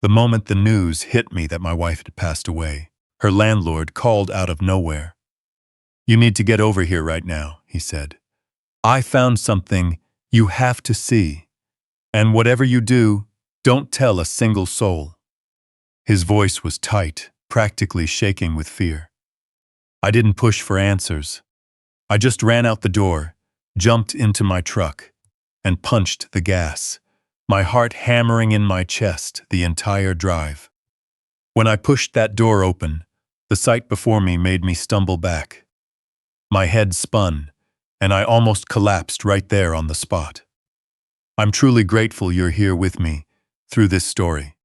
The moment the news hit me that my wife had passed away, her landlord called out of nowhere. "You need to get over here right now," he said. "I found something you have to see. And whatever you do, don't tell a single soul." His voice was tight, practically shaking with fear. I didn't push for answers. I just ran out the door, jumped into my truck, and punched the gas, my heart hammering in my chest the entire drive. When I pushed that door open, the sight before me made me stumble back. My head spun, and I almost collapsed right there on the spot. I'm truly grateful you're here with me through this story.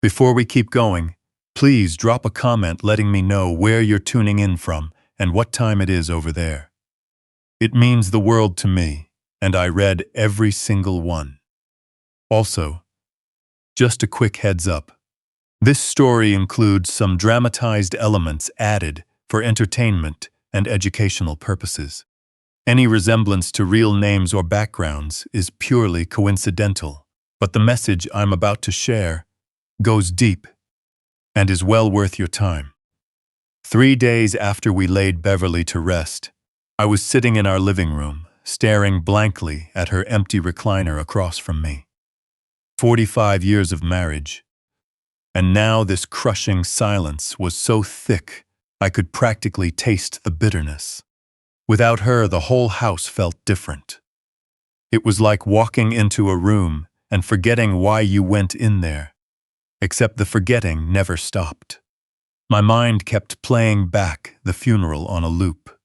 Before we keep going, please drop a comment letting me know where you're tuning in from and what time it is over there. It means the world to me, and I read every single one. Also, just a quick heads up. This story includes some dramatized elements added for entertainment and educational purposes. Any resemblance to real names or backgrounds is purely coincidental, but the message I'm about to share goes deep and is well worth your time. 3 days after we laid Beverly to rest, I was sitting in our living room, staring blankly at her empty recliner across from me. 45 years of marriage, and now this crushing silence was so thick I could practically taste the bitterness. Without her, the whole house felt different. It was like walking into a room and forgetting why you went in there, except the forgetting never stopped. My mind kept playing back the funeral on a loop.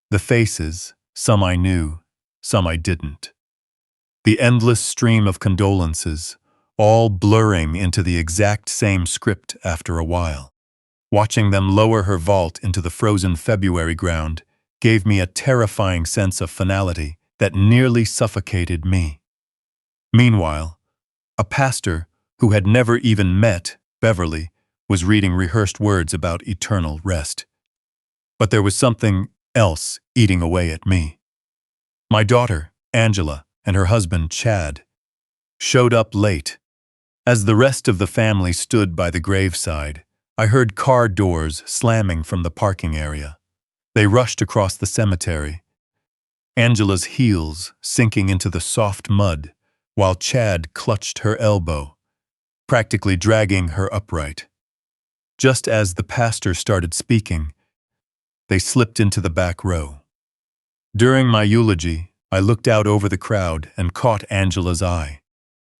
The faces, some I knew, some I didn't. The endless stream of condolences, all blurring into the exact same script after a while. Watching them lower her vault into the frozen February ground gave me a terrifying sense of finality that nearly suffocated me. Meanwhile, a pastor who had never even met Beverly was reading rehearsed words about eternal rest. But there was something else eating away at me. My daughter, Angela, and her husband, Chad, showed up late. As the rest of the family stood by the graveside, I heard car doors slamming from the parking area. They rushed across the cemetery, Angela's heels sinking into the soft mud, while Chad clutched her elbow, practically dragging her upright. Just as the pastor started speaking, they slipped into the back row. During my eulogy, I looked out over the crowd and caught Angela's eye.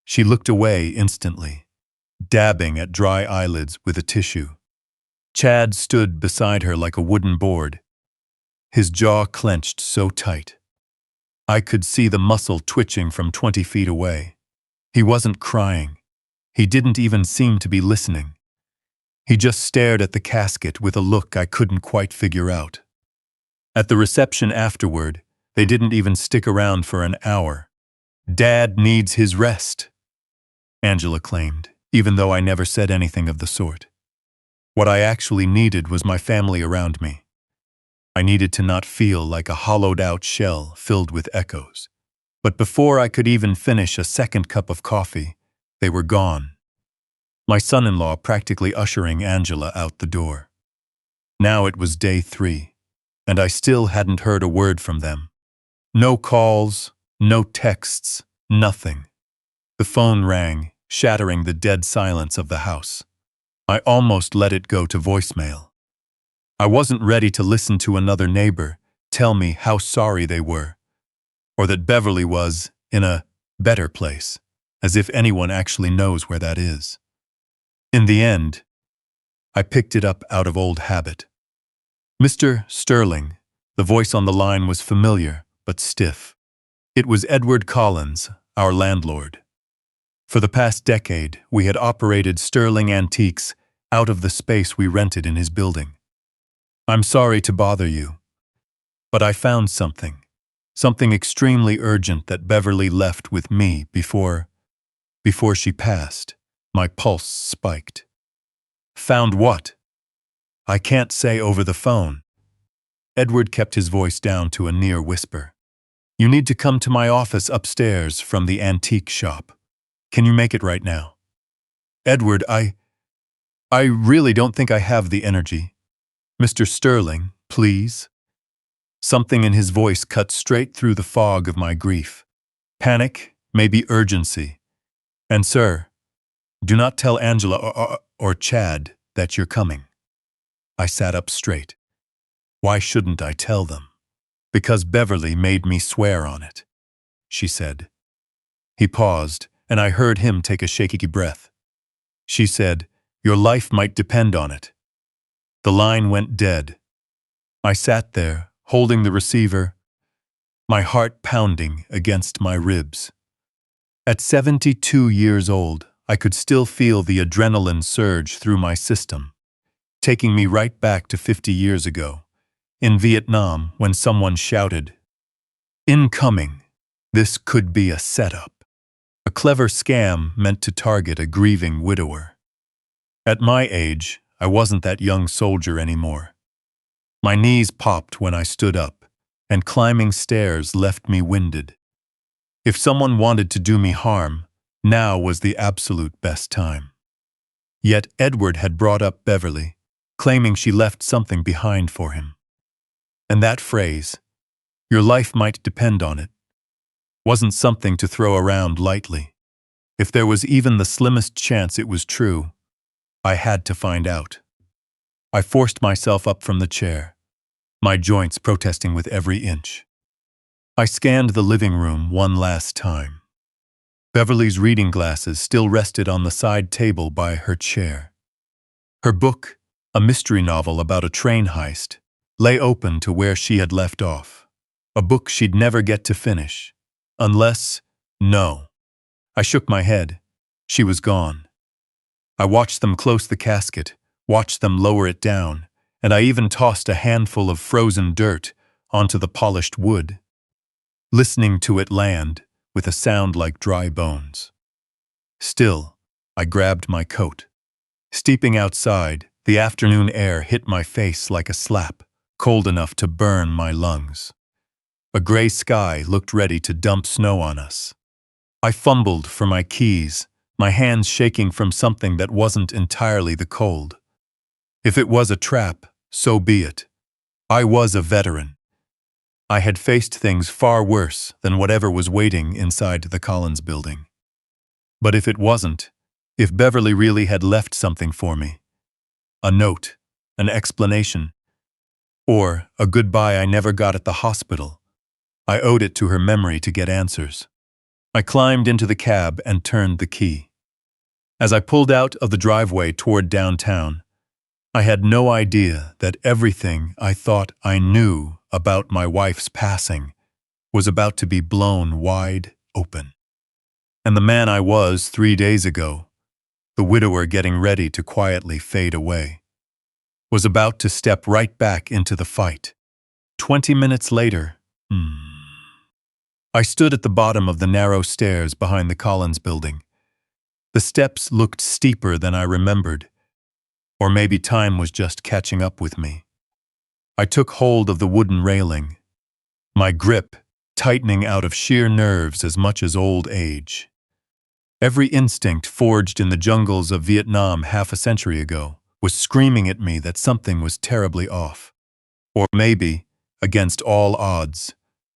She looked away instantly, dabbing at dry eyelids with a tissue. Chad stood beside her like a wooden board, his jaw clenched so tight. I could see the muscle twitching from 20 feet away. He wasn't crying. He didn't even seem to be listening. He just stared at the casket with a look I couldn't quite figure out. At the reception afterward, they didn't even stick around for an hour. "Dad needs his rest," Angela claimed, even though I never said anything of the sort. What I actually needed was my family around me. I needed to not feel like a hollowed-out shell filled with echoes. But before I could even finish a second cup of coffee, they were gone. My son-in-law practically ushering Angela out the door. Now it was day 3, and I still hadn't heard a word from them. No calls, no texts, nothing. The phone rang, shattering the dead silence of the house. I almost let it go to voicemail. I wasn't ready to listen to another neighbor tell me how sorry they were, or that Beverly was in a better place, as if anyone actually knows where that is. In the end, I picked it up out of old habit. "Mr. Sterling," the voice on the line was familiar but stiff. It was Edward Collins, our landlord. For the past decade, we had operated Sterling Antiques out of the space we rented in his building. "I'm sorry to bother you, but I found something extremely urgent that Beverly left with me before she passed." My pulse spiked. "Found what?" "I can't say over the phone." Edward kept his voice down to a near whisper. "You need to come to my office upstairs from the antique shop. Can you make it right now?" Edward, I really don't think I have the energy. Mr. Sterling, please. Something in his voice cut straight through the fog of my grief. Panic, maybe urgency. And sir, do not tell Angela or Chad that you're coming. I sat up straight. Why shouldn't I tell them? Because Beverly made me swear on it, she said. He paused, and I heard him take a shaky breath. She said, your life might depend on it. The line went dead. I sat there, holding the receiver, my heart pounding against my ribs. At 72 years old, I could still feel the adrenaline surge through my system, taking me right back to 50 years ago, in Vietnam, when someone shouted, "Incoming! This could be a setup." A clever scam meant to target a grieving widower. At my age, I wasn't that young soldier anymore. My knees popped when I stood up, and climbing stairs left me winded. If someone wanted to do me harm, now was the absolute best time. Yet Edward had brought up Beverly, claiming she left something behind for him. And that phrase, "Your life might depend on it," wasn't something to throw around lightly. If there was even the slimmest chance it was true, I had to find out. I forced myself up from the chair, my joints protesting with every inch. I scanned the living room one last time. Beverly's reading glasses still rested on the side table by her chair. Her book, a mystery novel about a train heist, lay open to where she had left off. A book she'd never get to finish. No. I shook my head. She was gone. I watched them close the casket, watched them lower it down, and I even tossed a handful of frozen dirt onto the polished wood, listening to it land with a sound like dry bones. Still, I grabbed my coat. Steeping outside, the afternoon air hit my face like a slap, cold enough to burn my lungs. A gray sky looked ready to dump snow on us. I fumbled for my keys, my hands shaking from something that wasn't entirely the cold. If it was a trap, so be it. I was a veteran. I had faced things far worse than whatever was waiting inside the Collins building. But if it wasn't, if Beverly really had left something for me, a note, an explanation, or a goodbye I never got at the hospital, I owed it to her memory to get answers. I climbed into the cab and turned the key. As I pulled out of the driveway toward downtown, I had no idea that everything I thought I knew about my wife's passing was about to be blown wide open. And the man I was 3 days ago, the widower getting ready to quietly fade away, was about to step right back into the fight. 20 minutes later, I stood at the bottom of the narrow stairs behind the Collins building. The steps looked steeper than I remembered, or maybe time was just catching up with me. I took hold of the wooden railing, my grip tightening out of sheer nerves as much as old age. Every instinct forged in the jungles of Vietnam half a century ago was screaming at me that something was terribly off. Or maybe, against all odds,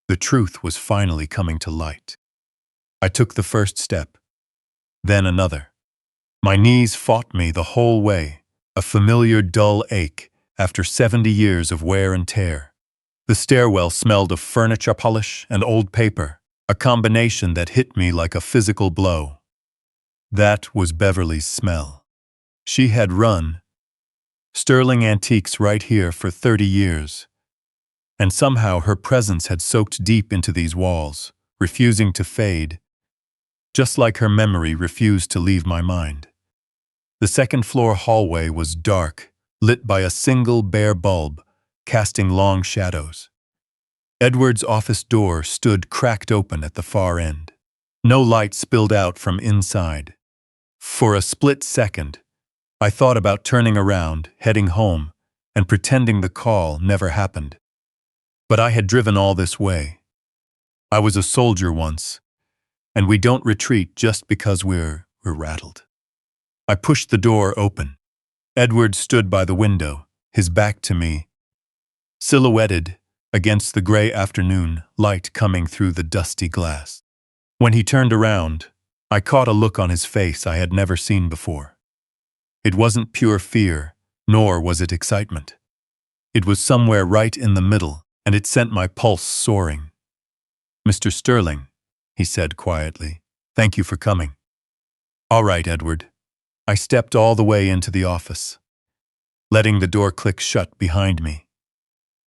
the truth was finally coming to light. I took the first step, then another. My knees fought me the whole way, a familiar dull ache after 70 years of wear and tear. The stairwell smelled of furniture polish and old paper, a combination that hit me like a physical blow. That was Beverly's smell. She had run Sterling Antiques right here for 30 years, and somehow her presence had soaked deep into these walls, refusing to fade, just like her memory refused to leave my mind. The second-floor hallway was dark, lit by a single bare bulb, casting long shadows. Edward's office door stood cracked open at the far end. No light spilled out from inside. For a split second, I thought about turning around, heading home, and pretending the call never happened. But I had driven all this way. I was a soldier once, and we don't retreat just because we're rattled. I pushed the door open. Edward stood by the window, his back to me, silhouetted against the gray afternoon light coming through the dusty glass. When he turned around, I caught a look on his face I had never seen before. It wasn't pure fear, nor was it excitement. It was somewhere right in the middle, and it sent my pulse soaring. "Mr. Sterling," he said quietly, "thank you for coming." "All right, Edward." I stepped all the way into the office, letting the door click shut behind me.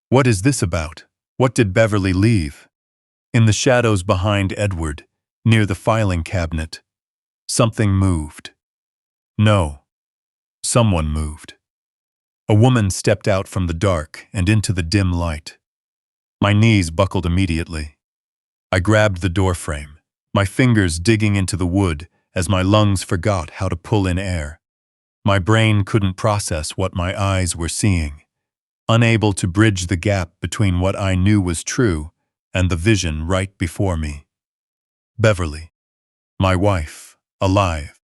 "What is this about? What did Beverly leave?" In the shadows behind Edward, near the filing cabinet, something moved. No, someone moved. A woman stepped out from the dark and into the dim light. My knees buckled immediately. I grabbed the doorframe, my fingers digging into the wood as my lungs forgot how to pull in air. My brain couldn't process what my eyes were seeing, unable to bridge the gap between what I knew was true and the vision right before me. Beverly, my wife, alive,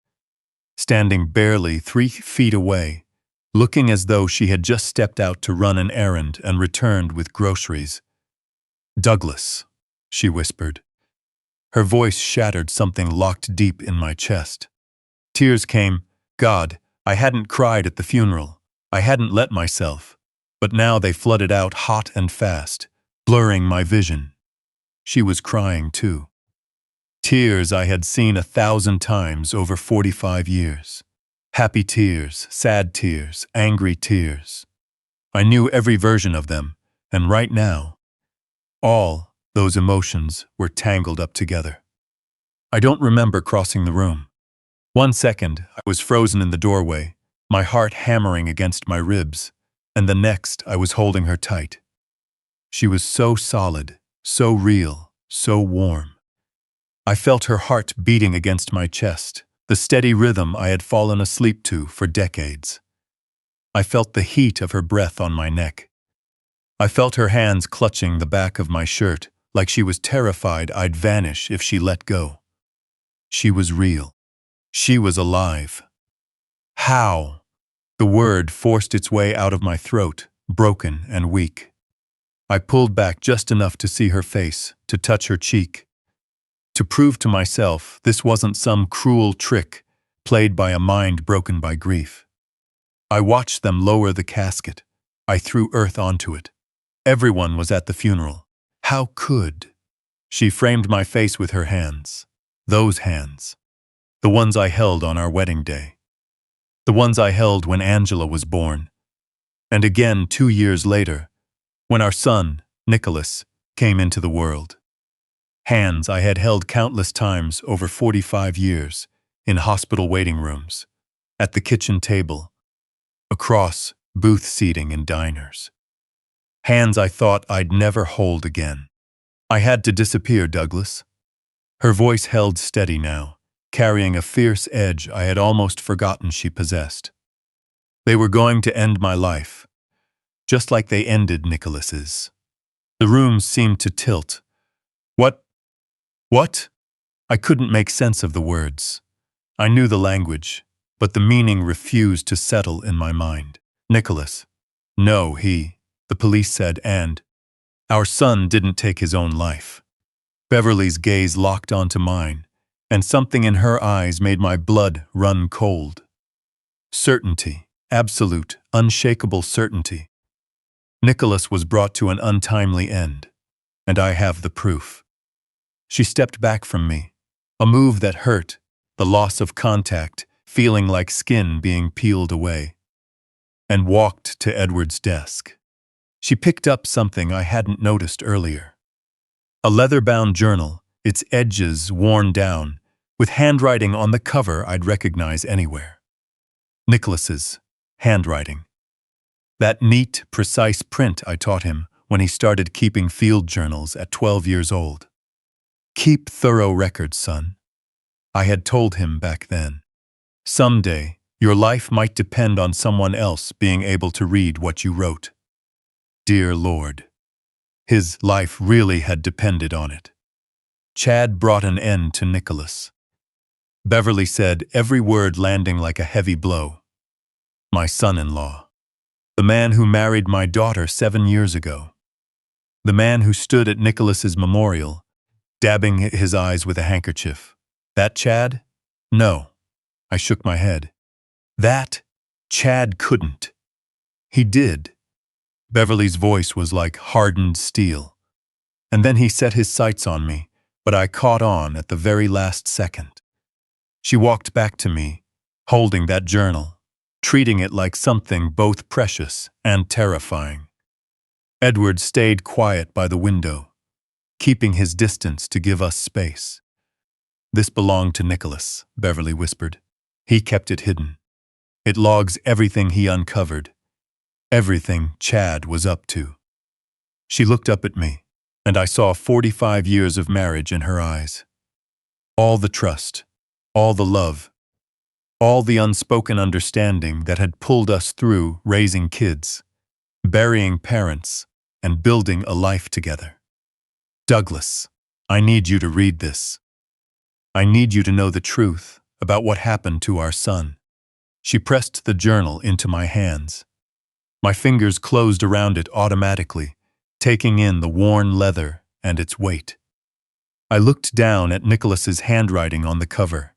standing barely 3 feet away, looking as though she had just stepped out to run an errand and returned with groceries. "Douglas," she whispered. Her voice shattered something locked deep in my chest. Tears came. God, I hadn't cried at the funeral. I hadn't let myself. But now they flooded out hot and fast, blurring my vision. She was crying too. Tears I had seen 1,000 times over 45 years. Happy tears, sad tears, angry tears. I knew every version of them, and right now, all those emotions were tangled up together. I don't remember crossing the room. 1 second, I was frozen in the doorway, my heart hammering against my ribs, and the next, I was holding her tight. She was so solid, so real, so warm. I felt her heart beating against my chest, the steady rhythm I had fallen asleep to for decades. I felt the heat of her breath on my neck. I felt her hands clutching the back of my shirt, like she was terrified I'd vanish if she let go. She was real. She was alive. How? The word forced its way out of my throat, broken and weak. I pulled back just enough to see her face, to touch her cheek. To prove to myself this wasn't some cruel trick played by a mind broken by grief. I watched them lower the casket. I threw earth onto it. Everyone was at the funeral. How could? She framed my face with her hands. Those hands. The ones I held on our wedding day. The ones I held when Angela was born. And again 2 years later, when our son, Nicholas, came into the world. Hands I had held countless times over 45 years, in hospital waiting rooms, at the kitchen table, across booth seating in diners. Hands I thought I'd never hold again. I had to disappear, Douglas. Her voice held steady now, carrying a fierce edge I had almost forgotten she possessed. They were going to end my life, just like they ended Nicholas's. The room seemed to tilt. What? I couldn't make sense of the words. I knew the language, but the meaning refused to settle in my mind. Nicholas. No, the police said, and our son didn't take his own life. Beverly's gaze locked onto mine, and something in her eyes made my blood run cold. Certainty, absolute, unshakable certainty. Nicholas was brought to an untimely end, and I have the proof. She stepped back from me, a move that hurt, the loss of contact, feeling like skin being peeled away, and walked to Edward's desk. She picked up something I hadn't noticed earlier. A leather-bound journal, its edges worn down, with handwriting on the cover I'd recognize anywhere. Nicholas's handwriting. That neat, precise print I taught him when he started keeping field journals at 12 years old. Keep thorough records, son. I had told him back then. Someday, your life might depend on someone else being able to read what you wrote. Dear Lord. His life really had depended on it. Chad brought an end to Nicholas. Beverly said, every word landing like a heavy blow. My son-in-law. The man who married my daughter 7 years ago. The man who stood at Nicholas's memorial, dabbing his eyes with a handkerchief. That Chad? No. I shook my head. That Chad couldn't. He did. Beverly's voice was like hardened steel. And then he set his sights on me, but I caught on at the very last second. She walked back to me, holding that journal, treating it like something both precious and terrifying. Edward stayed quiet by the window, keeping his distance to give us space. This belonged to Nicholas, Beverly whispered. He kept it hidden. It logs everything he uncovered, everything Chad was up to. She looked up at me, and I saw 45 years of marriage in her eyes. All the trust, all the love, all the unspoken understanding that had pulled us through raising kids, burying parents, and building a life together. Douglas, I need you to read this. I need you to know the truth about what happened to our son. She pressed the journal into my hands. My fingers closed around it automatically, taking in the worn leather and its weight. I looked down at Nicholas's handwriting on the cover.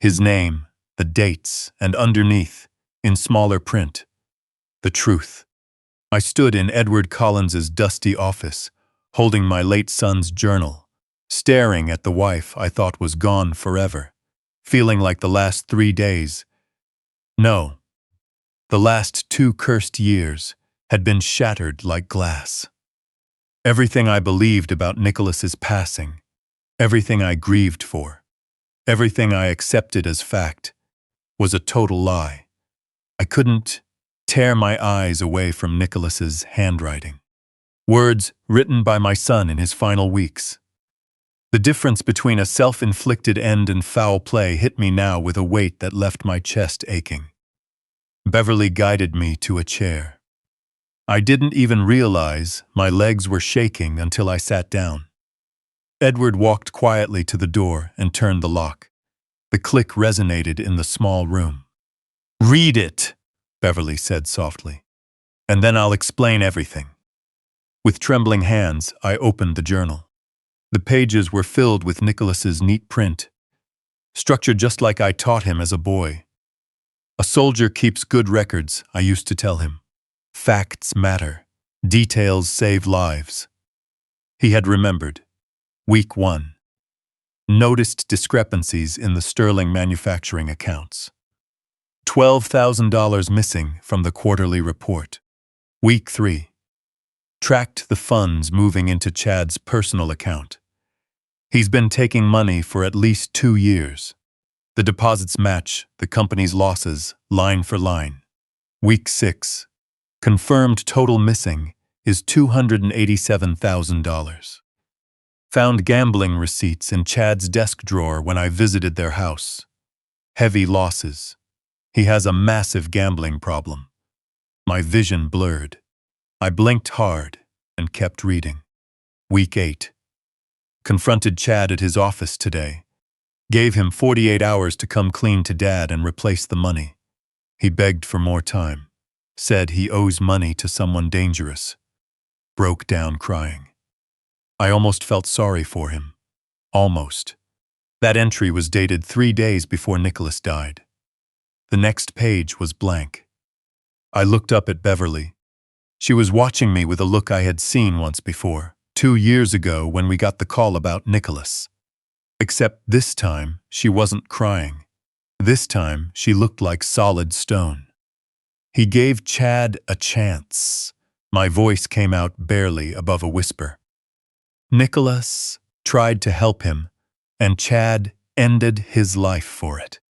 His name, the dates, and underneath, in smaller print, the truth. I stood in Edward Collins's dusty office, holding my late son's journal, staring at the wife I thought was gone forever, feeling like the last 3 days, no, the last 2 cursed years, had been shattered like glass. Everything I believed about Nicholas's passing, everything I grieved for, everything I accepted as fact, was a total lie. I couldn't tear my eyes away from Nicholas's handwriting. Words written by my son in his final weeks. The difference between a self-inflicted end and foul play hit me now with a weight that left my chest aching. Beverly guided me to a chair. I didn't even realize my legs were shaking until I sat down. Edward walked quietly to the door and turned the lock. The click resonated in the small room. "Read it," Beverly said softly, "and then I'll explain everything." With trembling hands, I opened the journal. The pages were filled with Nicholas's neat print, structured just like I taught him as a boy. A soldier keeps good records, I used to tell him. Facts matter. Details save lives. He had remembered. Week 1. Noticed discrepancies in the Sterling manufacturing accounts. $12,000 missing from the quarterly report. Week 3. Tracked the funds moving into Chad's personal account. He's been taking money for at least 2 years. The deposits match the company's losses line for line. Week 6. Confirmed total missing is $287,000. Found gambling receipts in Chad's desk drawer when I visited their house. Heavy losses. He has a massive gambling problem. My vision blurred. I blinked hard and kept reading. Week 8. Confronted Chad at his office today. Gave him 48 hours to come clean to Dad and replace the money. He begged for more time. Said he owes money to someone dangerous. Broke down crying. I almost felt sorry for him. Almost. That entry was dated 3 days before Nicholas died. The next page was blank. I looked up at Beverly. She was watching me with a look I had seen once before, 2 years ago when we got the call about Nicholas. Except this time, she wasn't crying. This time, she looked like solid stone. He gave Chad a chance. My voice came out barely above a whisper. Nicholas tried to help him, and Chad ended his life for it.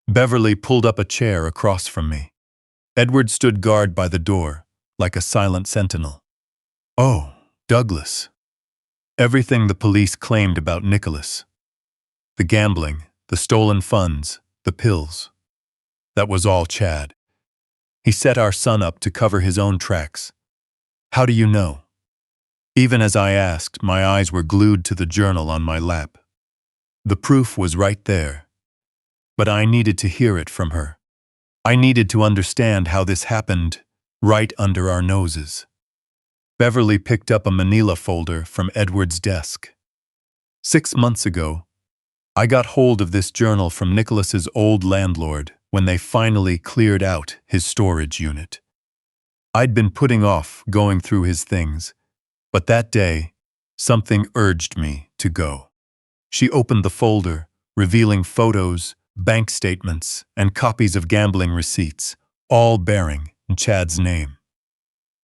Beverly pulled up a chair across from me. Edward stood guard by the door, like a silent sentinel. "Oh, Douglas." Everything the police claimed about Nicholas. The gambling, the stolen funds, the pills. That was all Chad. He set our son up to cover his own tracks. How do you know? Even as I asked, my eyes were glued to the journal on my lap. The proof was right there, but I needed to hear it from her. I needed to understand how this happened right under our noses. Beverly picked up a manila folder from Edward's desk. 6 months ago, I got hold of this journal from Nicholas's old landlord when they finally cleared out his storage unit. I'd been putting off going through his things, but that day, something urged me to go. She opened the folder, revealing photos, bank statements, and copies of gambling receipts, all bearing Chad's name.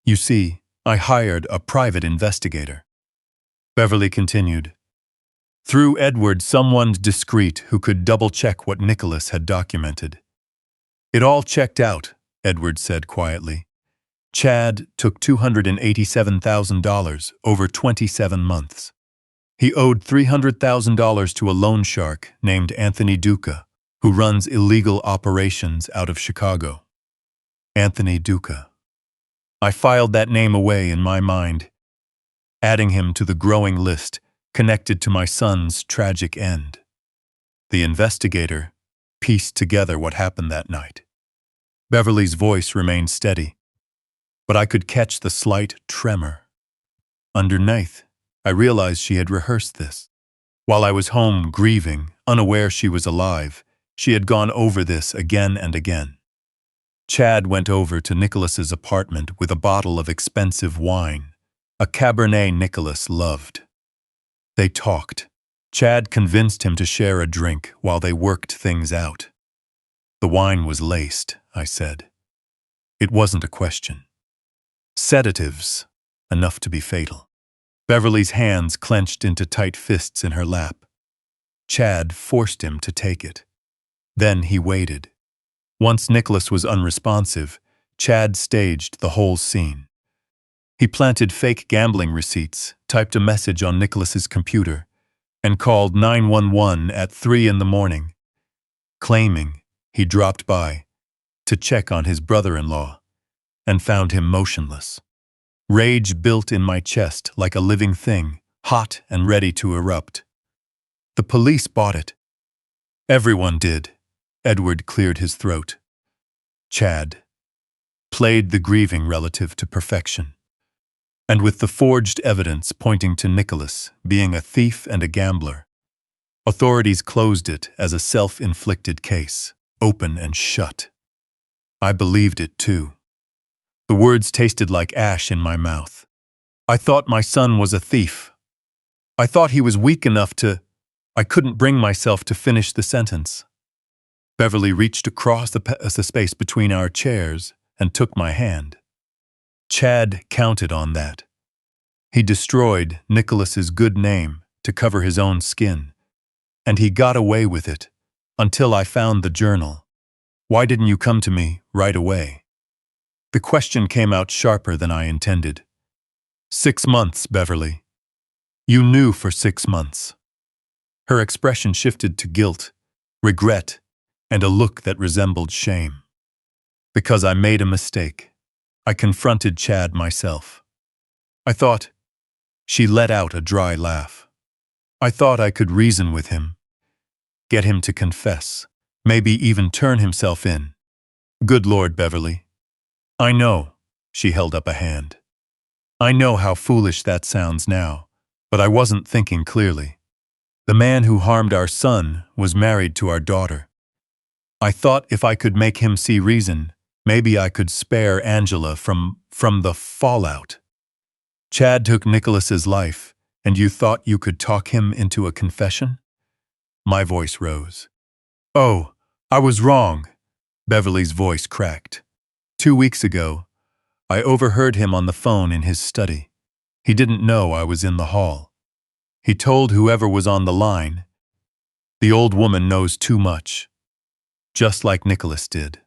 You see, I hired a private investigator. Beverly continued. Through Edward, someone discreet who could double-check what Nicholas had documented. It all checked out, Edward said quietly. Chad took $287,000 over 27 months. He owed $300,000 to a loan shark named Anthony Duca, who runs illegal operations out of Chicago. Anthony Duca. I filed that name away in my mind, adding him to the growing list connected to my son's tragic end. The investigator pieced together what happened that night. Beverly's voice remained steady, but I could catch the slight tremor. Underneath, I realized she had rehearsed this. While I was home grieving, unaware she was alive, she had gone over this again and again. Chad went over to Nicholas's apartment with a bottle of expensive wine, a Cabernet Nicholas loved. They talked. Chad convinced him to share a drink while they worked things out. The wine was laced, I said. It wasn't a question. Sedatives, enough to be fatal. Beverly's hands clenched into tight fists in her lap. Chad forced him to take it. Then he waited. Once Nicholas was unresponsive, Chad staged the whole scene. He planted fake gambling receipts, typed a message on Nicholas's computer, and called 911 at 3 a.m, claiming he dropped by to check on his brother-in-law and found him motionless. Rage built in my chest like a living thing, hot and ready to erupt. The police bought it. Everyone did. Edward cleared his throat. Chad played the grieving relative to perfection. And with the forged evidence pointing to Nicholas being a thief and a gambler, authorities closed it as a self-inflicted case, open and shut. I believed it too. The words tasted like ash in my mouth. I thought my son was a thief. I thought he was weak enough to... I couldn't bring myself to finish the sentence. Beverly reached across the space between our chairs and took my hand. Chad counted on that. He destroyed Nicholas's good name to cover his own skin, and he got away with it until I found the journal. Why didn't you come to me right away? The question came out sharper than I intended. 6 months, Beverly. You knew for 6 months. Her expression shifted to guilt, regret, and a look that resembled shame. Because I made a mistake. I confronted Chad myself. I thought... She let out a dry laugh. I thought I could reason with him, get him to confess, maybe even turn himself in. Good Lord, Beverly. I know, she held up a hand. I know how foolish that sounds now, but I wasn't thinking clearly. The man who harmed our son was married to our daughter. I thought if I could make him see reason, maybe I could spare Angela from the fallout. Chad took Nicholas's life, and you thought you could talk him into a confession? My voice rose. Oh, I was wrong. Beverly's voice cracked. 2 weeks ago, I overheard him on the phone in his study. He didn't know I was in the hall. He told whoever was on the line, the old woman knows too much. Just like Nicholas did.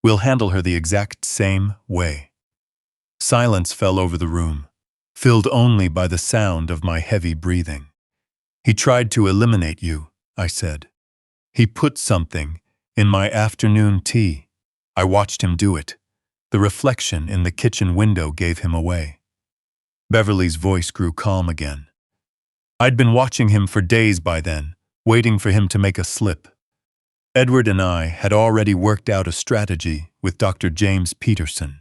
We'll handle her the exact same way. Silence fell over the room, filled only by the sound of my heavy breathing. He tried to eliminate you, I said. He put something in my afternoon tea. I watched him do it. The reflection in the kitchen window gave him away. Beverly's voice grew calm again. I'd been watching him for days by then, waiting for him to make a slip. Edward and I had already worked out a strategy with Dr. James Peterson.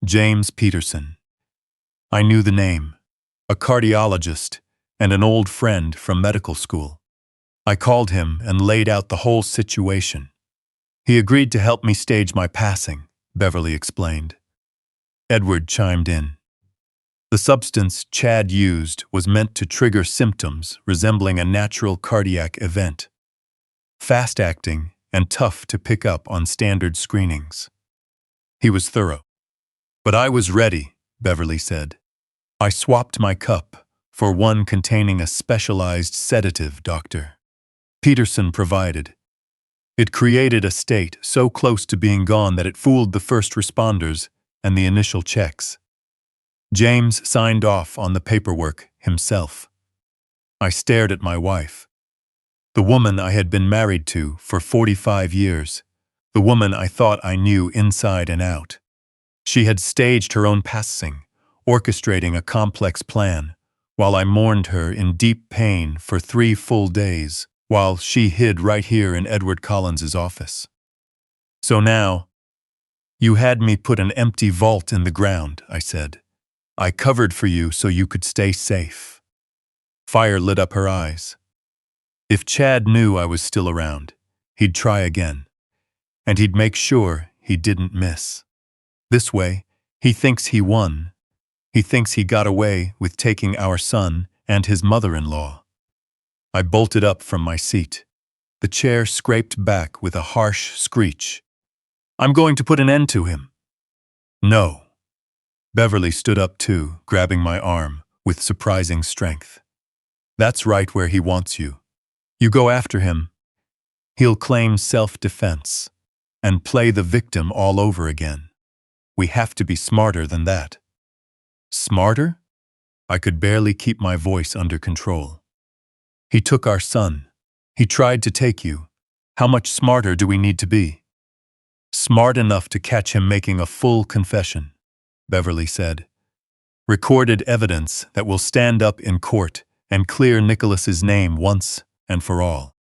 James Peterson. I knew the name, a cardiologist and an old friend from medical school. I called him and laid out the whole situation. He agreed to help me stage my passing, Beverly explained. Edward chimed in. The substance Chad used was meant to trigger symptoms resembling a natural cardiac event. Fast-acting and tough to pick up on standard screenings. He was thorough. But I was ready, Beverly said. I swapped my cup for one containing a specialized sedative, Doctor. Peterson provided. It created a state so close to being gone that it fooled the first responders and the initial checks. James signed off on the paperwork himself. I stared at my wife. The woman I had been married to for 45 years. The woman I thought I knew inside and out. She had staged her own passing, orchestrating a complex plan, while I mourned her in deep pain for 3 full days, while she hid right here in Edward Collins's office. So now, you had me put an empty vault in the ground, I said. I covered for you so you could stay safe. Fire lit up her eyes. If Chad knew I was still around, he'd try again. And he'd make sure he didn't miss. This way, he thinks he won. He thinks he got away with taking our son and his mother-in-law. I bolted up from my seat. The chair scraped back with a harsh screech. I'm going to put an end to him. No. Beverly stood up too, grabbing my arm with surprising strength. That's right where he wants you. You go after him. He'll claim self-defense and play the victim all over again. We have to be smarter than that. Smarter? I could barely keep my voice under control. He took our son. He tried to take you. How much smarter do we need to be? Smart enough to catch him making a full confession, Beverly said. Recorded evidence that will stand up in court and clear Nicholas's name once and for all.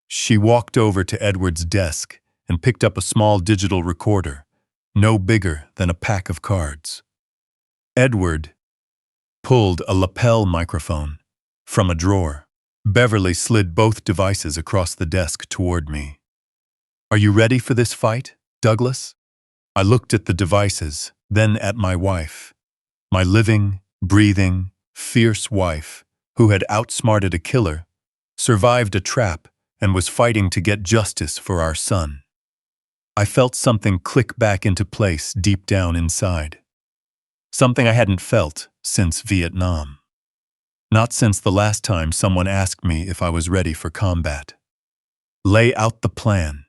She walked over to Edward's desk and picked up a small digital recorder, no bigger than a pack of cards. Edward pulled a lapel microphone from a drawer. Beverly slid both devices across the desk toward me. Are you ready for this fight, Douglas? I looked at the devices, then at my wife. My living, breathing, fierce wife, who had outsmarted a killer, survived a trap, and was fighting to get justice for our son. I felt something click back into place deep down inside. Something I hadn't felt since Vietnam. Not since the last time someone asked me if I was ready for combat. Lay out the plan.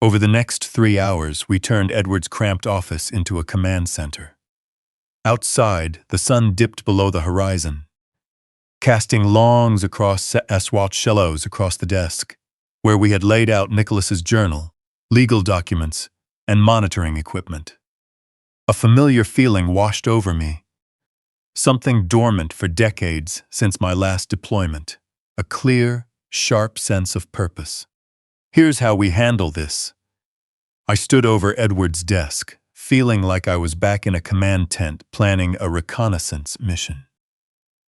Over the next 3 hours, we turned Edward's cramped office into a command center. Outside, the sun dipped below the horizon, casting longs across asphalt shallows across the desk, where we had laid out Nicholas's journal, legal documents, and monitoring equipment. A familiar feeling washed over me. Something dormant for decades since my last deployment. A clear, sharp sense of purpose. Here's how we handle this. I stood over Edward's desk, feeling like I was back in a command tent planning a reconnaissance mission.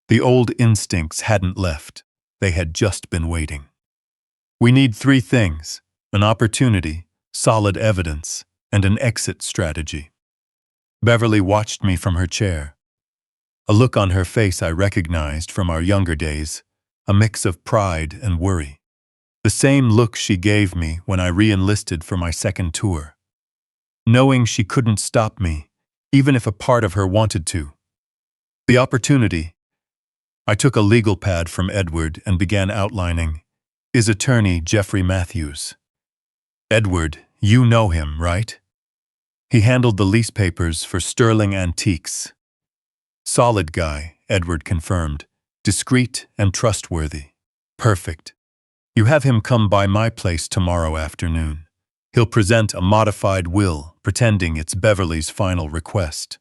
The old instincts hadn't left. They had just been waiting. We need 3 things: an opportunity, solid evidence, and an exit strategy. Beverly watched me from her chair. A look on her face I recognized from our younger days, a mix of pride and worry. The same look she gave me when I re-enlisted for my second tour. Knowing she couldn't stop me, even if a part of her wanted to. The opportunity. I took a legal pad from Edward and began outlining. Is attorney Jeffrey Matthews. Edward, you know him, right? He handled the lease papers for Sterling Antiques. Solid guy, Edward confirmed. Discreet and trustworthy. Perfect. You have him come by my place tomorrow afternoon. He'll present a modified will, pretending it's Beverly's final request.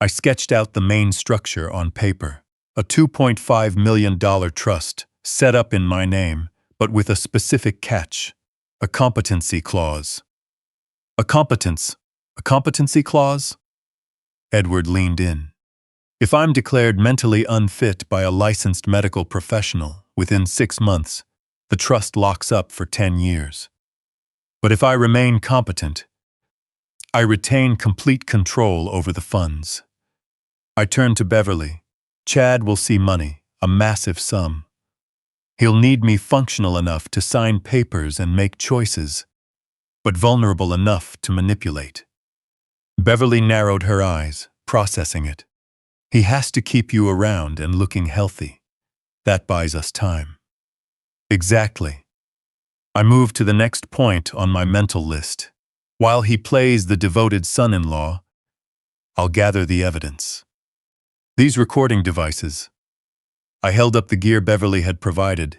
I sketched out the main structure on paper. A $2.5 million trust, set up in my name, but with a specific catch. A competency clause. A competency clause? Edward leaned in. If I'm declared mentally unfit by a licensed medical professional within 6 months, the trust locks up for 10 years. But if I remain competent, I retain complete control over the funds. I turned to Beverly. Chad will see money, a massive sum. He'll need me functional enough to sign papers and make choices, but vulnerable enough to manipulate. Beverly narrowed her eyes, processing it. He has to keep you around and looking healthy. That buys us time. Exactly. I move to the next point on my mental list. While he plays the devoted son-in-law, I'll gather the evidence. These recording devices. I held up the gear Beverly had provided.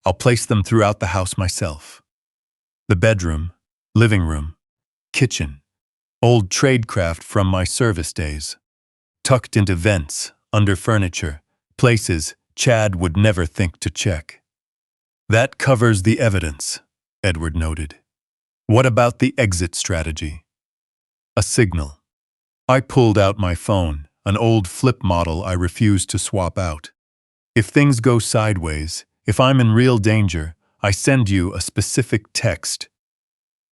I'll place them throughout the house myself. The bedroom, living room, kitchen, old tradecraft from my service days, tucked into vents, under furniture, places Chad would never think to check. That covers the evidence, Edward noted. What about the exit strategy? A signal. I pulled out my phone, an old flip model I refused to swap out. If things go sideways, if I'm in real danger, I send you a specific text.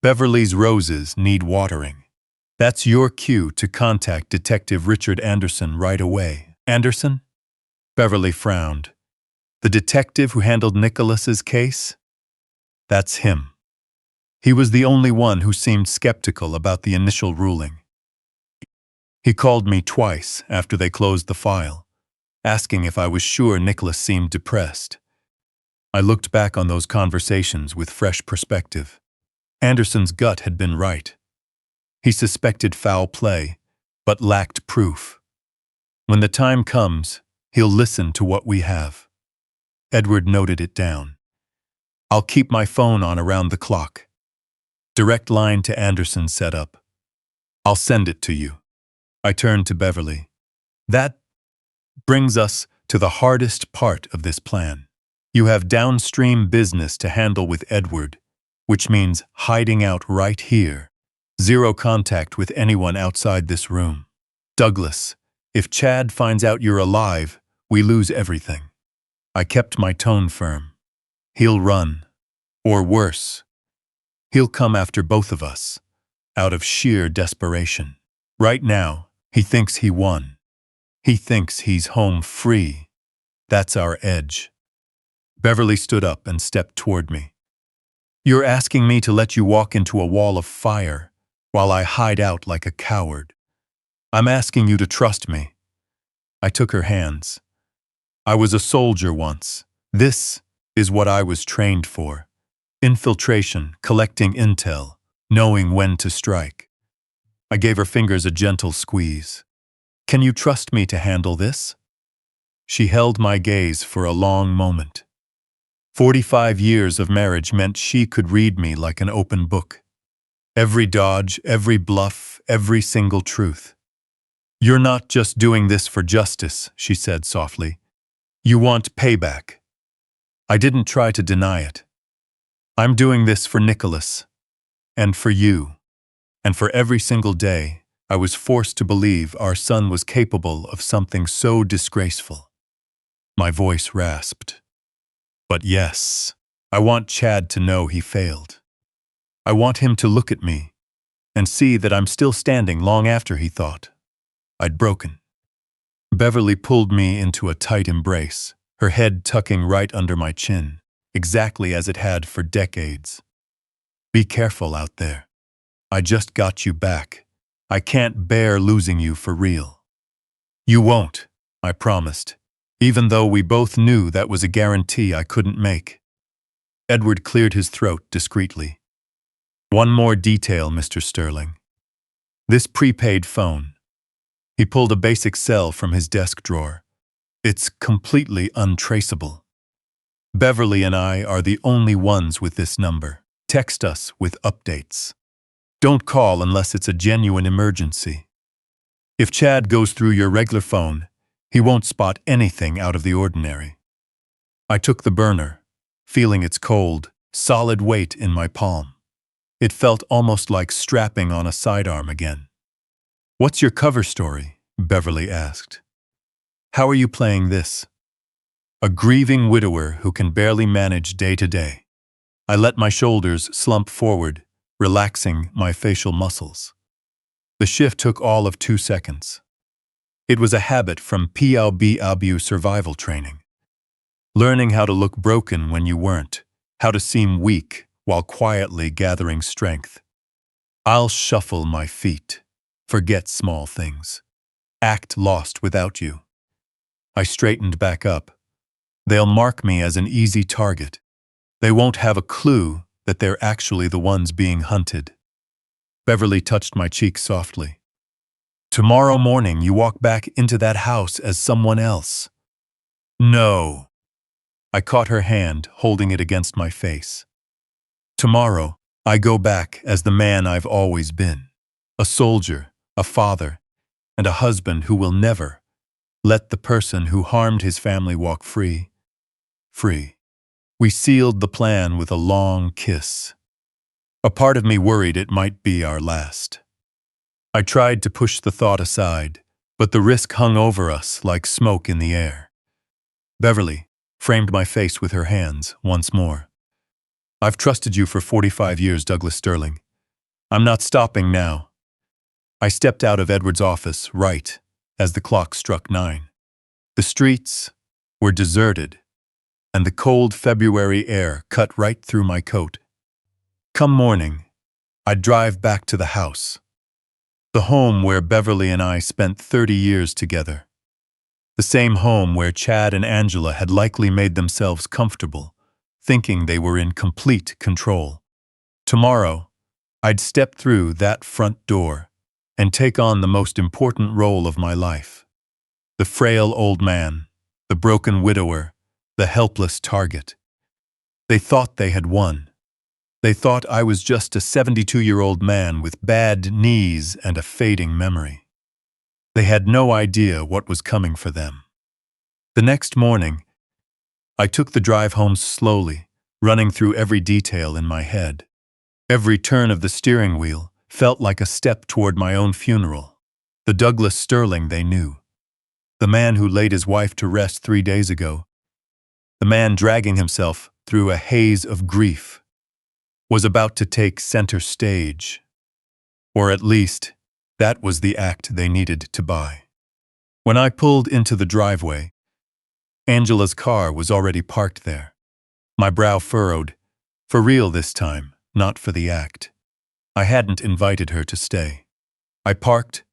Beverly's roses need watering. That's your cue to contact Detective Richard Anderson right away. Anderson? Beverly frowned. The detective who handled Nicholas's case? That's him. He was the only one who seemed skeptical about the initial ruling. He called me twice after they closed the file, asking if I was sure Nicholas seemed depressed. I looked back on those conversations with fresh perspective. Anderson's gut had been right. He suspected foul play, but lacked proof. When the time comes, he'll listen to what we have. Edward noted it down. I'll keep my phone on around the clock. Direct line to Anderson set up. I'll send it to you. I turned to Beverly. That brings us to the hardest part of this plan. You have downstream business to handle with Edward, which means hiding out right here. Zero contact with anyone outside this room. Douglas, if Chad finds out you're alive, we lose everything. I kept my tone firm. He'll run. Or worse, he'll come after both of us, out of sheer desperation. Right now, he thinks he won. He thinks he's home free. That's our edge. Beverly stood up and stepped toward me. You're asking me to let you walk into a wall of fire while I hide out like a coward. I'm asking you to trust me. I took her hands. I was a soldier once. This is what I was trained for. Infiltration, collecting intel, knowing when to strike. I gave her fingers a gentle squeeze. Can you trust me to handle this? She held my gaze for a long moment. 45 years of marriage meant she could read me like an open book. Every dodge, every bluff, every single truth. You're not just doing this for justice, she said softly. You want payback. I didn't try to deny it. I'm doing this for Nicholas, and for you, and for every single day I was forced to believe our son was capable of something so disgraceful. My voice rasped. But yes, I want Chad to know he failed. I want him to look at me and see that I'm still standing long after he thought I'd broken. Beverly pulled me into a tight embrace, her head tucking right under my chin, exactly as it had for decades. Be careful out there. I just got you back. I can't bear losing you for real. You won't, I promised, even though we both knew that was a guarantee I couldn't make. Edward cleared his throat discreetly. One more detail, Mr. Sterling. This prepaid phone. He pulled a basic cell from his desk drawer. It's completely untraceable. Beverly and I are the only ones with this number. Text us with updates. Don't call unless it's a genuine emergency. If Chad goes through your regular phone, he won't spot anything out of the ordinary. I took the burner, feeling its cold, solid weight in my palm. It felt almost like strapping on a sidearm again. "What's your cover story?" Beverly asked. "How are you playing this?" "A grieving widower who can barely manage day to day." I let my shoulders slump forward, relaxing my facial muscles. The shift took all of 2 seconds. It was a habit from PLB survival training. Learning how to look broken when you weren't, how to seem weak while quietly gathering strength. I'll shuffle my feet, forget small things, act lost without you. I straightened back up. They'll mark me as an easy target. They won't have a clue that they're actually the ones being hunted. Beverly touched my cheek softly. "Tomorrow morning you walk back into that house as someone else." "No." I caught her hand, holding it against my face. "Tomorrow, I go back as the man I've always been. A soldier, a father, and a husband who will never let the person who harmed his family walk free. Free." We sealed the plan with a long kiss. A part of me worried it might be our last. I tried to push the thought aside, but the risk hung over us like smoke in the air. Beverly framed my face with her hands once more. "I've trusted you for 45 years, Douglas Sterling. I'm not stopping now." I stepped out of Edward's office right as the clock struck 9. The streets were deserted, and the cold February air cut right through my coat. Come morning, I'd drive back to the house. The home where Beverly and I spent 30 years together. The same home where Chad and Angela had likely made themselves comfortable, thinking they were in complete control. Tomorrow, I'd step through that front door and take on the most important role of my life. The frail old man, the broken widower, the helpless target. They thought they had won. They thought I was just a 72-year-old man with bad knees and a fading memory. They had no idea what was coming for them. The next morning, I took the drive home slowly, running through every detail in my head. Every turn of the steering wheel felt like a step toward my own funeral. The Douglas Sterling they knew. The man who laid his wife to rest 3 days ago. The man dragging himself through a haze of grief was about to take center stage. Or at least, that was the act they needed to buy. When I pulled into the driveway, Angela's car was already parked there. My brow furrowed. For real this time, not for the act. I hadn't invited her to stay. I parked,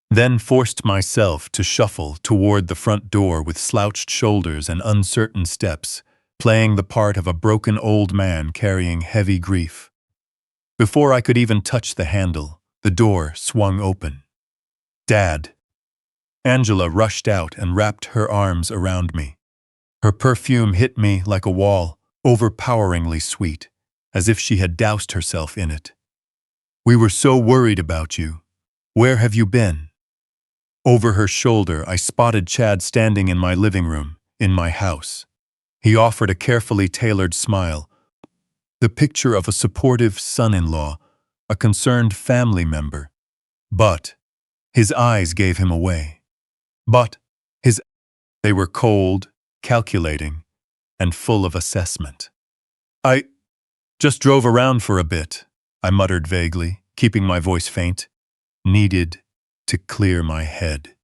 then forced myself to shuffle toward the front door with slouched shoulders and uncertain steps, playing the part of a broken old man carrying heavy grief. Before I could even touch the handle, the door swung open. "Dad." Angela rushed out and wrapped her arms around me. Her perfume hit me like a wall, overpoweringly sweet, as if she had doused herself in it. "We were so worried about you. Where have you been?" Over her shoulder, I spotted Chad standing in my living room, in my house. He offered a carefully tailored smile, the picture of a supportive son-in-law, a concerned family member. But his eyes gave him away. They were cold, calculating, and full of assessment. "I just drove around for a bit," I muttered vaguely, keeping my voice faint. Needed to clear my head.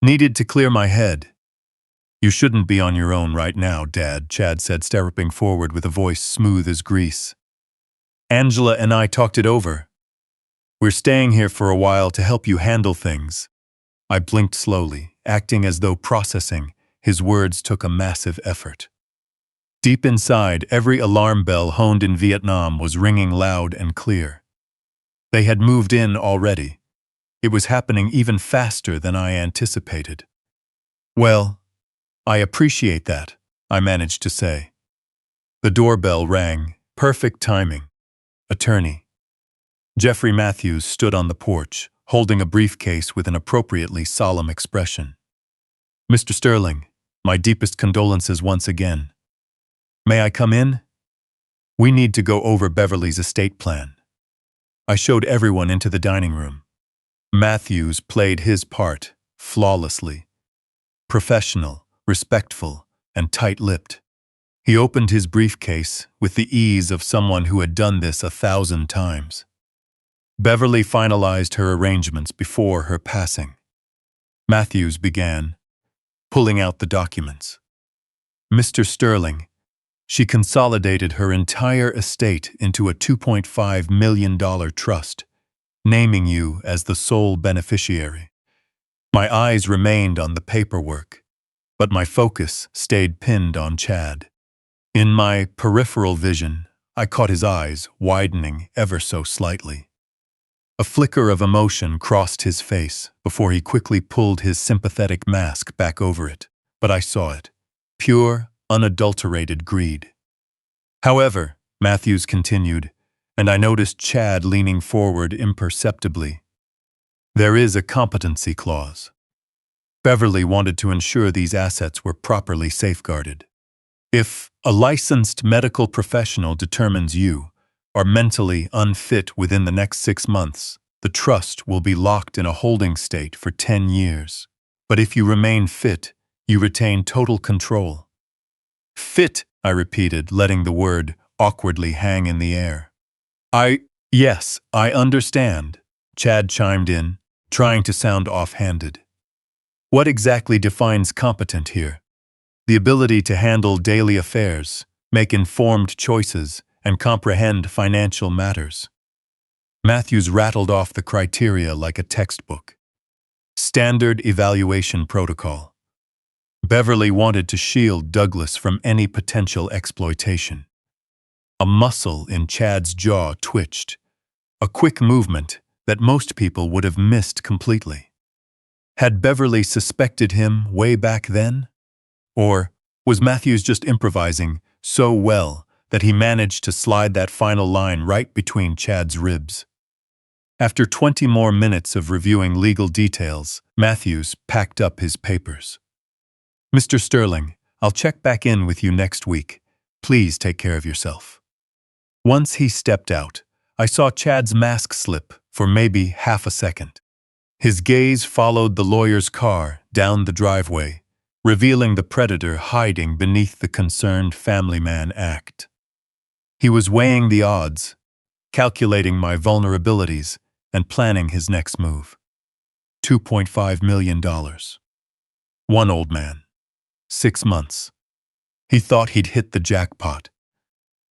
Needed to clear my head. "You shouldn't be on your own right now, Dad," Chad said, stepping forward with a voice smooth as grease. "Angela and I talked it over. We're staying here for a while to help you handle things." I blinked slowly, acting as though processing. His words took a massive effort. Deep inside, every alarm bell honed in Vietnam was ringing loud and clear. They had moved in already. It was happening even faster than I anticipated. "Well, I appreciate that," I managed to say. The doorbell rang. Perfect timing. Attorney Jeffrey Matthews stood on the porch, holding a briefcase with an appropriately solemn expression. "Mr. Sterling, my deepest condolences once again. May I come in?" We need to go over Beverly's estate plan. I showed everyone into the dining room. Matthews played his part flawlessly. Professional, respectful, and tight-lipped. He opened his briefcase with the ease of someone who had done this 1,000 times. Beverly finalized her arrangements before her passing. Matthews began, pulling out the documents. Mr. Sterling, she consolidated her entire estate into a $2.5 million trust, naming you as the sole beneficiary. My eyes remained on the paperwork, but my focus stayed pinned on Chad. In my peripheral vision, I caught his eyes widening ever so slightly. A flicker of emotion crossed his face before he quickly pulled his sympathetic mask back over it, but I saw it. Pure, unadulterated greed. However, Matthews continued, and I noticed Chad leaning forward imperceptibly. There is a competency clause. Beverly wanted to ensure these assets were properly safeguarded. If a licensed medical professional determines you are mentally unfit within the next 6 months, the trust will be locked in a holding state for 10 years. But if you remain fit, you retain total control. Fit, I repeated, letting the word awkwardly hang in the air. Yes, I understand, Chad chimed in, trying to sound offhanded. What exactly defines competent here? The ability to handle daily affairs, make informed choices, and comprehend financial matters. Matthews rattled off the criteria like a textbook. Standard evaluation protocol. Beverly wanted to shield Douglas from any potential exploitation. A muscle in Chad's jaw twitched, a quick movement that most people would have missed completely. Had Beverly suspected him way back then? Or was Matthews just improvising so well that he managed to slide that final line right between Chad's ribs? After 20 more minutes of reviewing legal details, Matthews packed up his papers. Mr. Sterling, I'll check back in with you next week. Please take care of yourself. Once he stepped out, I saw Chad's mask slip for maybe half a second. His gaze followed the lawyer's car down the driveway, revealing the predator hiding beneath the concerned family man act. He was weighing the odds, calculating my vulnerabilities, and planning his next move. $2.5 million. One old man. 6 months. He thought he'd hit the jackpot.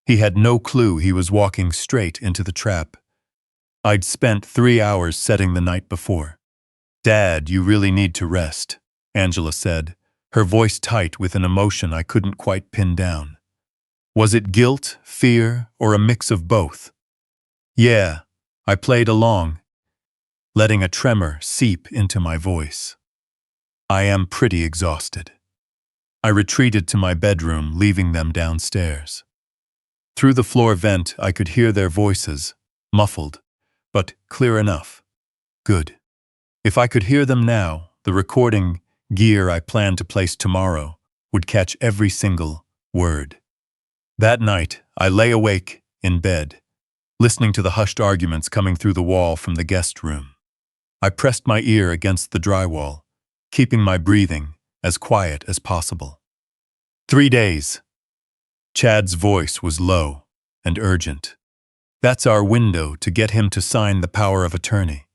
He had no clue he was walking straight into the trap. I'd spent 3 hours setting the night before. Dad, you really need to rest, Angela said, her voice tight with an emotion I couldn't quite pin down. Was it guilt, fear, or a mix of both? Yeah, I played along, letting a tremor seep into my voice. I am pretty exhausted. I retreated to my bedroom, leaving them downstairs. Through the floor vent, I could hear their voices, muffled, but clear enough. Good. If I could hear them now, the recording gear I planned to place tomorrow would catch every single word. That night, I lay awake in bed, listening to the hushed arguments coming through the wall from the guest room. I pressed my ear against the drywall, keeping my breathing as quiet as possible. 3 days. Chad's voice was low and urgent. That's our window to get him to sign the power of attorney.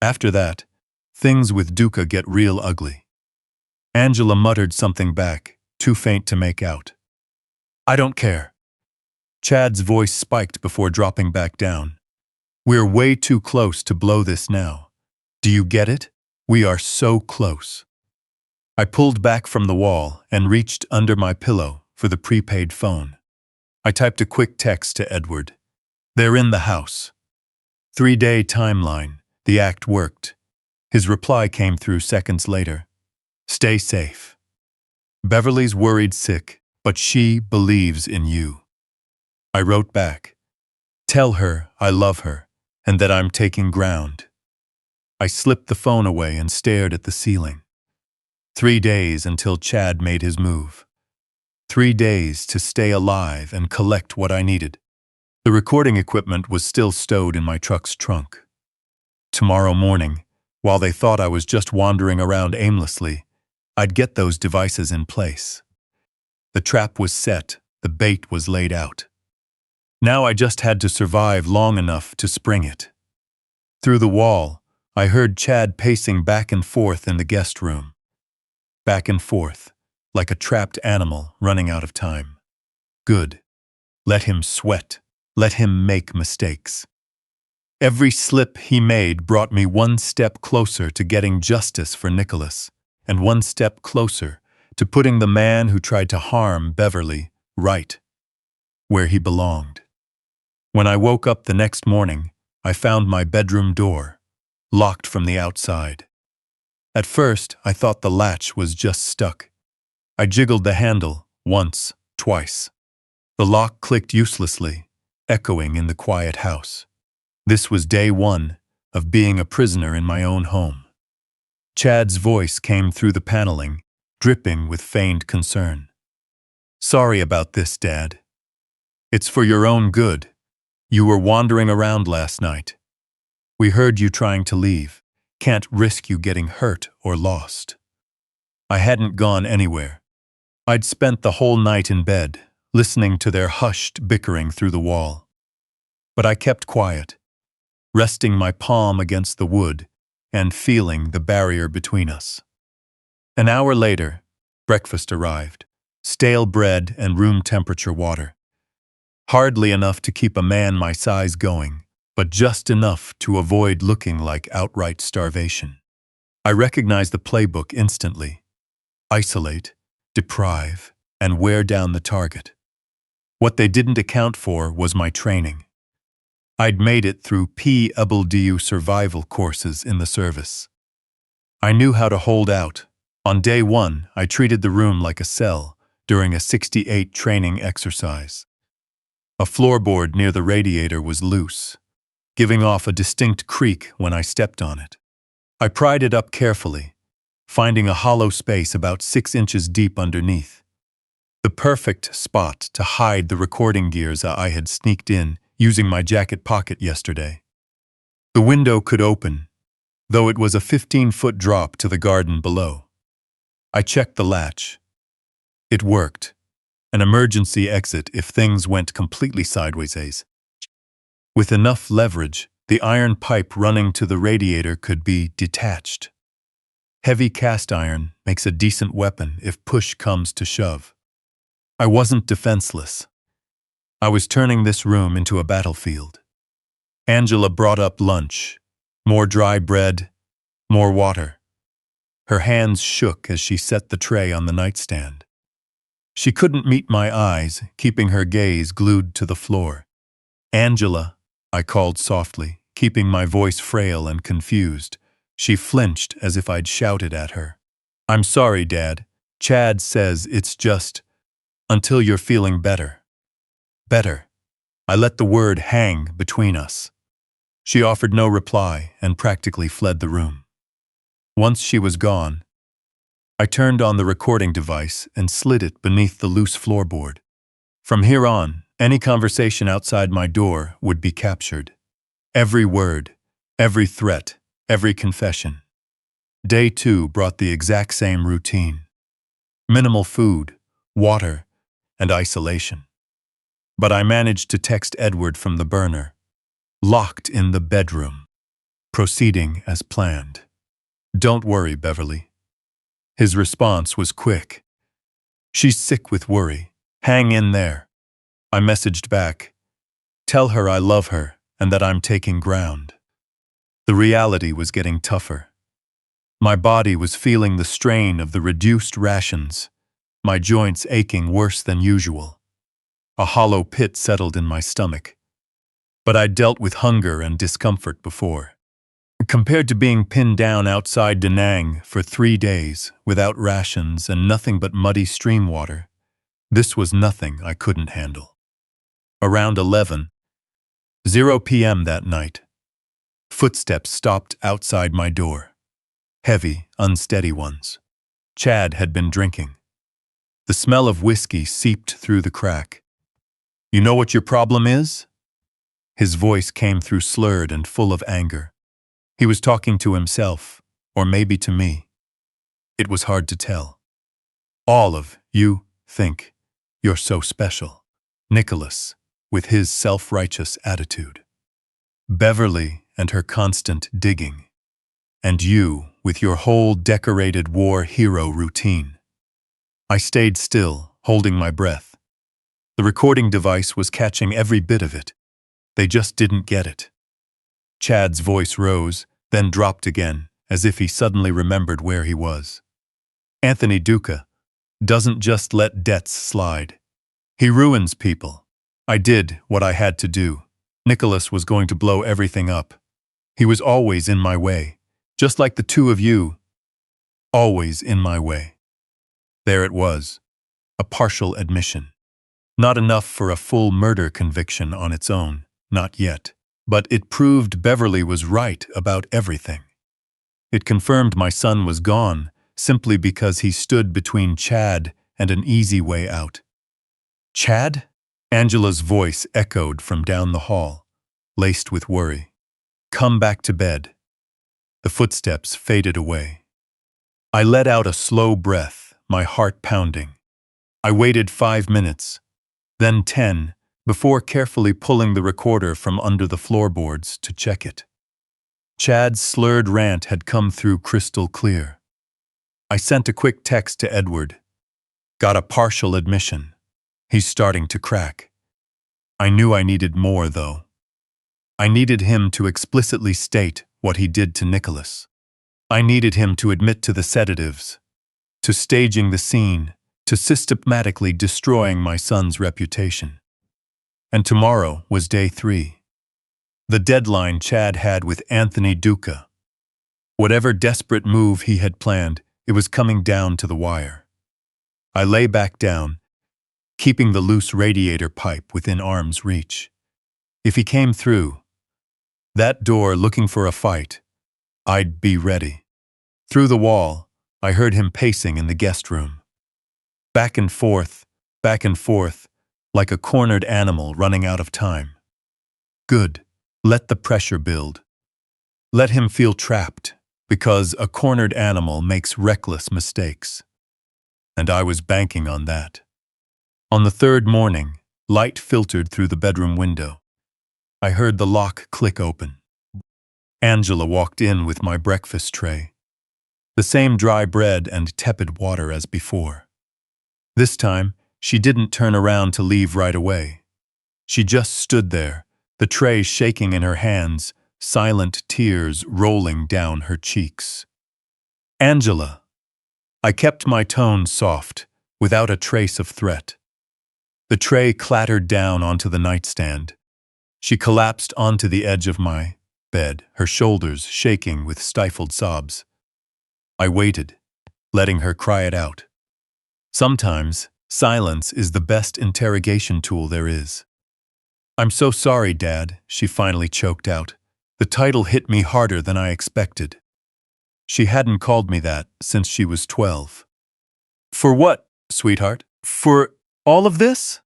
After that, things with Duca get real ugly. Angela muttered something back, too faint to make out. I don't care. Chad's voice spiked before dropping back down. We're way too close to blow this now. Do you get it? We are so close. I pulled back from the wall and reached under my pillow for the prepaid phone. I typed a quick text to Edward. They're in the house. 3-day timeline. The act worked. His reply came through seconds later. Stay safe. Beverly's worried sick, but she believes in you. I wrote back. Tell her I love her and that I'm taking ground. I slipped the phone away and stared at the ceiling. 3 days until Chad made his move. 3 days to stay alive and collect what I needed. The recording equipment was still stowed in my truck's trunk. Tomorrow morning, while they thought I was just wandering around aimlessly, I'd get those devices in place. The trap was set, the bait was laid out. Now I just had to survive long enough to spring it. Through the wall, I heard Chad pacing back and forth in the guest room. Back and forth, like a trapped animal running out of time. Good. Let him sweat. Let him make mistakes. Every slip he made brought me one step closer to getting justice for Nicholas, and one step closer to putting the man who tried to harm Beverly right where he belonged. When I woke up the next morning, I found my bedroom door locked from the outside. At first, I thought the latch was just stuck. I jiggled the handle once, twice. The lock clicked uselessly, echoing in the quiet house. This was day one of being a prisoner in my own home. Chad's voice came through the paneling, dripping with feigned concern. "Sorry about this, Dad. It's for your own good. You were wandering around last night. We heard you trying to leave. Can't risk you getting hurt or lost." I hadn't gone anywhere. I'd spent the whole night in bed, listening to their hushed bickering through the wall. But I kept quiet, resting my palm against the wood and feeling the barrier between us. An hour later, breakfast arrived, stale bread and room temperature water. Hardly enough to keep a man my size going, but just enough to avoid looking like outright starvation. I recognized the playbook instantly. Isolate, deprive, and wear down the target. What they didn't account for was my training. I'd made it through PWDU survival courses in the service. I knew how to hold out. On day one, I treated the room like a cell during a 68 training exercise. A floorboard near the radiator was loose, giving off a distinct creak when I stepped on it. I pried it up carefully, finding a hollow space about 6 inches deep underneath. The perfect spot to hide the recording gears I had sneaked in using my jacket pocket yesterday. The window could open, though it was a 15-foot drop to the garden below. I checked the latch. It worked. An emergency exit if things went completely sideways. With enough leverage, the iron pipe running to the radiator could be detached. Heavy cast iron makes a decent weapon if push comes to shove. I wasn't defenseless. I was turning this room into a battlefield. Angela brought up lunch. More dry bread, more water. Her hands shook as she set the tray on the nightstand. She couldn't meet my eyes, keeping her gaze glued to the floor. "Angela," I called softly, keeping my voice frail and confused. She flinched as if I'd shouted at her. "I'm sorry, Dad. Chad says it's just until you're feeling better." Better. I let the word hang between us. She offered no reply and practically fled the room. Once she was gone, I turned on the recording device and slid it beneath the loose floorboard. From here on, any conversation outside my door would be captured. Every word, every threat, every confession. Day 2 brought the exact same routine. Minimal food, water, and isolation. But I managed to text Edward from the burner, locked in the bedroom, proceeding as planned. "Don't worry, Beverly." His response was quick. "She's sick with worry. Hang in there." I messaged back, "Tell her I love her and that I'm taking ground." The reality was getting tougher. My body was feeling the strain of the reduced rations, my joints aching worse than usual. A hollow pit settled in my stomach. But I'd dealt with hunger and discomfort before. Compared to being pinned down outside Da Nang for 3 days, without rations and nothing but muddy stream water, this was nothing I couldn't handle. Around 11:00 p.m. that night, footsteps stopped outside my door. Heavy, unsteady ones. Chad had been drinking. The smell of whiskey seeped through the crack. "You know what your problem is?" His voice came through slurred and full of anger. He was talking to himself, or maybe to me. It was hard to tell. All of you think you're so special. Nicholas, with his self-righteous attitude. Beverly and her constant digging. And you, with your whole decorated war hero routine. I stayed still, holding my breath. The recording device was catching every bit of it. They just didn't get it. Chad's voice rose, then dropped again, as if he suddenly remembered where he was. Anthony Duca doesn't just let debts slide. He ruins people. I did what I had to do. Nicholas was going to blow everything up. He was always in my way, just like the two of you. Always in my way. There it was, a partial admission. Not enough for a full murder conviction on its own, not yet. But it proved Beverly was right about everything. It confirmed my son was gone simply because he stood between Chad and an easy way out. Chad? Angela's voice echoed from down the hall, laced with worry. Come back to bed. The footsteps faded away. I let out a slow breath, my heart pounding. I waited 5 minutes, then 10, before carefully pulling the recorder from under the floorboards to check it. Chad's slurred rant had come through crystal clear. I sent a quick text to Edward. Got a partial admission. He's starting to crack. I knew I needed more, though. I needed him to explicitly state what he did to Nicholas. I needed him to admit to the sedatives, to staging the scene, to systematically destroying my son's reputation. And tomorrow was day 3. The deadline Chad had with Anthony Duca. Whatever desperate move he had planned, it was coming down to the wire. I lay back down, keeping the loose radiator pipe within arm's reach. If he came through that door looking for a fight, I'd be ready. Through the wall, I heard him pacing in the guest room. Back and forth, like a cornered animal running out of time. Good. Let the pressure build. Let him feel trapped, because a cornered animal makes reckless mistakes. And I was banking on that. On the 3rd morning, light filtered through the bedroom window. I heard the lock click open. Angela walked in with my breakfast tray. The same dry bread and tepid water as before. This time, she didn't turn around to leave right away. She just stood there, the tray shaking in her hands, silent tears rolling down her cheeks. Angela. I kept my tone soft, without a trace of threat. The tray clattered down onto the nightstand. She collapsed onto the edge of my bed, her shoulders shaking with stifled sobs. I waited, letting her cry it out. Sometimes, silence is the best interrogation tool there is. I'm so sorry, Dad, she finally choked out. The title hit me harder than I expected. She hadn't called me that since she was 12. For what, sweetheart? For all of this?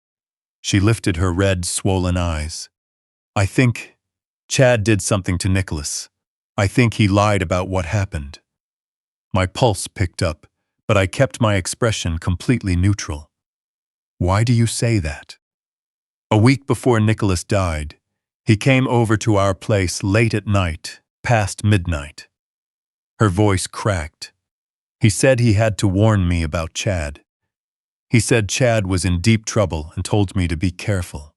She lifted her red, swollen eyes. I think Chad did something to Nicholas. I think he lied about what happened. My pulse picked up, but I kept my expression completely neutral. Why do you say that? A week before Nicholas died, he came over to our place late at night, past midnight. Her voice cracked. He said he had to warn me about Chad. He said Chad was in deep trouble and told me to be careful.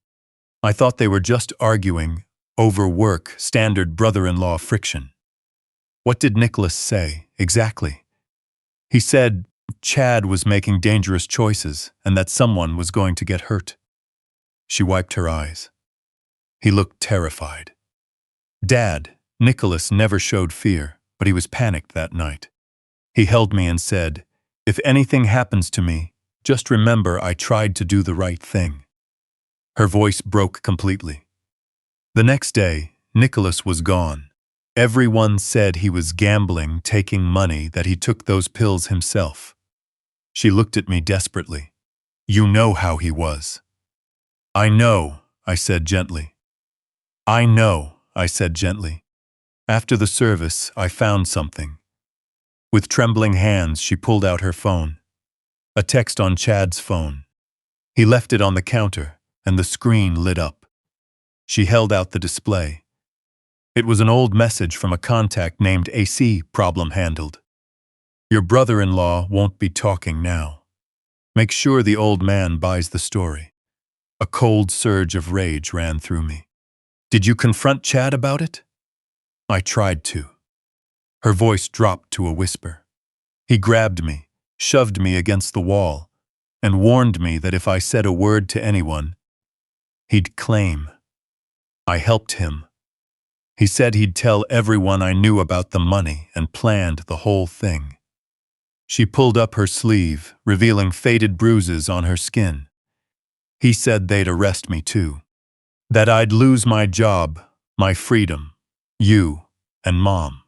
I thought they were just arguing over work, standard brother-in-law friction. What did Nicholas say, exactly? He said Chad was making dangerous choices and that someone was going to get hurt. She wiped her eyes. He looked terrified. Dad, Nicholas never showed fear, but he was panicked that night. He held me and said, "If anything happens to me, just remember I tried to do the right thing." Her voice broke completely. The next day, Nicholas was gone. Everyone said he was gambling, taking money, that he took those pills himself. She looked at me desperately. You know how he was. I know, I said gently. I know, I said gently. After the service, I found something. With trembling hands, she pulled out her phone. A text on Chad's phone. He left it on the counter, and the screen lit up. She held out the display. It was an old message from a contact named AC, problem handled. Your brother-in-law won't be talking now. Make sure the old man buys the story. A cold surge of rage ran through me. Did you confront Chad about it? I tried to. Her voice dropped to a whisper. He grabbed me, shoved me against the wall, and warned me that if I said a word to anyone, he'd claim. I helped him. He said he'd tell everyone I knew about the money and planned the whole thing. She pulled up her sleeve, revealing faded bruises on her skin. He said they'd arrest me too. That I'd lose my job, my freedom, you, and Mom.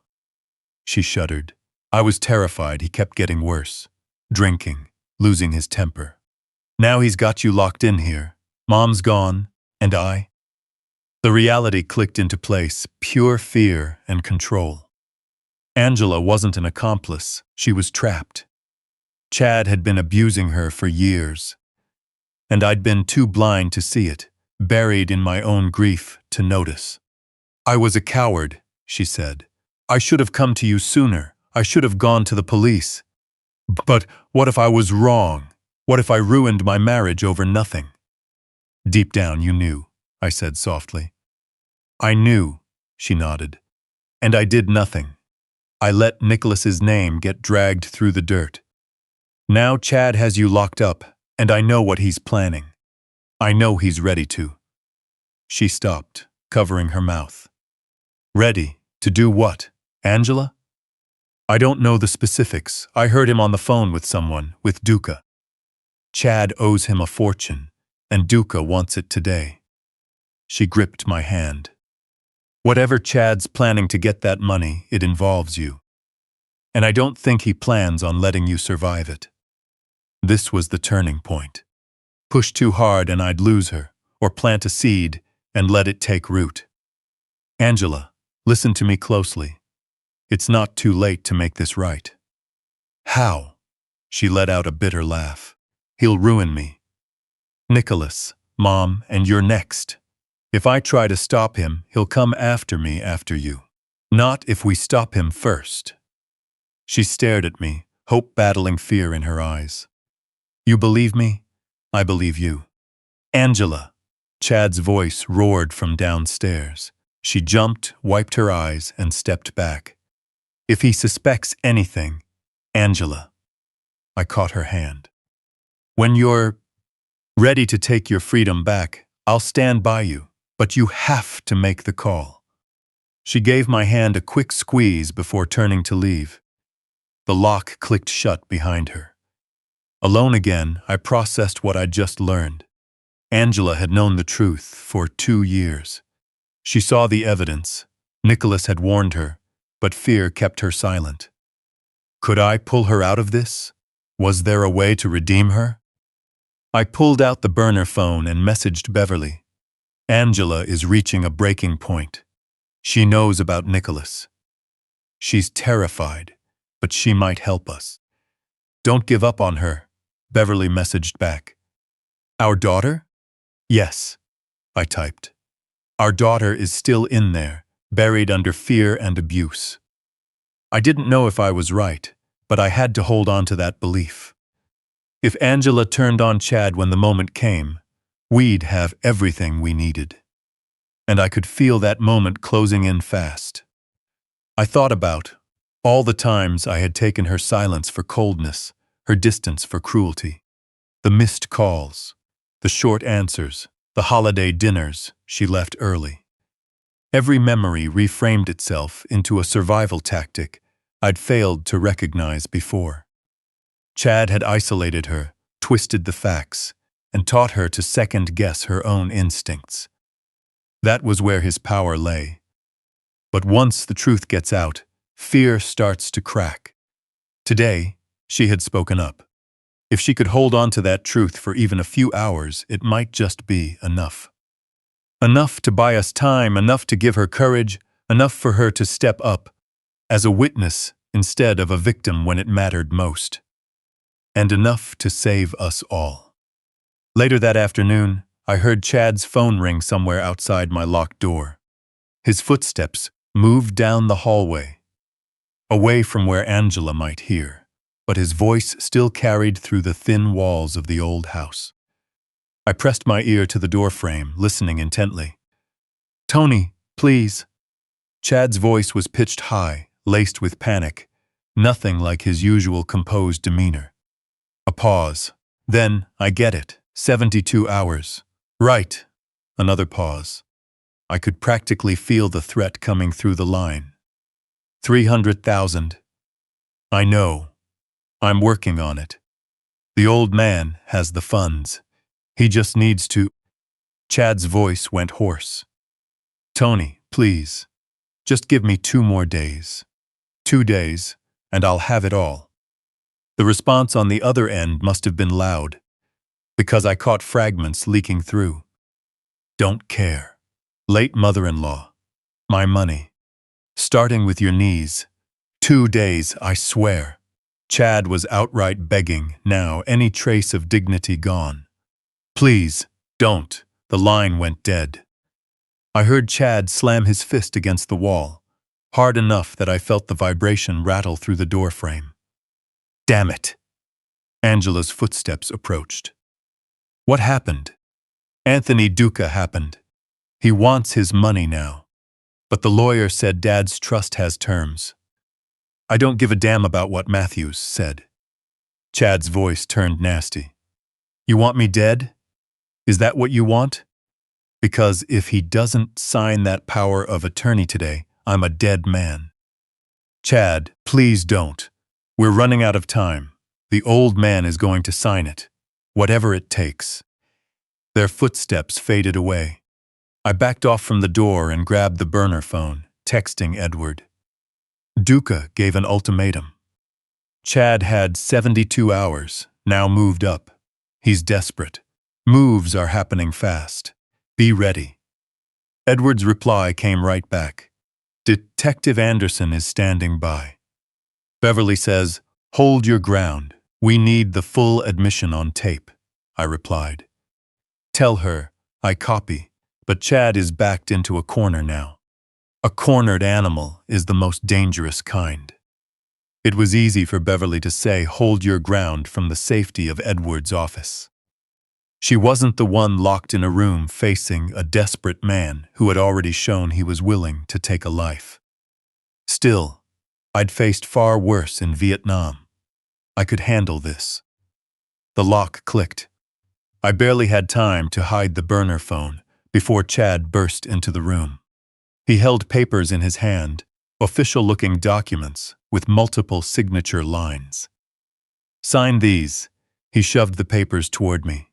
She shuddered. I was terrified. He kept getting worse. Drinking, losing his temper. Now he's got you locked in here. Mom's gone, and I. The reality clicked into place, pure fear and control. Angela wasn't an accomplice. She was trapped. Chad had been abusing her for years. And I'd been too blind to see it, buried in my own grief to notice. I was a coward, she said. I should have come to you sooner. I should have gone to the police. But what if I was wrong? What if I ruined my marriage over nothing? Deep down you knew, I said softly. I knew, she nodded. And I did nothing. I let Nicholas's name get dragged through the dirt. Now Chad has you locked up, and I know what he's planning. I know he's ready to. She stopped, covering her mouth. Ready to do what, Angela? I don't know the specifics. I heard him on the phone with someone, with Duca. Chad owes him a fortune, and Duca wants it today. She gripped my hand. Whatever Chad's planning to get that money, it involves you. And I don't think he plans on letting you survive it. This was the turning point. Push too hard and I'd lose her, or plant a seed and let it take root. Angela, listen to me closely. It's not too late to make this right. How? She let out a bitter laugh. He'll ruin me. Nicholas, Mom, and you're next. If I try to stop him, he'll come after me after you. Not if we stop him first. She stared at me, hope battling fear in her eyes. You believe me? I believe you. Angela. Chad's voice roared from downstairs. She jumped, wiped her eyes, and stepped back. If he suspects anything, Angela. I caught her hand. When you're ready to take your freedom back, I'll stand by you, but you have to make the call. She gave my hand a quick squeeze before turning to leave. The lock clicked shut behind her. Alone again, I processed what I'd just learned. Angela had known the truth for 2 years. She saw the evidence. Nicholas had warned her, but fear kept her silent. Could I pull her out of this? Was there a way to redeem her? I pulled out the burner phone and messaged Beverly. Angela is reaching a breaking point. She knows about Nicholas. She's terrified, but she might help us. Don't give up on her, Beverly messaged back. Our daughter? Yes, I typed. Our daughter is still in there, buried under fear and abuse. I didn't know if I was right, but I had to hold on to that belief. If Angela turned on Chad when the moment came, we'd have everything we needed. And I could feel that moment closing in fast. I thought about all the times I had taken her silence for coldness, her distance for cruelty, the missed calls, the short answers, the holiday dinners she left early. Every memory reframed itself into a survival tactic I'd failed to recognize before. Chad had isolated her, twisted the facts, and taught her to second-guess her own instincts. That was where his power lay. But once the truth gets out, fear starts to crack. Today, she had spoken up. If she could hold on to that truth for even a few hours, it might just be enough. Enough to buy us time, enough to give her courage, enough for her to step up as a witness instead of a victim when it mattered most. And enough to save us all. Later that afternoon, I heard Chad's phone ring somewhere outside my locked door. His footsteps moved down the hallway, away from where Angela might hear, but his voice still carried through the thin walls of the old house. I pressed my ear to the doorframe, listening intently. "Tony, please." Chad's voice was pitched high, laced with panic, nothing like his usual composed demeanor. A pause. Then, "I get it. 72 hours. Right." Another pause. I could practically feel the threat coming through the line. 300,000. "I know. I'm working on it. The old man has the funds. He just needs to—" Chad's voice went hoarse. "Tony, please. Just give me 2 more days. 2 days, and I'll have it all." The response on the other end must have been loud, because I caught fragments leaking through. "Don't care. Late mother-in-law. My money. Starting with your knees. 2 days, I swear." Chad was outright begging now, any trace of dignity gone. "Please, don't." The line went dead. I heard Chad slam his fist against the wall, hard enough that I felt the vibration rattle through the doorframe. "Damn it." Angela's footsteps approached. "What happened?" "Anthony Duca happened. He wants his money now. But the lawyer said Dad's trust has terms." "I don't give a damn about what Matthews said." Chad's voice turned nasty. "You want me dead? Is that what you want? Because if he doesn't sign that power of attorney today, I'm a dead man." "Chad, please don't. We're running out of time. The old man is going to sign it. Whatever it takes." Their footsteps faded away. I backed off from the door and grabbed the burner phone, texting Edward. Duca gave an ultimatum. Chad had 72 hours, now moved up. He's desperate. Moves are happening fast. Be ready. Edward's reply came right back. "Detective Anderson is standing by." Beverly says, "Hold your ground. We need the full admission on tape," I replied. "Tell her, I copy, but Chad is backed into a corner now. A cornered animal is the most dangerous kind." It was easy for Beverly to say, "Hold your ground," from the safety of Edward's office. She wasn't the one locked in a room facing a desperate man who had already shown he was willing to take a life. Still, I'd faced far worse in Vietnam. I could handle this. The lock clicked. I barely had time to hide the burner phone before Chad burst into the room. He held papers in his hand, official-looking documents with multiple signature lines. "Sign these." He shoved the papers toward me.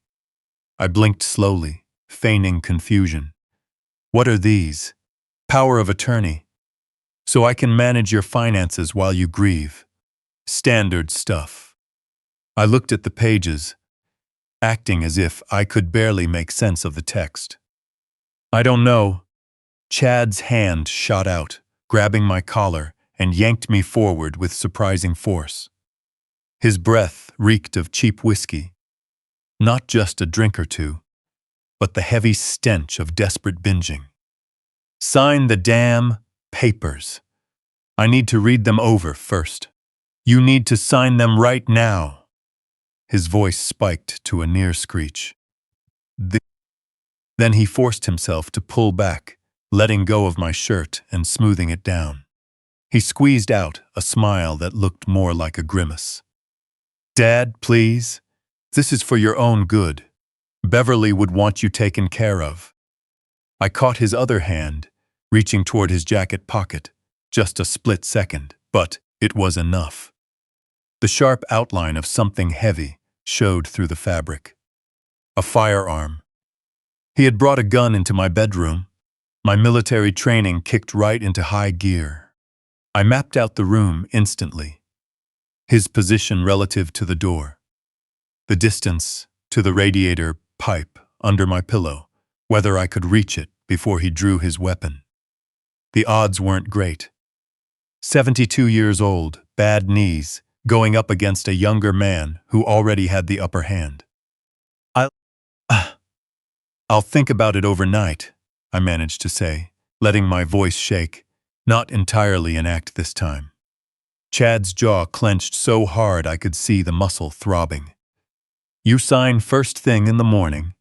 I blinked slowly, feigning confusion. "What are these?" "Power of attorney. So I can manage your finances while you grieve." Standard stuff. I looked at the pages, acting as if I could barely make sense of the text. "I don't know." Chad's hand shot out, grabbing my collar, and yanked me forward with surprising force. His breath reeked of cheap whiskey. Not just a drink or two, but the heavy stench of desperate binging. "Sign the damn papers. I need to read them over first. You need to sign them right now." His voice spiked to a near screech. Then he forced himself to pull back, letting go of my shirt and smoothing it down. He squeezed out a smile that looked more like a grimace. "Dad, please. This is for your own good. Beverly would want you taken care of." I caught his other hand, reaching toward his jacket pocket. Just a split second, but it was enough. The sharp outline of something heavy showed through the fabric. A firearm. He had brought a gun into my bedroom. My military training kicked right into high gear. I mapped out the room instantly. His position relative to the door. The distance to the radiator pipe under my pillow, whether I could reach it before he drew his weapon. The odds weren't great. 72 years old, bad knees, going up against a younger man who already had the upper hand. I'll think about it overnight, I managed to say, letting my voice shake, not entirely an act this time. Chad's jaw clenched so hard I could see the muscle throbbing. You sign first thing in the morning,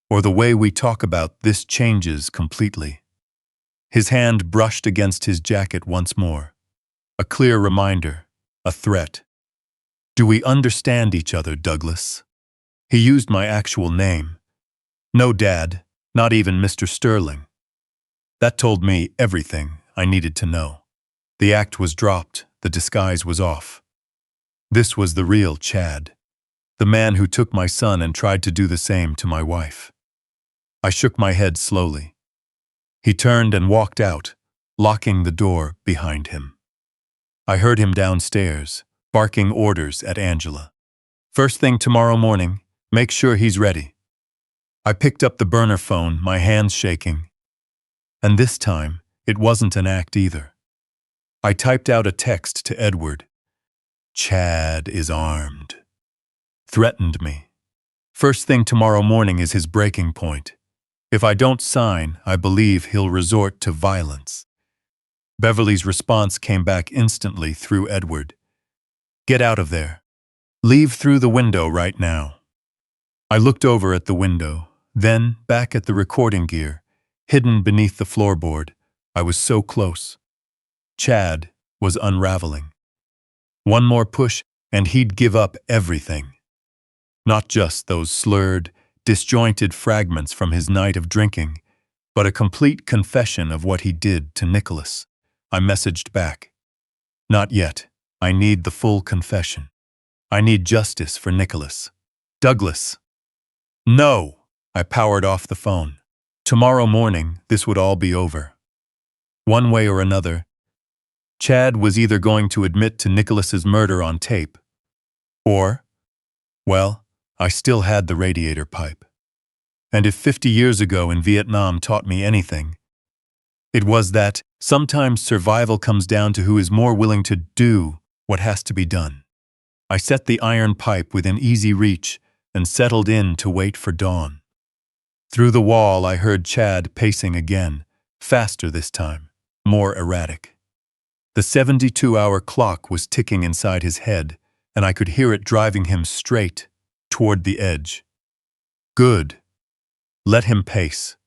or the way we talk about this changes completely. His hand brushed against his jacket once more. A clear reminder, a threat. Do we understand each other, Douglas? He used my actual name. No, Dad, not even Mr. Sterling. That told me everything I needed to know. The act was dropped, the disguise was off. This was the real Chad, the man who took my son and tried to do the same to my wife. I shook my head slowly. He turned and walked out, locking the door behind him. I heard him downstairs, barking orders at Angela. First thing tomorrow morning, make sure he's ready. I picked up the burner phone, my hands shaking. And this time, it wasn't an act either. I typed out a text to Edward. Chad is armed. Threatened me. First thing tomorrow morning is his breaking point. If I don't sign, I believe he'll resort to violence. Beverly's response came back instantly through Edward. Get out of there. Leave through the window right now. I looked over at the window, then back at the recording gear, hidden beneath the floorboard. I was so close. Chad was unraveling. One more push, and he'd give up everything. Not just those slurred, disjointed fragments from his night of drinking, but a complete confession of what he did to Nicholas. I messaged back. Not yet. I need the full confession. I need justice for Nicholas. Douglas. No! I powered off the phone. Tomorrow morning, this would all be over. One way or another, Chad was either going to admit to Nicholas's murder on tape, or, well, I still had the radiator pipe. And if 50 years ago in Vietnam taught me anything, it was that sometimes survival comes down to who is more willing to do what has to be done. I set the iron pipe within easy reach and settled in to wait for dawn. Through the wall, I heard Chad pacing again, faster this time, more erratic. The 72-hour clock was ticking inside his head, and I could hear it driving him straight toward the edge. Good. Let him pace.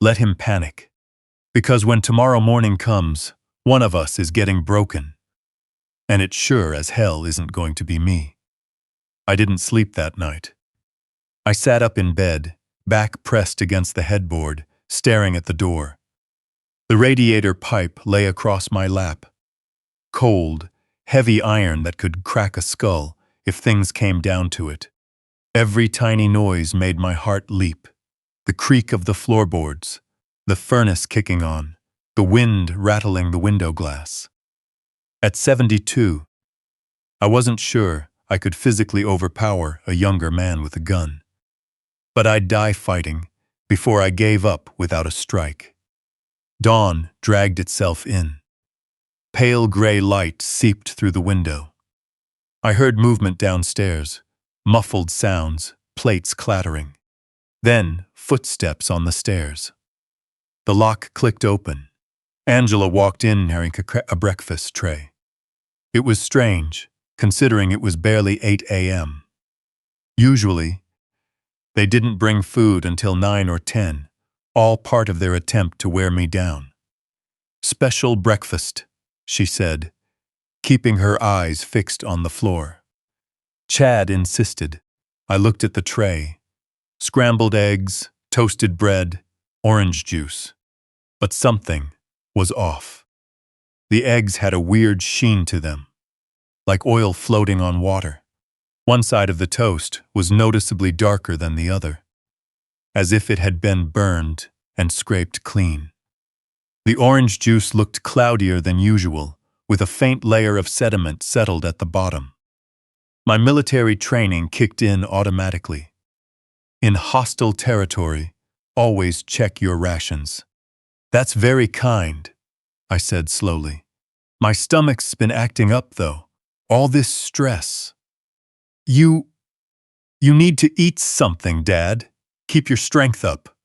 Let him panic. Because when tomorrow morning comes, one of us is getting broken. And it sure as hell isn't going to be me. I didn't sleep that night. I sat up in bed, back pressed against the headboard, staring at the door. The radiator pipe lay across my lap. Cold, heavy iron that could crack a skull if things came down to it. Every tiny noise made my heart leap. The creak of the floorboards, the furnace kicking on, the wind rattling the window glass. At 72, I wasn't sure I could physically overpower a younger man with a gun. But I'd die fighting before I gave up without a strike. Dawn dragged itself in. Pale gray light seeped through the window. I heard movement downstairs, muffled sounds, plates clattering. Then footsteps on the stairs. The lock clicked open. Angela walked in carrying a breakfast tray. It was strange, considering it was barely 8 a.m. Usually, they didn't bring food until 9 or 10, all part of their attempt to wear me down. Special breakfast, she said, keeping her eyes fixed on the floor. Chad insisted. I looked at the tray. Scrambled eggs, toasted bread, orange juice. But something was off. The eggs had a weird sheen to them, like oil floating on water. One side of the toast was noticeably darker than the other, as if it had been burned and scraped clean. The orange juice looked cloudier than usual, with a faint layer of sediment settled at the bottom. My military training kicked in automatically. In hostile territory, always check your rations. That's very kind, I said slowly. My stomach's been acting up, though. All this stress. You need to eat something, Dad. Keep your strength up.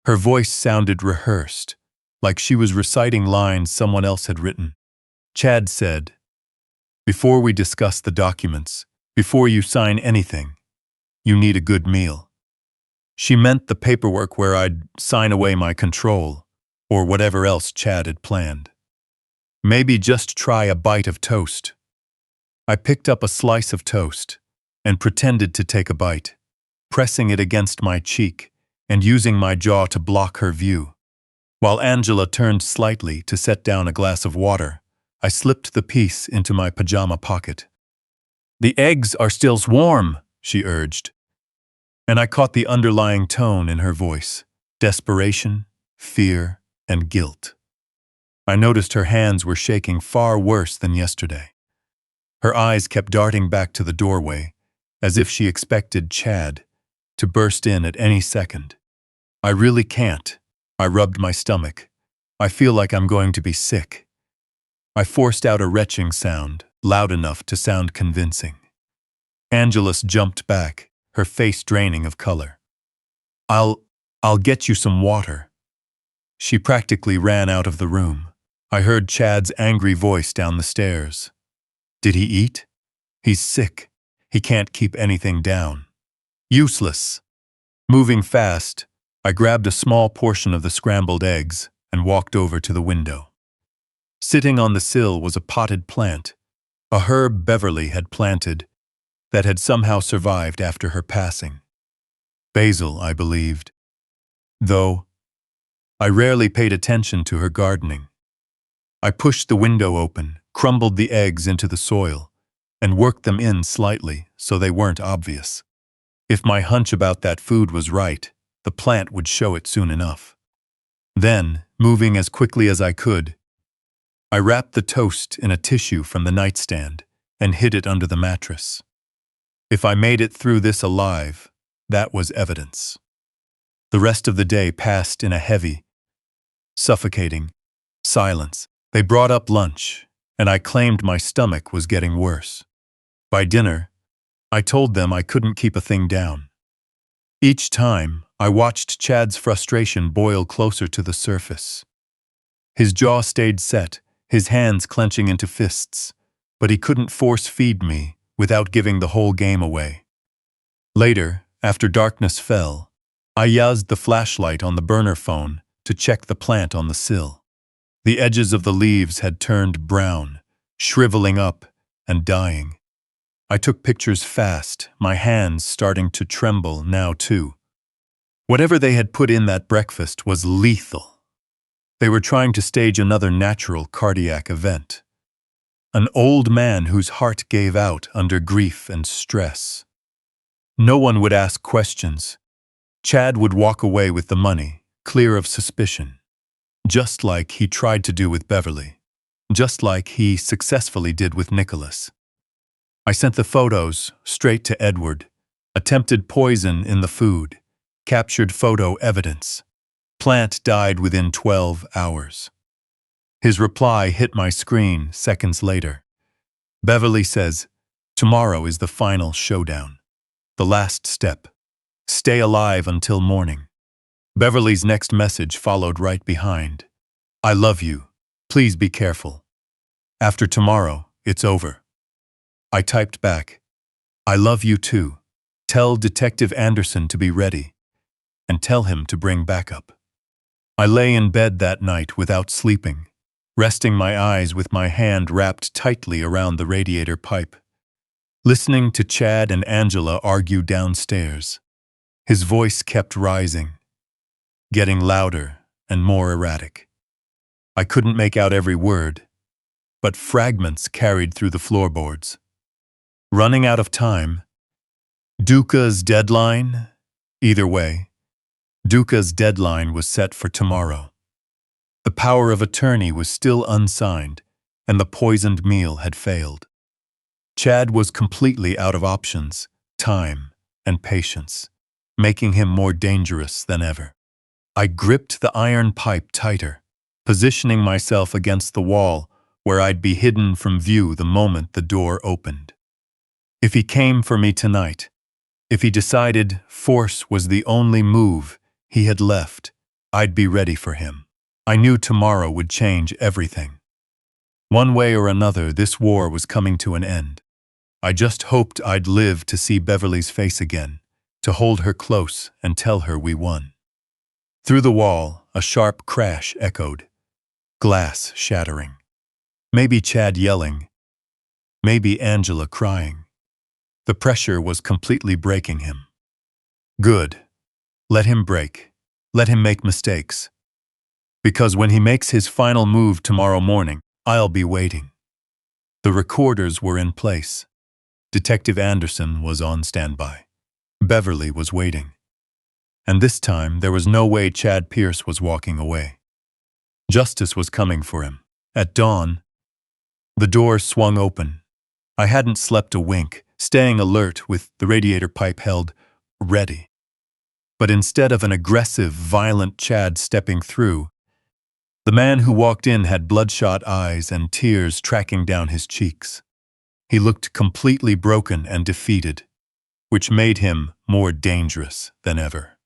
Her voice sounded rehearsed, like she was reciting lines someone else had written. Chad said, "Before we discuss the documents, before you sign anything, you need a good meal." She meant the paperwork where I'd sign away my control, or whatever else Chad had planned. Maybe just try a bite of toast. I picked up a slice of toast and pretended to take a bite, pressing it against my cheek and using my jaw to block her view. While Angela turned slightly to set down a glass of water, I slipped the piece into my pajama pocket. "The eggs are still warm," she urged, and I caught the underlying tone in her voice: desperation, fear, and guilt. I noticed her hands were shaking far worse than yesterday. Her eyes kept darting back to the doorway, as if she expected Chad to burst in at any second. "I really can't." I rubbed my stomach. "I feel like I'm going to be sick." I forced out a retching sound, loud enough to sound convincing. Angelus jumped back, her face draining of color. I'll get you some water." She practically ran out of the room. I heard Chad's angry voice down the stairs. "Did he eat? He's sick. He can't keep anything down." Useless. Moving fast, I grabbed a small portion of the scrambled eggs and walked over to the window. Sitting on the sill was a potted plant, a herb Beverly had planted that had somehow survived after her passing. Basil, I believed. Though I rarely paid attention to her gardening. I pushed the window open, crumbled the eggs into the soil, and worked them in slightly so they weren't obvious. If my hunch about that food was right, the plant would show it soon enough. Then, moving as quickly as I could, I wrapped the toast in a tissue from the nightstand and hid it under the mattress. If I made it through this alive, that was evidence. The rest of the day passed in a heavy, suffocating silence. They brought up lunch, and I claimed my stomach was getting worse. By dinner, I told them I couldn't keep a thing down. Each time, I watched Chad's frustration boil closer to the surface. His jaw stayed set, his hands clenching into fists, but he couldn't force-feed me without giving the whole game away. Later, after darkness fell, I used the flashlight on the burner phone to check the plant on the sill. The edges of the leaves had turned brown, shriveling up and dying. I took pictures fast, my hands starting to tremble now too. Whatever they had put in that breakfast was lethal. They were trying to stage another natural cardiac event. An old man whose heart gave out under grief and stress. No one would ask questions. Chad would walk away with the money, clear of suspicion. Just like he tried to do with Beverly. Just like he successfully did with Nicholas. I sent the photos straight to Edward. Attempted poison in the food. Captured photo evidence. Plant died within 12 hours. His reply hit my screen seconds later. Beverly says, "Tomorrow is the final showdown. The last step. Stay alive until morning." Beverly's next message followed right behind. "I love you. Please be careful. After tomorrow, it's over." I typed back, "I love you too. Tell Detective Anderson to be ready. And tell him to bring backup." I lay in bed that night without sleeping, resting my eyes with my hand wrapped tightly around the radiator pipe, listening to Chad and Angela argue downstairs. His voice kept rising, getting louder and more erratic. I couldn't make out every word, but fragments carried through the floorboards. Running out of time. Duca's deadline? Either way, Duca's deadline was set for tomorrow. The power of attorney was still unsigned, and the poisoned meal had failed. Chad was completely out of options, time, and patience, making him more dangerous than ever. I gripped the iron pipe tighter, positioning myself against the wall where I'd be hidden from view the moment the door opened. If he came for me tonight, if he decided force was the only move he had left, I'd be ready for him. I knew tomorrow would change everything. One way or another, this war was coming to an end. I just hoped I'd live to see Beverly's face again, to hold her close and tell her we won. Through the wall, a sharp crash echoed, glass shattering. Maybe Chad yelling, maybe Angela crying. The pressure was completely breaking him. Good. Let him break. Let him make mistakes. Because when he makes his final move tomorrow morning, I'll be waiting. The recorders were in place. Detective Anderson was on standby. Beverly was waiting. And this time, there was no way Chad Pierce was walking away. Justice was coming for him. At dawn, the door swung open. I hadn't slept a wink, staying alert with the radiator pipe held ready. But instead of an aggressive, violent Chad stepping through, the man who walked in had bloodshot eyes and tears tracking down his cheeks. He looked completely broken and defeated, which made him more dangerous than ever.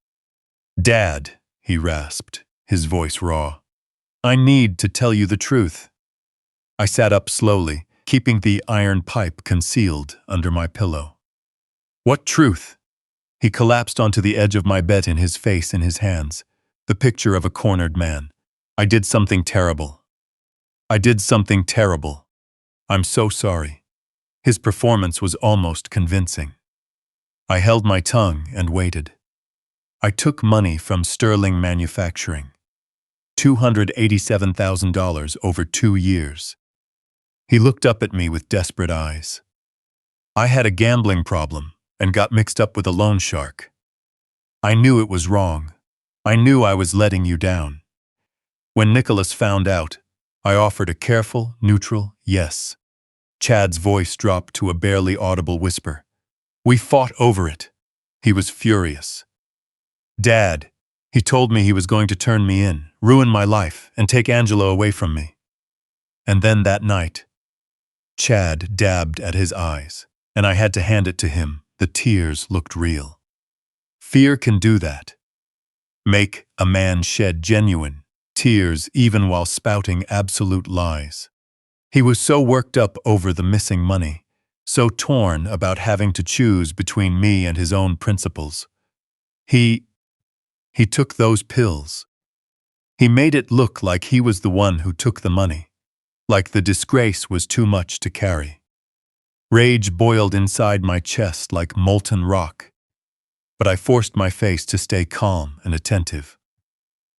"Dad," he rasped, his voice raw, "I need to tell you the truth." I sat up slowly, keeping the iron pipe concealed under my pillow. "What truth?" He collapsed onto the edge of my bed, in his face in his hands, the picture of a cornered man. "I did something terrible. I did something terrible. I'm so sorry." His performance was almost convincing. I held my tongue and waited. I took money from Sterling Manufacturing, $287,000 over 2 years. He looked up at me with desperate eyes. "I had a gambling problem and got mixed up with a loan shark. I knew it was wrong. I knew I was letting you down. When Nicholas found out, I offered a careful, neutral yes." Chad's voice dropped to a barely audible whisper. "We fought over it." He was furious. "Dad, he told me he was going to turn me in, ruin my life, and take Angela away from me." And then that night, Chad dabbed at his eyes, and I had to hand it to him. The tears looked real. Fear can do that. Make a man shed genuine tears even while spouting absolute lies. He was so worked up over the missing money, so torn about having to choose between me and his own principles. He took those pills. He made it look like he was the one who took the money, like the disgrace was too much to carry. Rage boiled inside my chest like molten rock, but I forced my face to stay calm and attentive.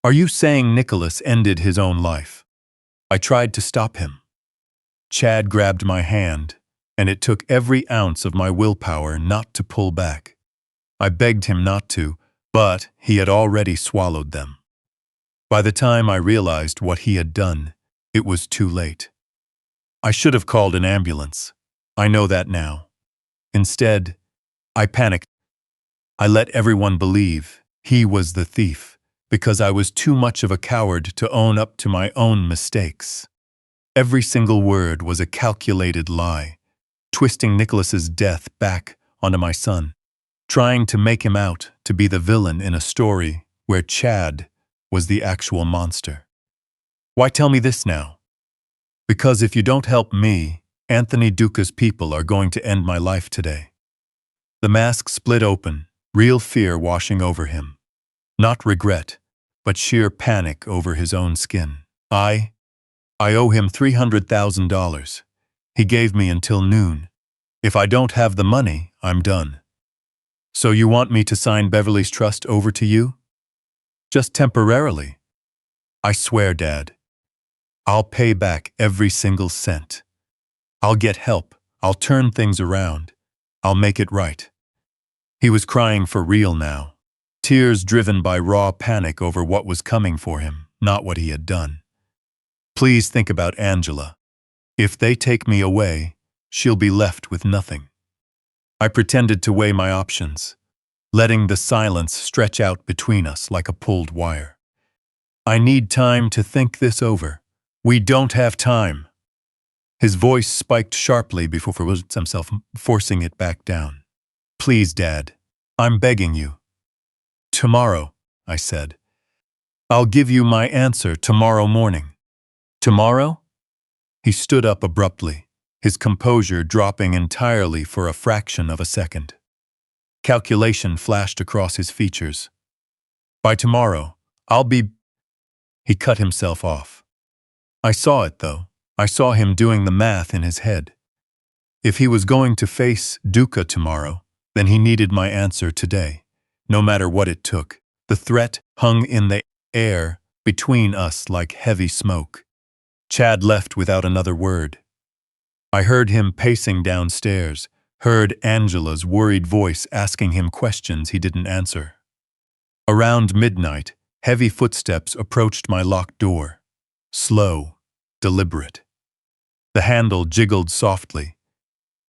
"Are you saying Nicholas ended his own life?" I tried to stop him. Chad grabbed my hand, and it took every ounce of my willpower not to pull back. I begged him not to, but he had already swallowed them. By the time I realized what he had done, it was too late. I should have called an ambulance. I know that now. Instead, I panicked. I let everyone believe he was the thief because I was too much of a coward to own up to my own mistakes. Every single word was a calculated lie, twisting Nicholas's death back onto my son, trying to make him out to be the villain in a story where Chad was the actual monster. Why tell me this now? Because if you don't help me, Anthony Duca's people are going to end my life today. The mask split open, real fear washing over him. Not regret, but sheer panic over his own skin. I owe him $300,000. He gave me until noon. If I don't have the money, I'm done. So you want me to sign Beverly's trust over to you? Just temporarily. I swear, Dad. I'll pay back every single cent. I'll get help. I'll turn things around. I'll make it right. He was crying for real now, tears driven by raw panic over what was coming for him, not what he had done. Please think about Angela. If they take me away, she'll be left with nothing. I pretended to weigh my options, letting the silence stretch out between us like a pulled wire. I need time to think this over. We don't have time. His voice spiked sharply before himself, forcing it back down. Please, Dad. I'm begging you. Tomorrow, I said. I'll give you my answer tomorrow morning. Tomorrow? He stood up abruptly, his composure dropping entirely for a fraction of a second. Calculation flashed across his features. By tomorrow, I'll be... He cut himself off. I saw it, though. I saw him doing the math in his head. If he was going to face Duca tomorrow, then he needed my answer today, no matter what it took. The threat hung in the air between us like heavy smoke. Chad left without another word. I heard him pacing downstairs, heard Angela's worried voice asking him questions he didn't answer. Around midnight, heavy footsteps approached my locked door. Slow, deliberate. The handle jiggled softly.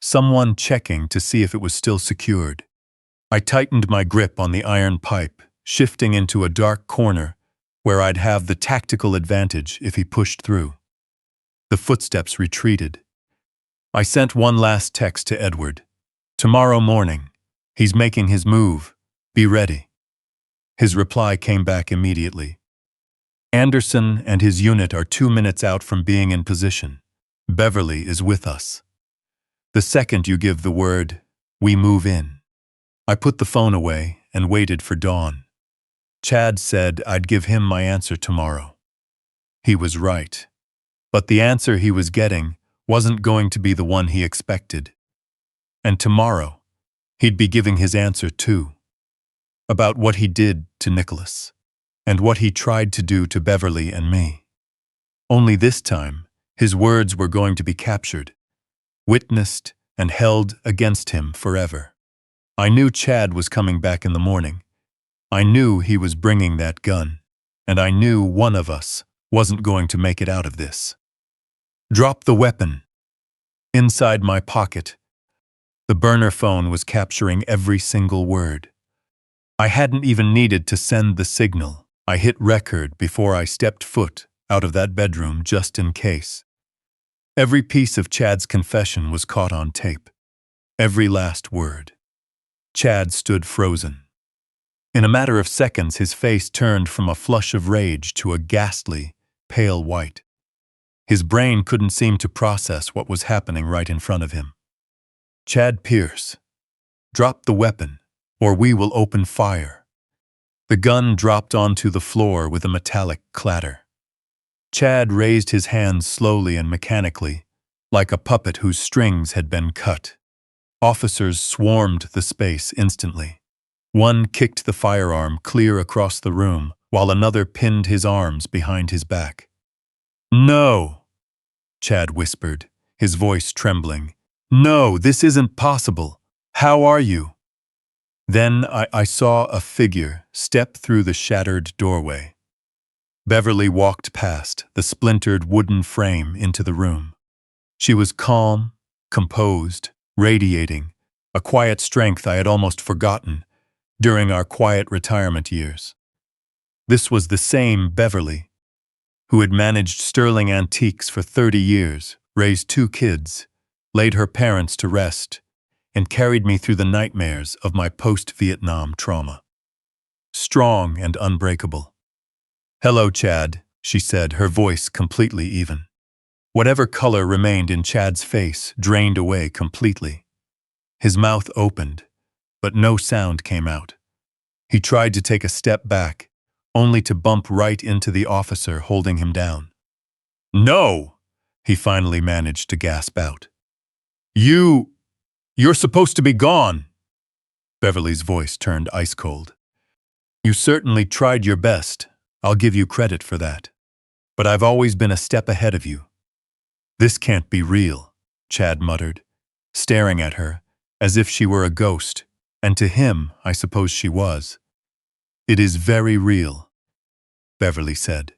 Someone checking to see if it was still secured. I tightened my grip on the iron pipe, shifting into a dark corner where I'd have the tactical advantage if he pushed through. The footsteps retreated. I sent one last text to Edward. Tomorrow morning. He's making his move. Be ready. His reply came back immediately. Anderson and his unit are 2 minutes out from being in position. Beverly is with us. The second you give the word, we move in. I put the phone away and waited for dawn. Chad said I'd give him my answer tomorrow. He was right. But the answer he was getting wasn't going to be the one he expected. And tomorrow, he'd be giving his answer too. About what he did to Nicholas, and what he tried to do to Beverly and me. Only this time, his words were going to be captured, witnessed, and held against him forever. I knew Chad was coming back in the morning. I knew he was bringing that gun, and I knew one of us wasn't going to make it out of this. Drop the weapon. Inside my pocket, the burner phone was capturing every single word. I hadn't even needed to send the signal. I hit record before I stepped foot out of that bedroom just in case. Every piece of Chad's confession was caught on tape. Every last word. Chad stood frozen. In a matter of seconds, his face turned from a flush of rage to a ghastly, pale white. His brain couldn't seem to process what was happening right in front of him. Chad Pierce, drop the weapon, or we will open fire. The gun dropped onto the floor with a metallic clatter. Chad raised his hands slowly and mechanically, like a puppet whose strings had been cut. Officers swarmed the space instantly. One kicked the firearm clear across the room, while another pinned his arms behind his back. "No," Chad whispered, his voice trembling. "No, this isn't possible. How are you?" Then I saw a figure step through the shattered doorway. Beverly walked past the splintered wooden frame into the room. She was calm, composed, radiating, a quiet strength I had almost forgotten during our quiet retirement years. This was the same Beverly who had managed Sterling Antiques for 30 years, raised 2 kids, laid her parents to rest, and carried me through the nightmares of my post-Vietnam trauma. Strong and unbreakable. "Hello, Chad," she said, her voice completely even. Whatever color remained in Chad's face drained away completely. His mouth opened, but no sound came out. He tried to take a step back, only to bump right into the officer holding him down. "No!" he finally managed to gasp out. You're supposed to be gone." Beverly's voice turned ice cold. "You certainly tried your best. I'll give you credit for that. But I've always been a step ahead of you." "This can't be real," Chad muttered, staring at her as if she were a ghost, and to him, I suppose she was. "It is very real," Beverly said.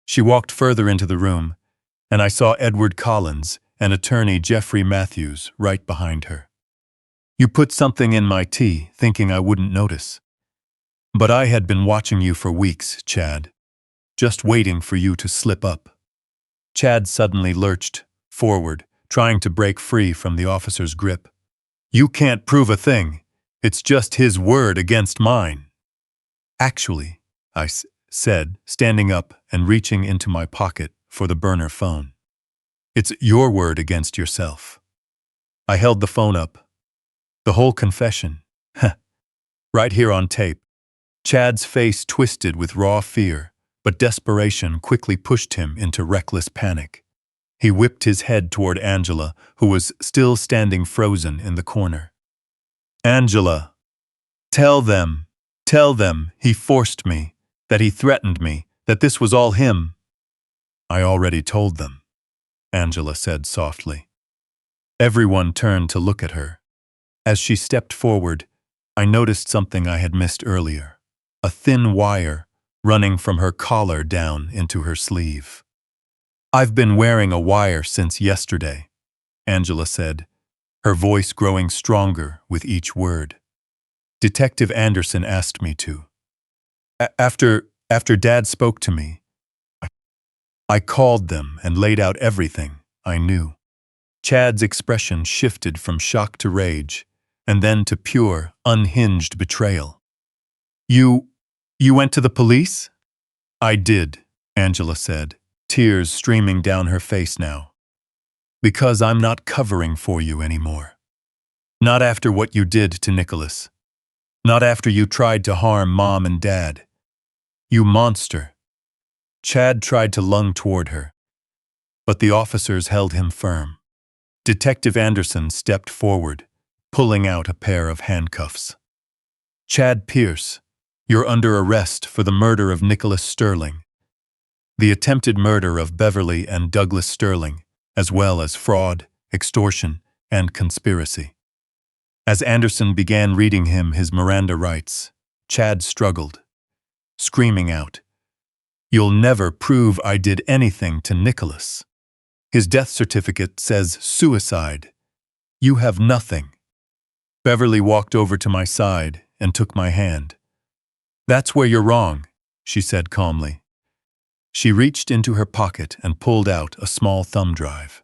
She walked further into the room, and I saw Edward Collins and attorney Jeffrey Matthews right behind her. "You put something in my tea, thinking I wouldn't notice. But I had been watching you for weeks, Chad. just waiting for you to slip up. Chad suddenly lurched forward, trying to break free from the officer's grip. You can't prove a thing. It's just his word against mine. Actually, I said, standing up and reaching into my pocket for the burner phone. It's your word against yourself. I held the phone up. The whole confession. Right here on tape. Chad's face twisted with raw fear, but desperation quickly pushed him into reckless panic. He whipped his head toward Angela, who was still standing frozen in the corner. Angela, tell them, he forced me, that he threatened me, that this was all him. I already told them, Angela said softly. Everyone turned to look at her. As she stepped forward, I noticed something I had missed earlier, a thin wire running from her collar down into her sleeve. I've been wearing a wire since yesterday, Angela said, her voice growing stronger with each word. Detective Anderson asked me to. After Dad spoke to me, I called them and laid out everything I knew. Chad's expression shifted from shock to rage, and then to pure, unhinged betrayal. You went to the police? I did, Angela said, tears streaming down her face now. Because I'm not covering for you anymore. Not after what you did to Nicholas. Not after you tried to harm Mom and Dad. You monster. Chad tried to lung toward her, but the officers held him firm. Detective Anderson stepped forward, pulling out a pair of handcuffs. Chad Pierce, you're under arrest for the murder of Nicholas Sterling, the attempted murder of Beverly and Douglas Sterling, as well as fraud, extortion, and conspiracy. As Anderson began reading him his Miranda rights, Chad struggled, screaming out, "You'll never prove I did anything to Nicholas. His death certificate says suicide. You have nothing." Beverly walked over to my side and took my hand. "That's where you're wrong," she said calmly. She reached into her pocket and pulled out a small thumb drive.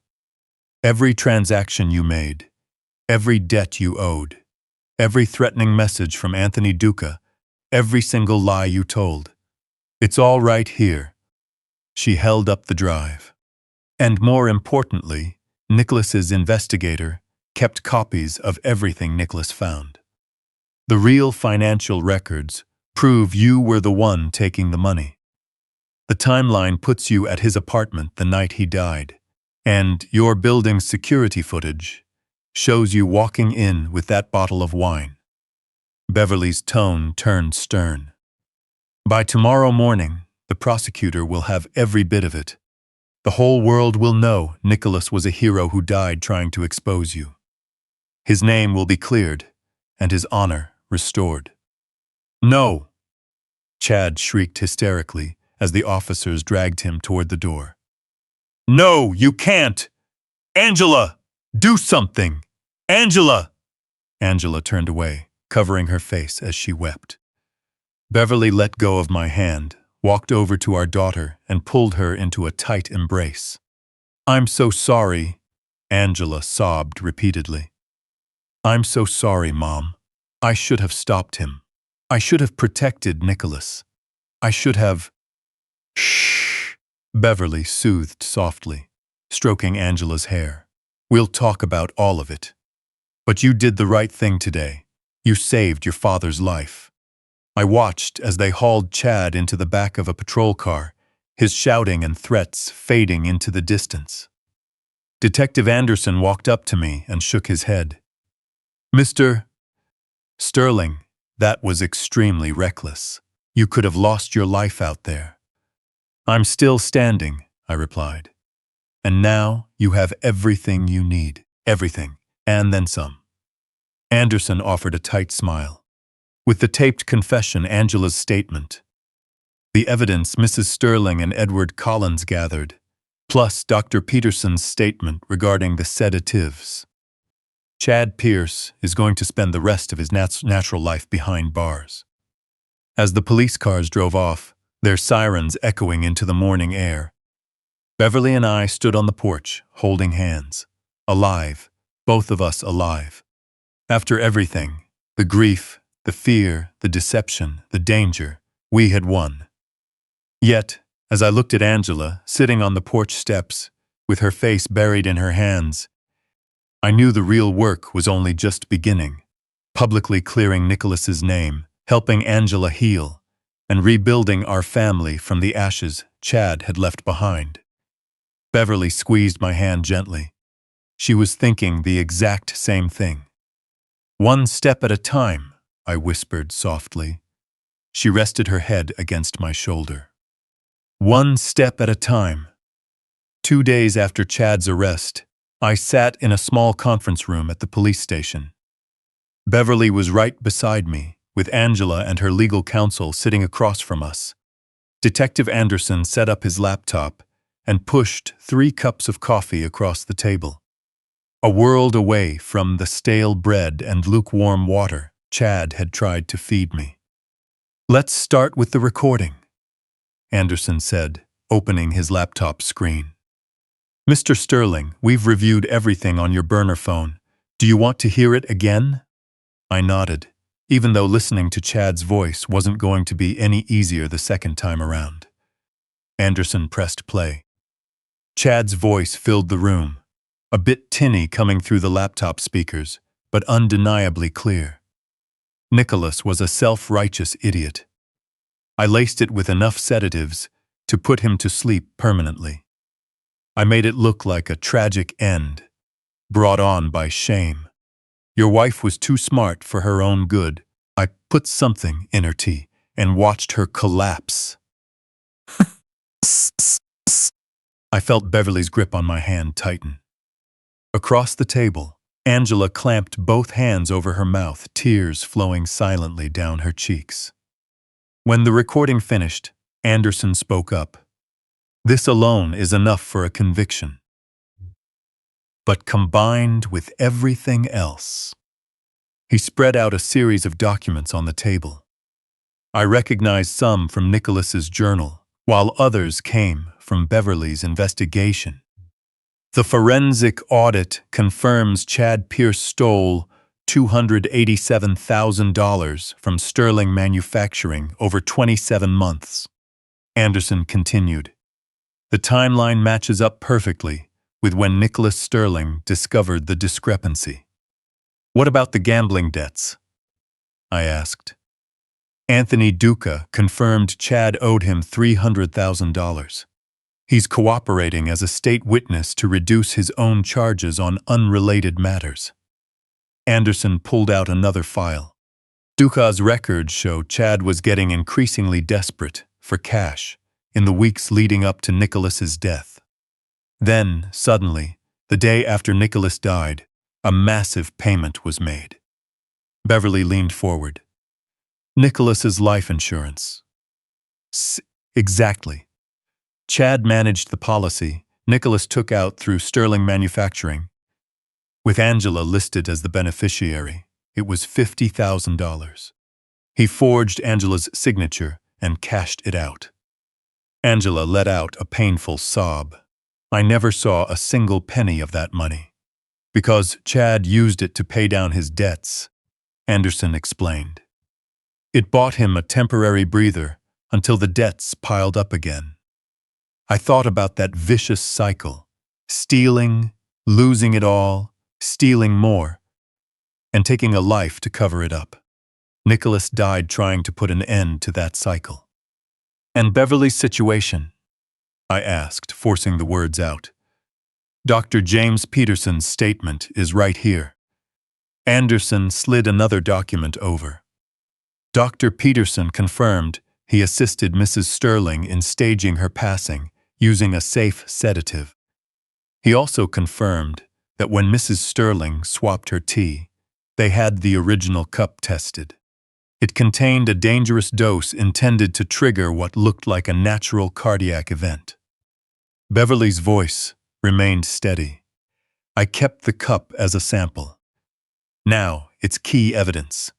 Every transaction you made, every debt you owed, every threatening message from Anthony Duca, every single lie you told. It's all right here. She held up the drive. And more importantly, Nicholas's investigator kept copies of everything Nicholas found. The real financial records prove you were the one taking the money. The timeline puts you at his apartment the night he died, and your building's security footage shows you walking in with that bottle of wine. Beverly's tone turned stern. By tomorrow morning, the prosecutor will have every bit of it. The whole world will know Nicholas was a hero who died trying to expose you. His name will be cleared, and his honor restored. No! Chad shrieked hysterically as the officers dragged him toward the door. No, you can't! Angela! Do something! Angela! Angela turned away, covering her face as she wept. Beverly let go of my hand, walked over to our daughter, and pulled her into a tight embrace. I'm so sorry, Angela sobbed repeatedly. I'm so sorry, Mom. I should have stopped him. I should have protected Nicholas. I should have... Shh, Beverly soothed softly, stroking Angela's hair. We'll talk about all of it. But you did the right thing today. You saved your father's life. I watched as they hauled Chad into the back of a patrol car, his shouting and threats fading into the distance. Detective Anderson walked up to me and shook his head. Mr. Sterling, that was extremely reckless. You could have lost your life out there. I'm still standing, I replied. And now you have everything you need. Everything, and then some. Anderson offered a tight smile. With the taped confession, Angela's statement, the evidence Mrs. Sterling and Edward Collins gathered, plus Dr. Peterson's statement regarding the sedatives. Chad Pierce is going to spend the rest of his natural life behind bars. As the police cars drove off, their sirens echoing into the morning air. Beverly and I stood on the porch, holding hands. Alive, both of us alive. After everything, the grief, the fear, the deception, the danger, we had won. Yet, as I looked at Angela, sitting on the porch steps, with her face buried in her hands, I knew the real work was only just beginning. Publicly clearing Nicholas's name, helping Angela heal, and rebuilding our family from the ashes Chad had left behind. Beverly squeezed my hand gently. She was thinking the exact same thing. "One step at a time," I whispered softly. She rested her head against my shoulder. One step at a time. 2 days after Chad's arrest, I sat in a small conference room at the police station. Beverly was right beside me, with Angela and her legal counsel sitting across from us. Detective Anderson set up his laptop and pushed 3 cups of coffee across the table. A world away from the stale bread and lukewarm water Chad had tried to feed me. "Let's start with the recording," Anderson said, opening his laptop screen. "Mr. Sterling, we've reviewed everything on your burner phone. Do you want to hear it again?" I nodded, even though listening to Chad's voice wasn't going to be any easier the second time around. Anderson pressed play. Chad's voice filled the room, a bit tinny coming through the laptop speakers, but undeniably clear. Nicholas was a self-righteous idiot. I laced it with enough sedatives to put him to sleep permanently. I made it look like a tragic end, brought on by shame. Your wife was too smart for her own good. I put something in her tea and watched her collapse. I felt Beverly's grip on my hand tighten. Across the table, Angela clamped both hands over her mouth, tears flowing silently down her cheeks. When the recording finished, Anderson spoke up. "This alone is enough for a conviction. But combined with everything else," he spread out a series of documents on the table. I recognized some from Nicholas's journal, while others came from Beverly's investigation. The forensic audit confirms Chad Pierce stole $287,000 from Sterling Manufacturing over 27 months. Anderson continued. The timeline matches up perfectly with when Nicholas Sterling discovered the discrepancy. "What about the gambling debts?" I asked. Anthony Duca confirmed Chad owed him $300,000. He's cooperating as a state witness to reduce his own charges on unrelated matters. Anderson pulled out another file. Duca's records show Chad was getting increasingly desperate for cash in the weeks leading up to Nicholas's death. Then, suddenly, the day after Nicholas died, a massive payment was made. Beverly leaned forward. "Nicholas's life insurance." Exactly. Chad managed the policy Nicholas took out through Sterling Manufacturing. With Angela listed as the beneficiary, it was $50,000. He forged Angela's signature and cashed it out. Angela let out a painful sob. "I never saw a single penny of that money. Because Chad used it to pay down his debts," Anderson explained. "It bought him a temporary breather until the debts piled up again." I thought about that vicious cycle, stealing, losing it all, stealing more, and taking a life to cover it up. Nicholas died trying to put an end to that cycle. "And Beverly's situation?" I asked, forcing the words out. "Dr. James Peterson's statement is right here." Anderson slid another document over. Dr. Peterson confirmed he assisted Mrs. Sterling in staging her passing using a safe sedative. He also confirmed that when Mrs. Sterling swapped her tea, they had the original cup tested. It contained a dangerous dose intended to trigger what looked like a natural cardiac event. Beverly's voice remained steady. "I kept the cup as a sample. Now it's key evidence."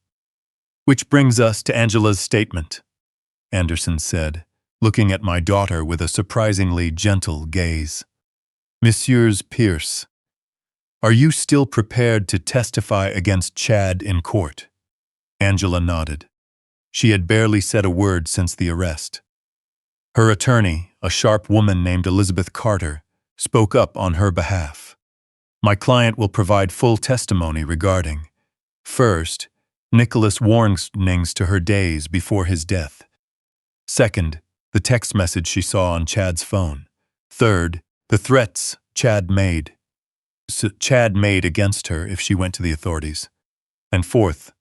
"Which brings us to Angela's statement," Anderson said, looking at my daughter with a surprisingly gentle gaze. Messieurs Pierce, are you still prepared to testify against Chad in court? Angela nodded. She had barely said a word since the arrest. Her attorney, a sharp woman named Elizabeth Carter, spoke up on her behalf. My client will provide full testimony regarding, first, Nicholas' warnings to her days before his death. Second, the text message she saw on Chad's phone. Third, the threats Chad made against her if she went to the authorities. And fourth,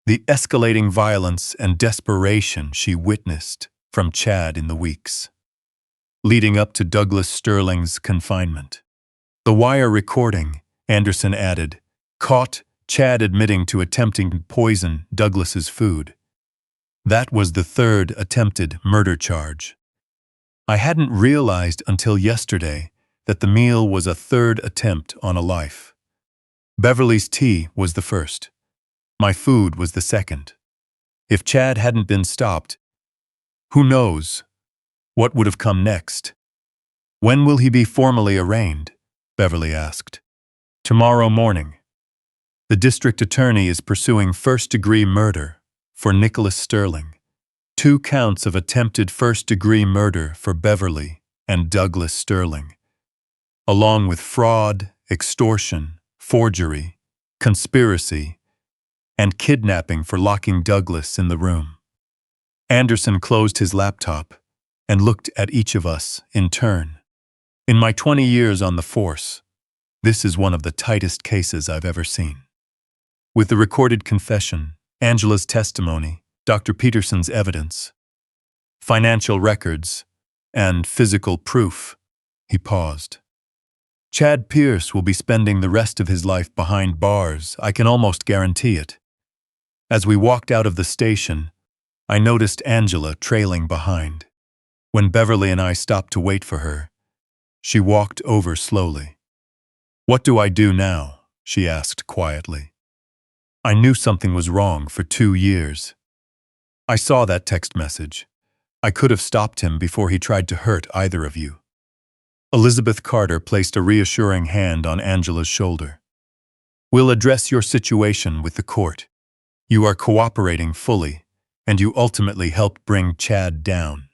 the escalating violence and desperation she witnessed from Chad in the weeks leading up to Douglas Sterling's confinement. The wire recording, Anderson added, caught Chad admitting to attempting to poison Douglas's food. That was the third attempted murder charge. I hadn't realized until yesterday that the meal was a third attempt on a life. Beverly's tea was the first. My food was the second. If Chad hadn't been stopped, who knows what would have come next? When will he be formally arraigned? Beverly asked. Tomorrow morning. The district attorney is pursuing first-degree murder for Nicholas Sterling, 2 counts of attempted first-degree murder for Beverly and Douglas Sterling, along with fraud, extortion, forgery, conspiracy, and kidnapping for locking Douglas in the room. Anderson closed his laptop and looked at each of us in turn. In my 20 years on the force, this is one of the tightest cases I've ever seen. With the recorded confession, Angela's testimony, Dr. Peterson's evidence, financial records, and physical proof, he paused. Chad Pierce will be spending the rest of his life behind bars, I can almost guarantee it. As we walked out of the station, I noticed Angela trailing behind. When Beverly and I stopped to wait for her, she walked over slowly. What do I do now? She asked quietly. I knew something was wrong for 2 years. I saw that text message. I could have stopped him before he tried to hurt either of you. Elizabeth Carter placed a reassuring hand on Angela's shoulder. We'll address your situation with the court. You are cooperating fully, and you ultimately helped bring Chad down.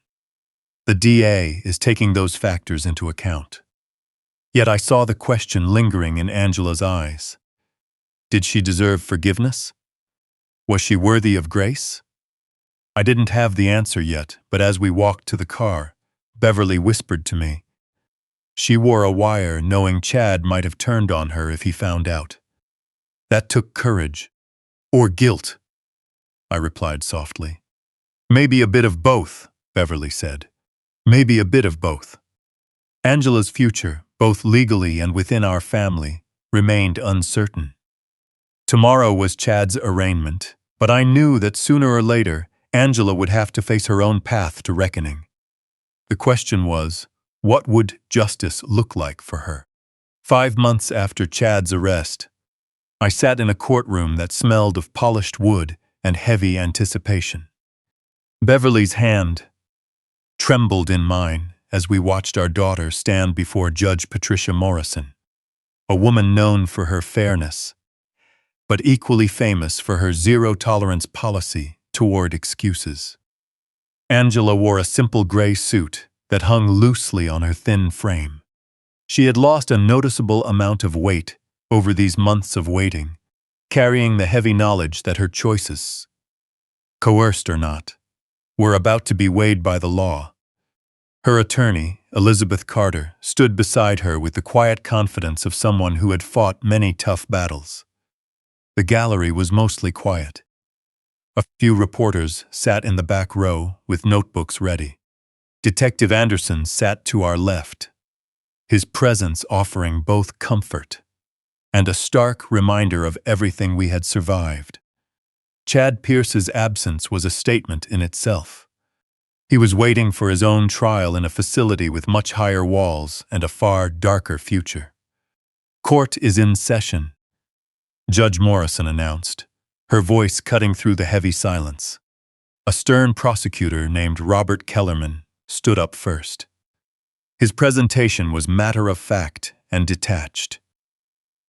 The DA is taking those factors into account. Yet I saw the question lingering in Angela's eyes. Did she deserve forgiveness? Was she worthy of grace? I didn't have the answer yet, but as we walked to the car, Beverly whispered to me. She wore a wire knowing Chad might have turned on her if he found out. That took courage. Or guilt, I replied softly. Maybe a bit of both, Beverly said. Maybe a bit of both. Angela's future, both legally and within our family, remained uncertain. Tomorrow was Chad's arraignment, but I knew that sooner or later, Angela would have to face her own path to reckoning. The question was, what would justice look like for her? 5 months after Chad's arrest, I sat in a courtroom that smelled of polished wood and heavy anticipation. Beverly's hand trembled in mine as we watched our daughter stand before Judge Patricia Morrison, a woman known for her fairness, but equally famous for her zero-tolerance policy toward excuses. Angela wore a simple gray suit that hung loosely on her thin frame. She had lost a noticeable amount of weight over these months of waiting, carrying the heavy knowledge that her choices, coerced or not, were about to be weighed by the law. Her attorney, Elizabeth Carter, stood beside her with the quiet confidence of someone who had fought many tough battles. The gallery was mostly quiet. A few reporters sat in the back row with notebooks ready. Detective Anderson sat to our left, his presence offering both comfort and a stark reminder of everything we had survived. Chad Pierce's absence was a statement in itself. He was waiting for his own trial in a facility with much higher walls and a far darker future. Court is in session, Judge Morrison announced, her voice cutting through the heavy silence. A stern prosecutor named Robert Kellerman stood up first. His presentation was matter-of-fact and detached.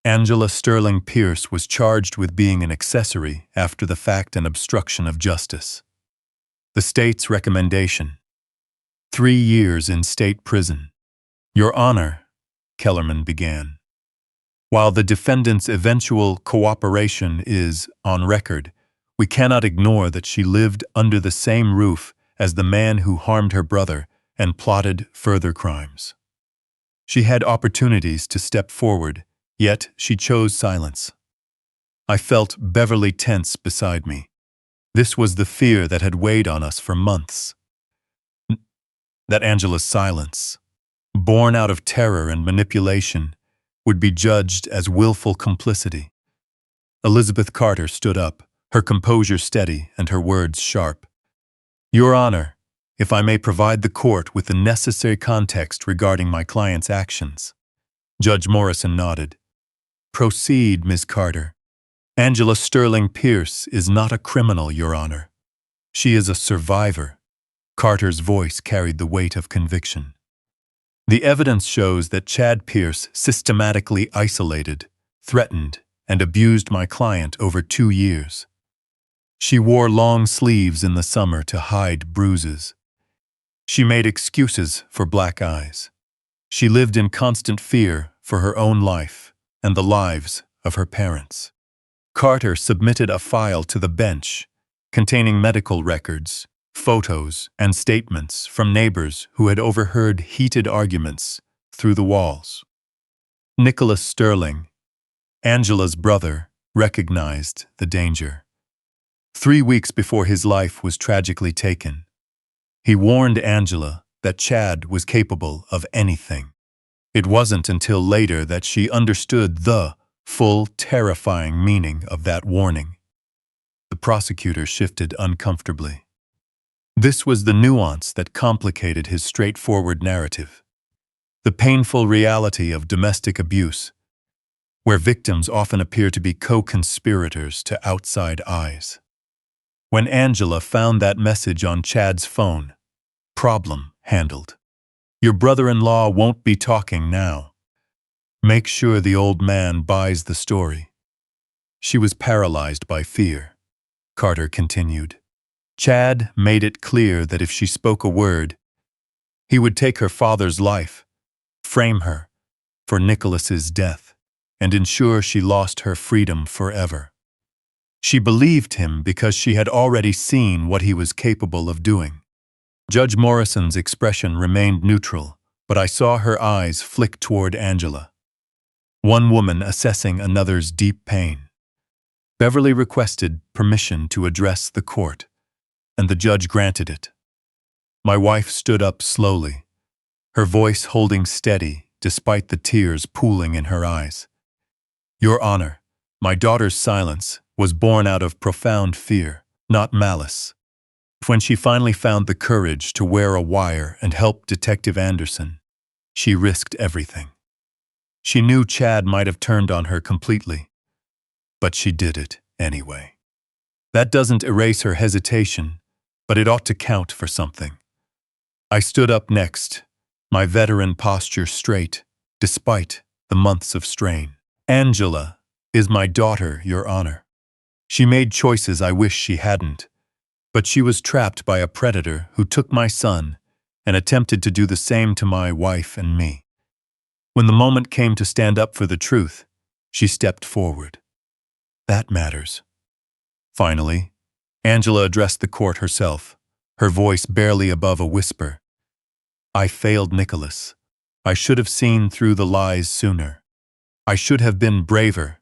Angela Sterling Pierce was charged with being an accessory after the fact and obstruction of justice. The state's recommendation: 3 years in state prison. Your Honor, Kellerman began. While the defendant's eventual cooperation is on record, we cannot ignore that she lived under the same roof as the man who harmed her brother and plotted further crimes. She had opportunities to step forward, yet she chose silence. I felt Beverly tense beside me. This was the fear that had weighed on us for months. That Angela's silence, born out of terror and manipulation, would be judged as willful complicity. Elizabeth Carter stood up, her composure steady and her words sharp. Your Honor, if I may provide the court with the necessary context regarding my client's actions. Judge Morrison nodded. Proceed, Ms. Carter. Angela Sterling Pierce is not a criminal, Your Honor. She is a survivor. Carter's voice carried the weight of conviction. The evidence shows that Chad Pierce systematically isolated, threatened, and abused my client over 2 years. She wore long sleeves in the summer to hide bruises. She made excuses for black eyes. She lived in constant fear for her own life and the lives of her parents. Carter submitted a file to the bench containing medical records, photos, and statements from neighbors who had overheard heated arguments through the walls. Nicholas Sterling, Angela's brother, recognized the danger. 3 weeks before his life was tragically taken, he warned Angela that Chad was capable of anything. It wasn't until later that she understood the full, terrifying meaning of that warning. The prosecutor shifted uncomfortably. This was the nuance that complicated his straightforward narrative. The painful reality of domestic abuse, where victims often appear to be co-conspirators to outside eyes. When Angela found that message on Chad's phone, problem handled. Your brother-in-law won't be talking now. Make sure the old man buys the story. She was paralyzed by fear. Carter continued. Chad made it clear that if she spoke a word, he would take her father's life, frame her for Nicholas's death, and ensure she lost her freedom forever. She believed him because she had already seen what he was capable of doing. Judge Morrison's expression remained neutral, but I saw her eyes flick toward Angela. One woman assessing another's deep pain. Beverly requested permission to address the court, and the judge granted it. My wife stood up slowly, her voice holding steady despite the tears pooling in her eyes. Your Honor, my daughter's silence was born out of profound fear, not malice. When she finally found the courage to wear a wire and help Detective Anderson, she risked everything. She knew Chad might have turned on her completely, but she did it anyway. That doesn't erase her hesitation, but it ought to count for something. I stood up next, my veteran posture straight, despite the months of strain. Angela is my daughter, Your Honor. She made choices I wish she hadn't, but she was trapped by a predator who took my son and attempted to do the same to my wife and me. When the moment came to stand up for the truth, she stepped forward. That matters. Finally, Angela addressed the court herself, her voice barely above a whisper. I failed Nicholas. I should have seen through the lies sooner. I should have been braver.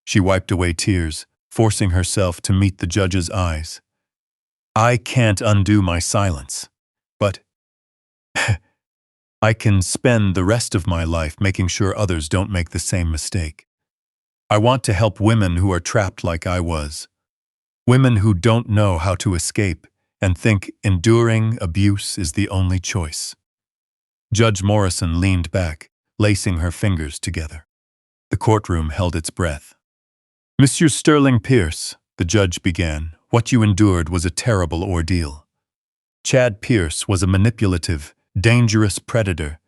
She wiped away tears, forcing herself to meet the judge's eyes. I can't undo my silence, but I can spend the rest of my life making sure others don't make the same mistake. I want to help women who are trapped like I was. Women who don't know how to escape and think enduring abuse is the only choice. Judge Morrison leaned back, lacing her fingers together. The courtroom held its breath. Monsieur Sterling Pierce, the judge began, what you endured was a terrible ordeal. Chad Pierce was a manipulative, dangerous predator,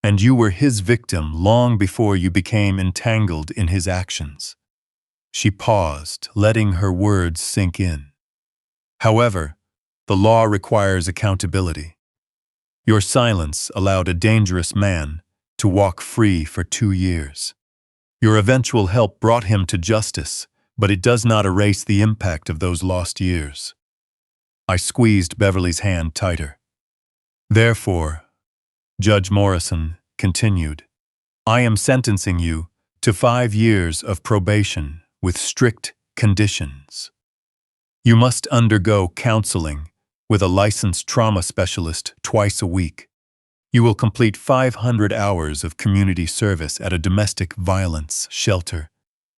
and you were his victim long before you became entangled in his actions. She paused, letting her words sink in. However, the law requires accountability. Your silence allowed a dangerous man to walk free for 2 years. Your eventual help brought him to justice, but it does not erase the impact of those lost years. I squeezed Beverly's hand tighter. Therefore, Judge Morrison continued, I am sentencing you to 5 years of probation with strict conditions. You must undergo counseling with a licensed trauma specialist twice a week. You will complete 500 hours of community service at a domestic violence shelter,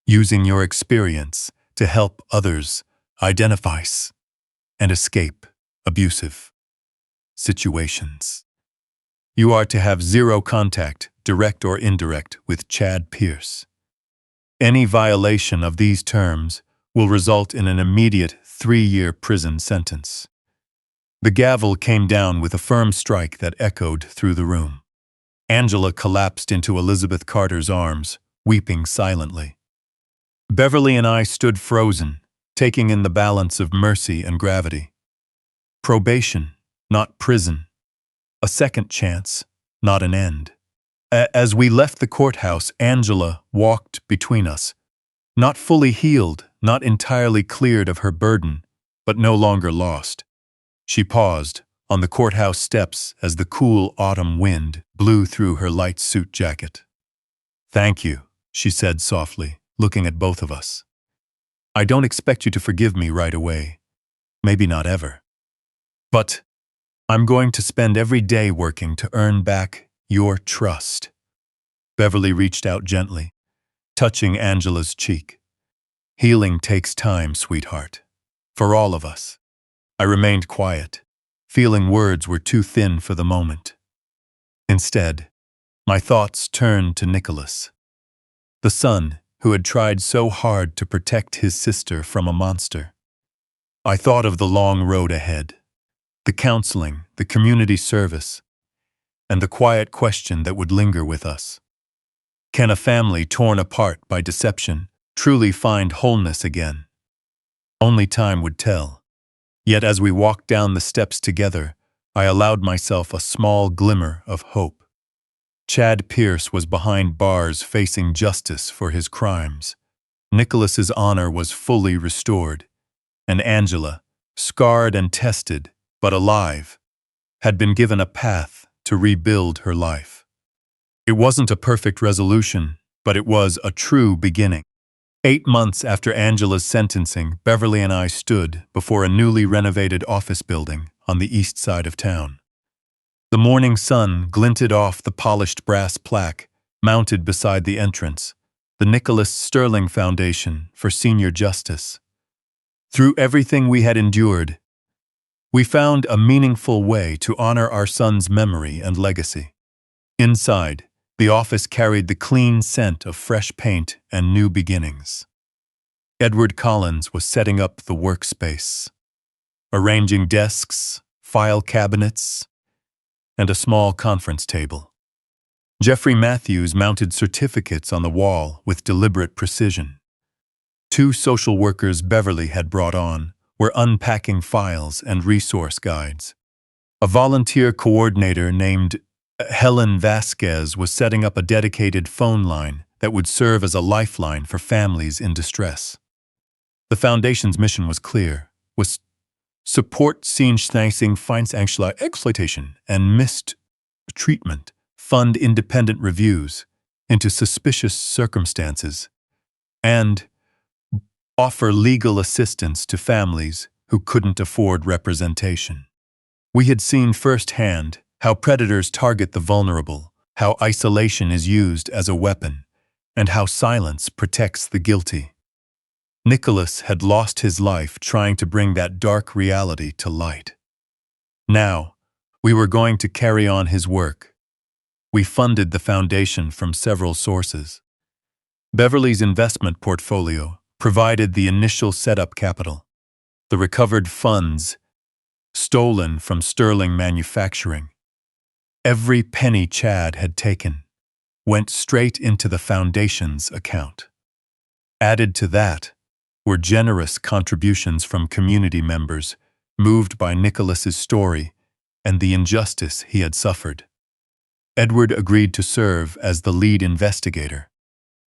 using your experience to help others identify and escape abusive situations. You are to have 0 contact, direct or indirect, with Chad Pierce. Any violation of these terms will result in an immediate 3-year prison sentence. The gavel came down with a firm strike that echoed through the room. Angela collapsed into Elizabeth Carter's arms, weeping silently. Beverly and I stood frozen, taking in the balance of mercy and gravity. Probation, not prison. A second chance, not an end. As we left the courthouse, Angela walked between us, not fully healed, not entirely cleared of her burden, but no longer lost. She paused on the courthouse steps as the cool autumn wind blew through her light suit jacket. Thank you, she said softly, looking at both of us. I don't expect you to forgive me right away. Maybe not ever. But I'm going to spend every day working to earn back your trust. Beverly reached out gently, touching Angela's cheek. Healing takes time, sweetheart. For all of us. I remained quiet, feeling words were too thin for the moment. Instead, my thoughts turned to Nicholas, the son who had tried so hard to protect his sister from a monster. I thought of the long road ahead, the counseling, the community service, and the quiet question that would linger with us. Can a family torn apart by deception truly find wholeness again? Only time would tell. Yet as we walked down the steps together, I allowed myself a small glimmer of hope. Chad Pierce was behind bars facing justice for his crimes. Nicholas's honor was fully restored, and Angela, scarred and tested, but alive, had been given a path to rebuild her life. It wasn't a perfect resolution, but it was a true beginning. 8 months after Angela's sentencing, Beverly and I stood before a newly renovated office building on the east side of town. The morning sun glinted off the polished brass plaque mounted beside the entrance, the Nicholas Sterling Foundation for Senior Justice. Through everything we had endured, we found a meaningful way to honor our son's memory and legacy. Inside, the office carried the clean scent of fresh paint and new beginnings. Edward Collins was setting up the workspace, arranging desks, file cabinets, and a small conference table. Jeffrey Matthews mounted certificates on the wall with deliberate precision. 2 social workers Beverly had brought on were unpacking files and resource guides. A volunteer coordinator named Helen Vasquez was setting up a dedicated phone line that would serve as a lifeline for families in distress. The Foundation's mission was clear, was support seen-snacing, financial exploitation, and mistreatment, fund independent reviews into suspicious circumstances, and offer legal assistance to families who couldn't afford representation. We had seen firsthand how predators target the vulnerable, how isolation is used as a weapon, and how silence protects the guilty. Nicholas had lost his life trying to bring that dark reality to light. Now, we were going to carry on his work. We funded the foundation from several sources. Beverly's investment portfolio provided the initial setup capital. The recovered funds stolen from Sterling Manufacturing. Every penny Chad had taken went straight into the foundation's account. Added to that were generous contributions from community members moved by Nicholas's story and the injustice he had suffered. Edward agreed to serve as the lead investigator.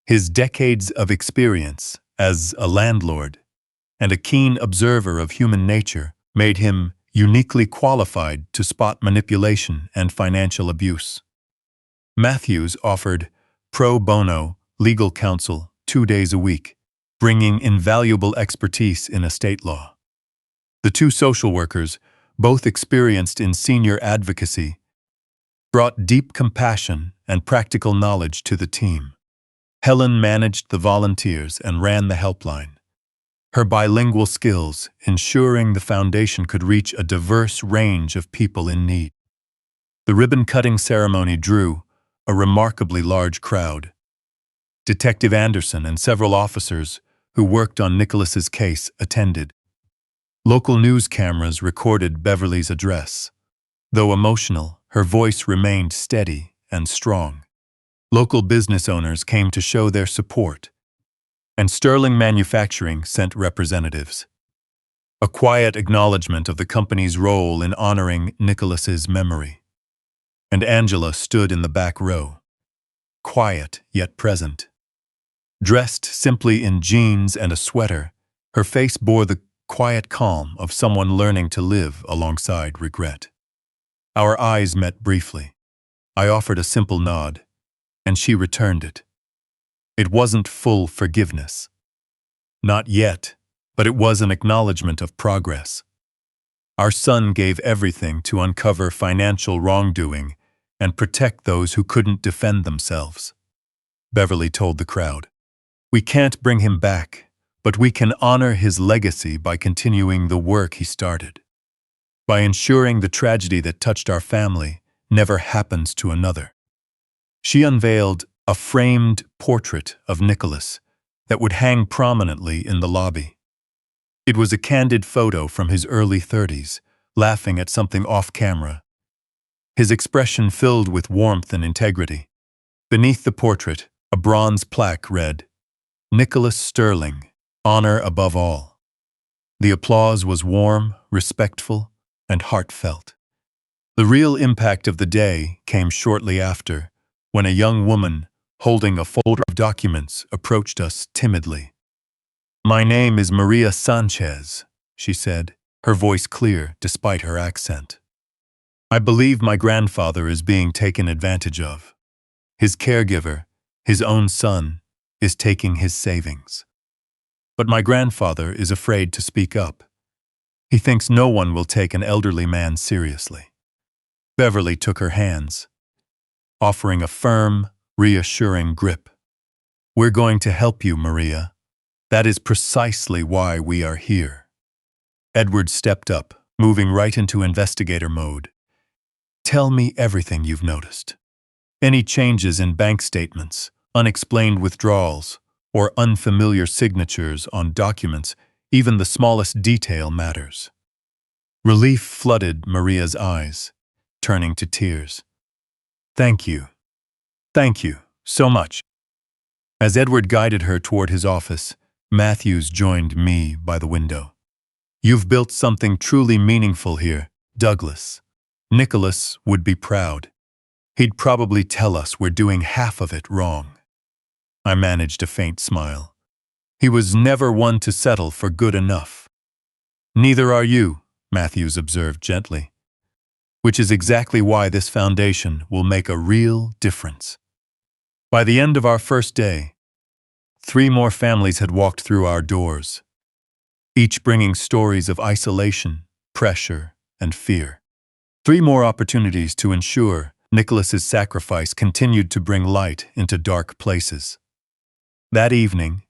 His decades of experience as a landlord and a keen observer of human nature made him uniquely qualified to spot manipulation and financial abuse. Matthews offered pro bono legal counsel 2 days a week, bringing invaluable expertise in estate law. The two social workers, both experienced in senior advocacy, brought deep compassion and practical knowledge to the team. Helen managed the volunteers and ran the helpline, her bilingual skills ensuring the foundation could reach a diverse range of people in need. The ribbon-cutting ceremony drew a remarkably large crowd. Detective Anderson and several officers who worked on Nicholas's case attended. Local news cameras recorded Beverly's address. Though emotional, her voice remained steady and strong. Local business owners came to show their support, and Sterling Manufacturing sent representatives. A quiet acknowledgement of the company's role in honoring Nicholas's memory. And Angela stood in the back row, quiet yet present. Dressed simply in jeans and a sweater, her face bore the quiet calm of someone learning to live alongside regret. Our eyes met briefly. I offered a simple nod, and she returned it. It wasn't full forgiveness. Not yet, but it was an acknowledgement of progress. Our son gave everything to uncover financial wrongdoing and protect those who couldn't defend themselves. Beverly told the crowd. We can't bring him back, but we can honor his legacy by continuing the work he started. By ensuring the tragedy that touched our family never happens to another. She unveiled a framed portrait of Nicholas that would hang prominently in the lobby. It was a candid photo from his early 30s, laughing at something off-camera. His expression filled with warmth and integrity. Beneath the portrait, a bronze plaque read, Nicholas Sterling, honor above all. The applause was warm, respectful, and heartfelt. The real impact of the day came shortly after, when a young woman, holding a folder of documents, approached us timidly. My name is Maria Sanchez, she said, her voice clear despite her accent. I believe my grandfather is being taken advantage of. His caregiver, his own son, is taking his savings. But my grandfather is afraid to speak up. He thinks no one will take an elderly man seriously. Beverly took her hands, offering a firm, reassuring grip. We're going to help you, Maria. That is precisely why we are here. Edward stepped up, moving right into investigator mode. Tell me everything you've noticed. Any changes in bank statements, unexplained withdrawals, or unfamiliar signatures on documents, even the smallest detail matters. Relief flooded Maria's eyes, turning to tears. Thank you. Thank you so much. As Edward guided her toward his office, Matthews joined me by the window. You've built something truly meaningful here, Douglas. Nicholas would be proud. He'd probably tell us we're doing half of it wrong. I managed a faint smile. He was never one to settle for good enough. Neither are you, Matthews observed gently. Which is exactly why this foundation will make a real difference. By the end of our first day, 3 more families had walked through our doors, each bringing stories of isolation, pressure, and fear. 3 more opportunities to ensure Nicholas's sacrifice continued to bring light into dark places. That evening,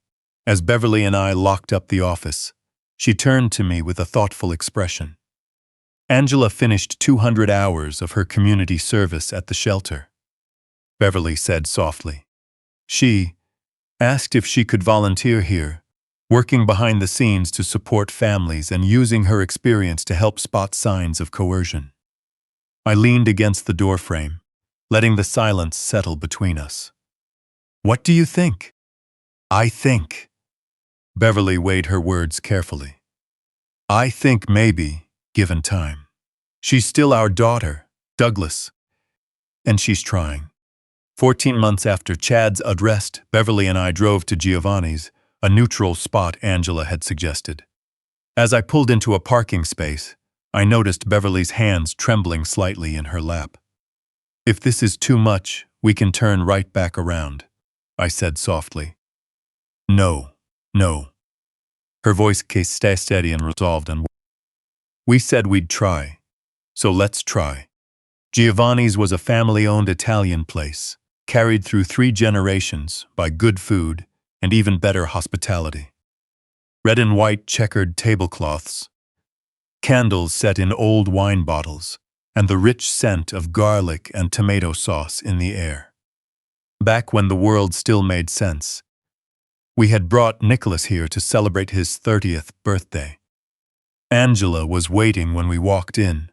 as Beverly and I locked up the office, she turned to me with a thoughtful expression. Angela finished 200 hours of her community service at the shelter. Beverly said softly. She asked if she could volunteer here working behind the scenes to support families and using her experience to help spot signs of coercion. I leaned against the doorframe, letting the silence settle between us. "What do you think?" "I think." Beverly weighed her words carefully. "I think maybe, given time. She's still our daughter, Douglas, and she's trying." 14 months after Chad's arrest, Beverly and I drove to Giovanni's, a neutral spot Angela had suggested. As I pulled into a parking space, I noticed Beverly's hands trembling slightly in her lap. "If this is too much, we can turn right back around," I said softly. "No, no." Her voice stayed steady and resolved, and we said we'd try. So let's try. Giovanni's was a family-owned Italian place, carried through 3 generations by good food and even better hospitality. Red and white checkered tablecloths, candles set in old wine bottles, and the rich scent of garlic and tomato sauce in the air. Back when the world still made sense, we had brought Nicholas here to celebrate his 30th birthday. Angela was waiting when we walked in.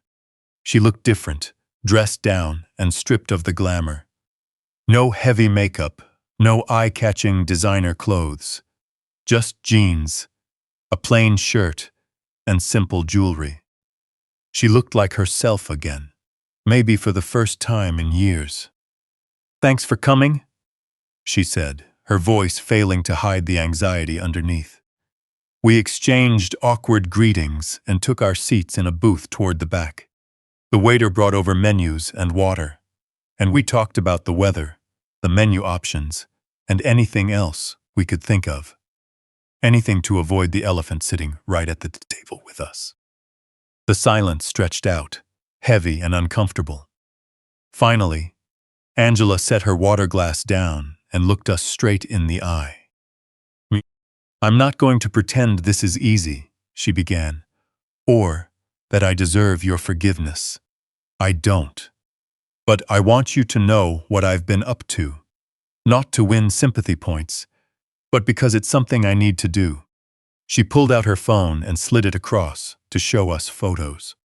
She looked different, dressed down and stripped of the glamour. No heavy makeup, no eye-catching designer clothes, just jeans, a plain shirt, and simple jewelry. She looked like herself again, maybe for the first time in years. "Thanks for coming," she said, her voice failing to hide the anxiety underneath. We exchanged awkward greetings and took our seats in a booth toward the back. The waiter brought over menus and water, and we talked about the weather, the menu options, and anything else we could think of. Anything to avoid the elephant sitting right at the table with us. The silence stretched out, heavy and uncomfortable. Finally, Angela set her water glass down and looked us straight in the eye. "I'm not going to pretend this is easy," she began, "or that I deserve your forgiveness. I don't. But I want you to know what I've been up to, not to win sympathy points, but because it's something I need to do." She pulled out her phone and slid it across to show us photos.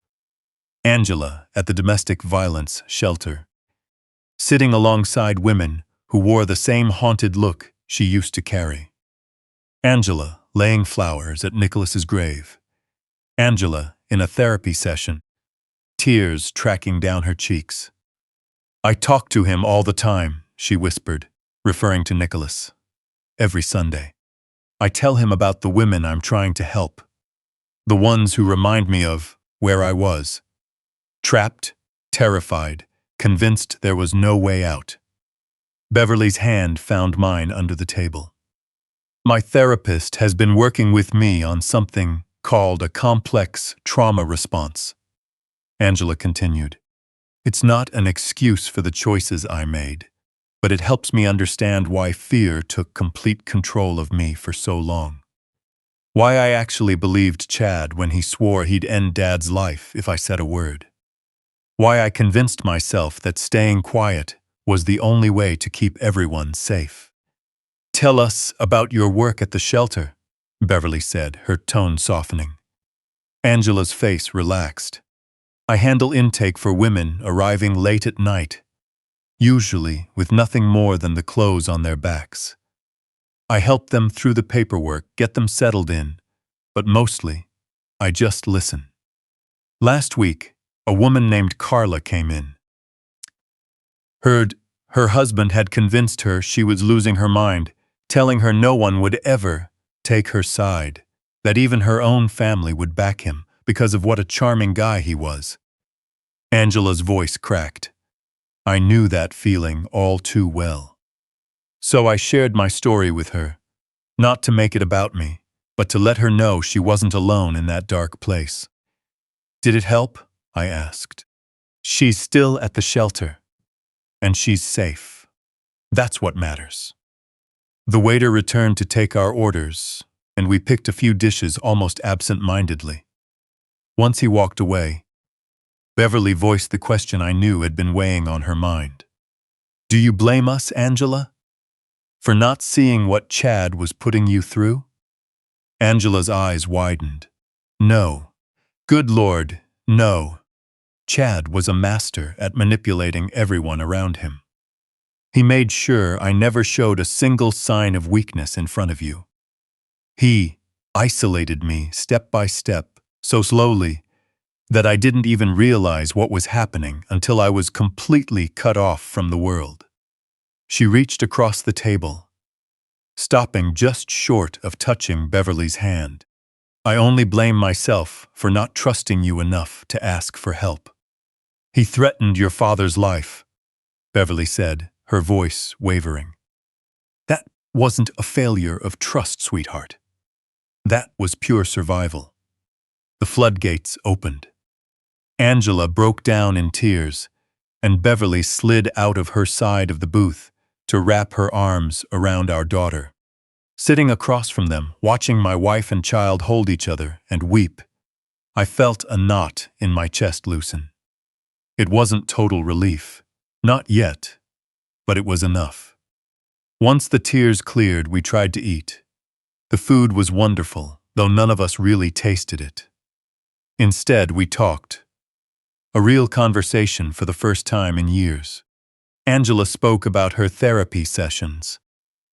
Angela at the domestic violence shelter, sitting alongside women who wore the same haunted look she used to carry. Angela laying flowers at Nicholas's grave. Angela in a therapy session, tears tracking down her cheeks. "I talk to him all the time," she whispered, referring to Nicholas. "Every Sunday. I tell him about the women I'm trying to help. The ones who remind me of where I was. Trapped, terrified, convinced there was no way out." Beverly's hand found mine under the table. "My therapist has been working with me on something called a complex trauma response," Angela continued. "It's not an excuse for the choices I made, but it helps me understand why fear took complete control of me for so long. Why I actually believed Chad when he swore he'd end Dad's life if I said a word. Why I convinced myself that staying quiet was the only way to keep everyone safe." "Tell us about your work at the shelter," Beverly said, her tone softening. Angela's face relaxed. "I handle intake for women arriving late at night, usually with nothing more than the clothes on their backs. I help them through the paperwork, get them settled in, but mostly, I just listen. Last week, a woman named Carla came in. Her husband had convinced her she was losing her mind, telling her no one would ever take her side, that even her own family would back him because of what a charming guy he was." Angela's voice cracked. I knew that feeling all too well. So I shared my story with her, not to make it about me, but to let her know she wasn't alone in that dark place. "Did it help?" I asked. "She's still at the shelter, and she's safe. That's what matters." The waiter returned to take our orders, and we picked a few dishes almost absent-mindedly. Once he walked away, Beverly voiced the question I knew had been weighing on her mind. "Do you blame us, Angela, for not seeing what Chad was putting you through?" Angela's eyes widened. No. Good Lord, no. Chad was a master at manipulating everyone around him. He made sure I never showed a single sign of weakness in front of you. He isolated me step by step, so slowly that I didn't even realize what was happening until I was completely cut off from the world. She reached across the table, stopping just short of touching Beverly's hand. I only blame myself for not trusting you enough to ask for help. He threatened your father's life, Beverly said, her voice wavering. That wasn't a failure of trust, sweetheart. That was pure survival. The floodgates opened. Angela broke down in tears, and Beverly slid out of her side of the booth to wrap her arms around our daughter. Sitting across from them, watching my wife and child hold each other and weep, I felt a knot in my chest loosen. It wasn't total relief. Not yet. But it was enough. Once the tears cleared, we tried to eat. The food was wonderful, though none of us really tasted it. Instead, we talked. A real conversation for the first time in years. Angela spoke about her therapy sessions,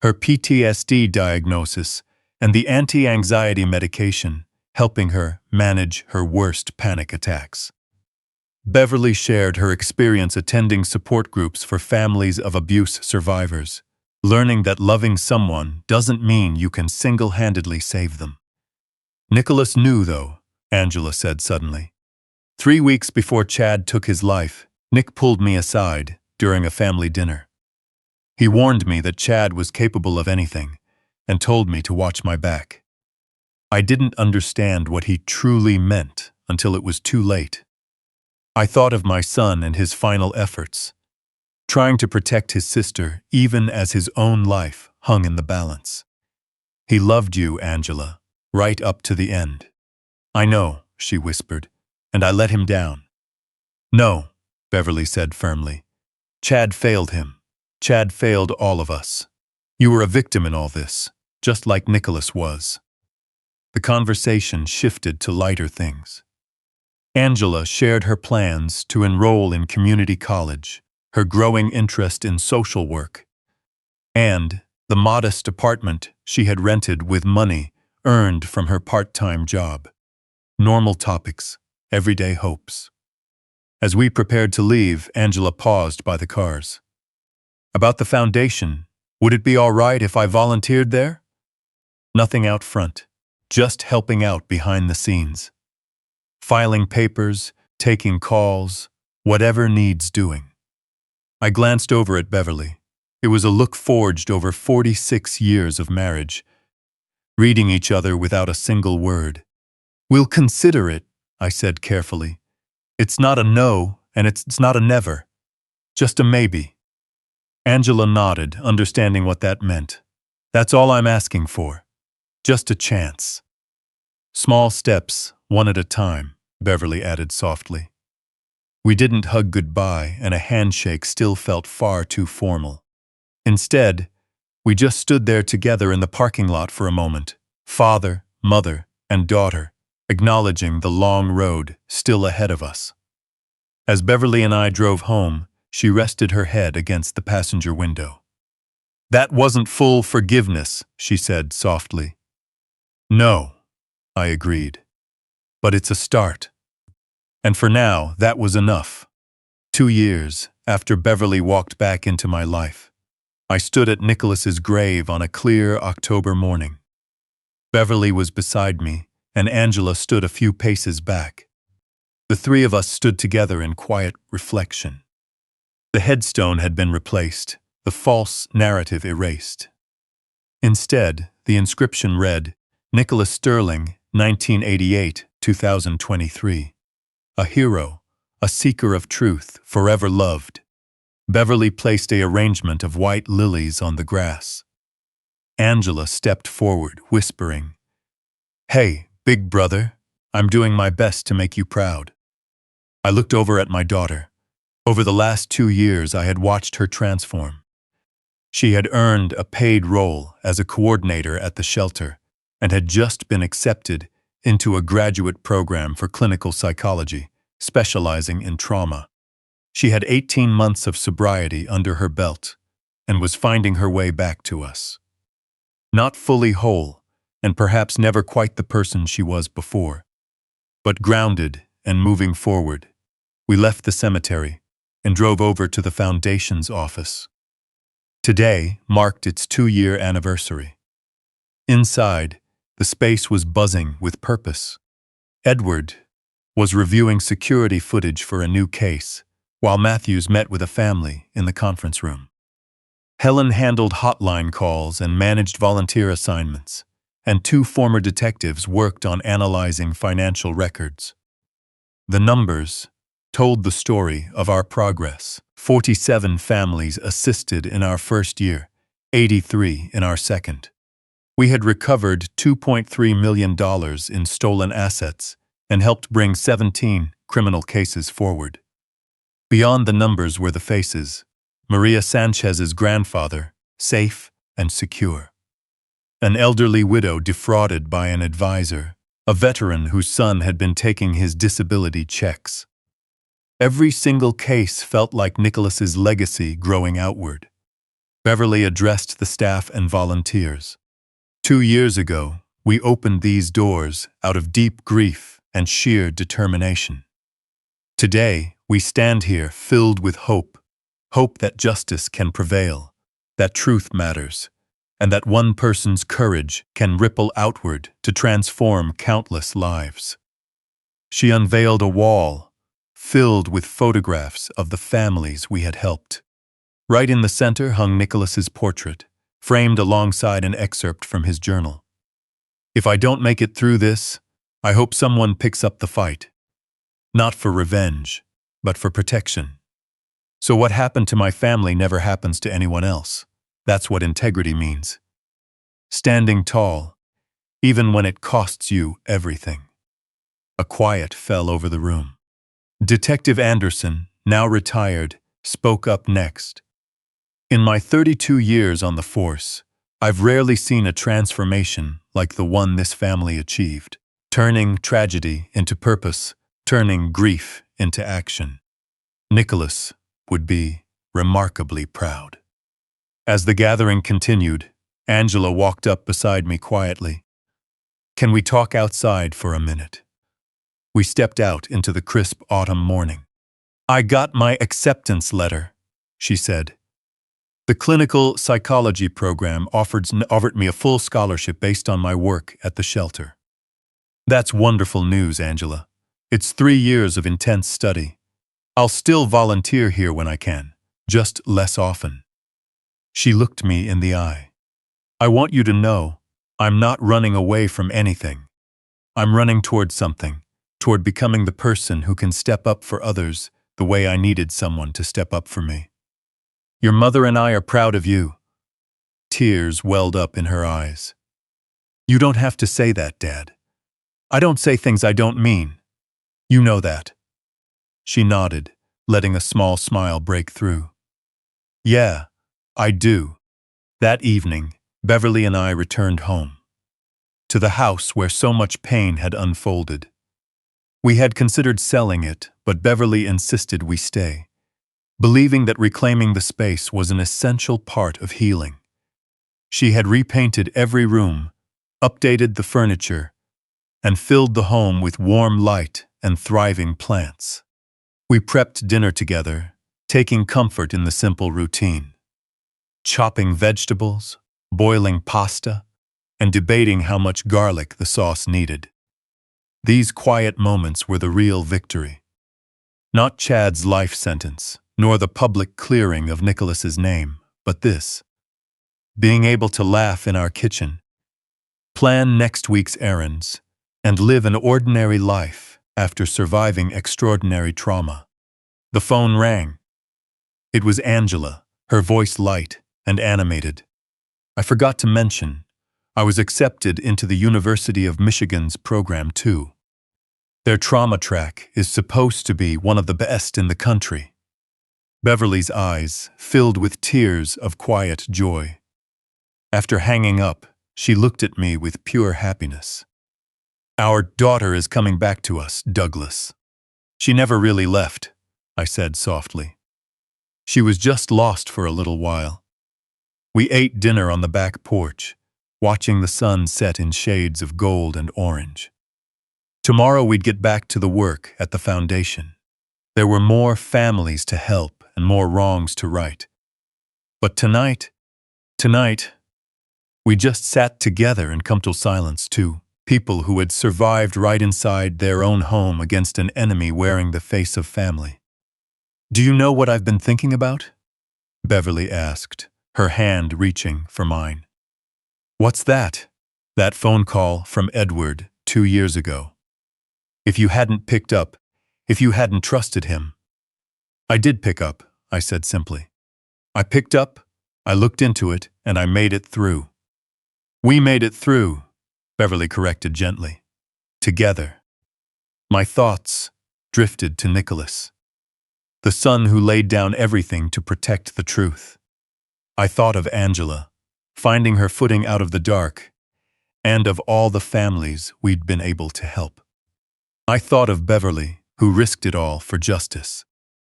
her PTSD diagnosis, and the anti-anxiety medication helping her manage her worst panic attacks. Beverly shared her experience attending support groups for families of abuse survivors, learning that loving someone doesn't mean you can single-handedly save them. Nicholas knew, though, Angela said suddenly. 3 weeks before Chad took his life, Nick pulled me aside during a family dinner. He warned me that Chad was capable of anything and told me to watch my back. I didn't understand what he truly meant until it was too late. I thought of my son and his final efforts, trying to protect his sister even as his own life hung in the balance. He loved you, Angela, right up to the end. I know, she whispered, and I let him down. No, Beverly said firmly. Chad failed him. Chad failed all of us. You were a victim in all this, just like Nicholas was. The conversation shifted to lighter things. Angela shared her plans to enroll in community college, her growing interest in social work, and the modest apartment she had rented with money earned from her part-time job. Normal topics, everyday hopes. As we prepared to leave, Angela paused by the cars. About the foundation, would it be all right if I volunteered there? Nothing out front, just helping out behind the scenes. Filing papers, taking calls, whatever needs doing. I glanced over at Beverly. It was a look forged over 46 years of marriage, reading each other without a single word. We'll consider it, I said carefully. It's not a no, and it's not a never. Just a maybe. Angela nodded, understanding what that meant. That's all I'm asking for. Just a chance. Small steps, one at a time, Beverly added softly. We didn't hug goodbye, and a handshake still felt far too formal. Instead, we just stood there together in the parking lot for a moment, father, mother, and daughter, acknowledging the long road still ahead of us. As Beverly and I drove home, she rested her head against the passenger window. That wasn't full forgiveness, she said softly. No, I agreed. But it's a start. And for now, that was enough. 2 years after Beverly walked back into my life, I stood at Nicholas's grave on a clear October morning. Beverly was beside me, and Angela stood a few paces back. The three of us stood together in quiet reflection. The headstone had been replaced, the false narrative erased. Instead, the inscription read, Nicholas Sterling, 1988-2023. A hero, a seeker of truth, forever loved. Beverly placed an arrangement of white lilies on the grass. Angela stepped forward, whispering, Hey, big brother, I'm doing my best to make you proud. I looked over at my daughter. Over the last 2 years, I had watched her transform. She had earned a paid role as a coordinator at the shelter, and had just been accepted into a graduate program for clinical psychology, specializing in trauma. She had 18 months of sobriety under her belt and was finding her way back to us. Not fully whole, and perhaps never quite the person she was before, but grounded and moving forward. We left the cemetery and drove over to the Foundation's office. Today marked its 2-year anniversary. Inside, the space was buzzing with purpose. Edward was reviewing security footage for a new case, while Matthews met with a family in the conference room. Helen handled hotline calls and managed volunteer assignments, and 2 former detectives worked on analyzing financial records. The numbers told the story of our progress. 47 families assisted in our first year, 83 in our second. We had recovered $2.3 million in stolen assets and helped bring 17 criminal cases forward. Beyond the numbers were the faces. Maria Sanchez's grandfather, safe and secure. An elderly widow defrauded by an advisor, a veteran whose son had been taking his disability checks. Every single case felt like Nicholas's legacy growing outward. Beverly addressed the staff and volunteers. 2 years ago, we opened these doors out of deep grief and sheer determination. Today, we stand here filled with hope that justice can prevail, that truth matters, and that one person's courage can ripple outward to transform countless lives. She unveiled a wall filled with photographs of the families we had helped. Right in the center hung Nicholas's portrait, framed alongside an excerpt from his journal. "If I don't make it through this, I hope someone picks up the fight. Not for revenge, but for protection. So what happened to my family never happens to anyone else. That's what integrity means. Standing tall, even when it costs you everything." A quiet fell over the room. Detective Anderson, now retired, spoke up next. "In my 32 years on the force, I've rarely seen a transformation like the one this family achieved, turning tragedy into purpose, turning grief into action. Nicholas would be remarkably proud." As the gathering continued, Angela walked up beside me quietly. "Can we talk outside for a minute?" We stepped out into the crisp autumn morning. "I got my acceptance letter," she said. "The clinical psychology program offered me a full scholarship based on my work at the shelter." "That's wonderful news, Angela. It's 3 years of intense study. I'll still volunteer here when I can, just less often." She looked me in the eye. "I want you to know, I'm not running away from anything. I'm running toward something, toward becoming the person who can step up for others the way I needed someone to step up for me. Your mother and I are proud of you." Tears welled up in her eyes. "You don't have to say that, Dad. I don't say things I don't mean. You know that." She nodded, letting a small smile break through. "Yeah, I do." That evening, Beverly and I returned home, to the house where so much pain had unfolded. We had considered selling it, but Beverly insisted we stay, believing that reclaiming the space was an essential part of healing. She had repainted every room, updated the furniture, and filled the home with warm light and thriving plants. We prepped dinner together, taking comfort in the simple routine. Chopping vegetables, boiling pasta, and debating how much garlic the sauce needed. These quiet moments were the real victory. Not Chad's life sentence, nor the public clearing of Nicholas's name, but this. Being able to laugh in our kitchen, plan next week's errands, and live an ordinary life after surviving extraordinary trauma. The phone rang. It was Angela, her voice light and animated. "I forgot to mention, I was accepted into the University of Michigan's program too. Their trauma track is supposed to be one of the best in the country." Beverly's eyes filled with tears of quiet joy. After hanging up, She looked at me with pure happiness. Our daughter is coming back to us, Douglas. She never really left, I said softly. She was just lost for a little while. We ate dinner on the back porch, watching the sun set in shades of gold and orange. Tomorrow we'd get back to the work at the foundation. There were more families to help and more wrongs to right. But tonight, we just sat together in comfortable silence, two people who had survived right inside their own home against an enemy wearing the face of family. Do you know what I've been thinking about? Beverly asked, her hand reaching for mine. What's that? That phone call from Edward 2 years ago. If you hadn't picked up, if you hadn't trusted him. I did pick up, I said simply. I picked up, I looked into it, and I made it through. We made it through, Beverly corrected gently. Together. My thoughts drifted to Nicholas, the son who laid down everything to protect the truth. I thought of Angela, finding her footing out of the dark, and of all the families we'd been able to help. I thought of Beverly, who risked it all for justice.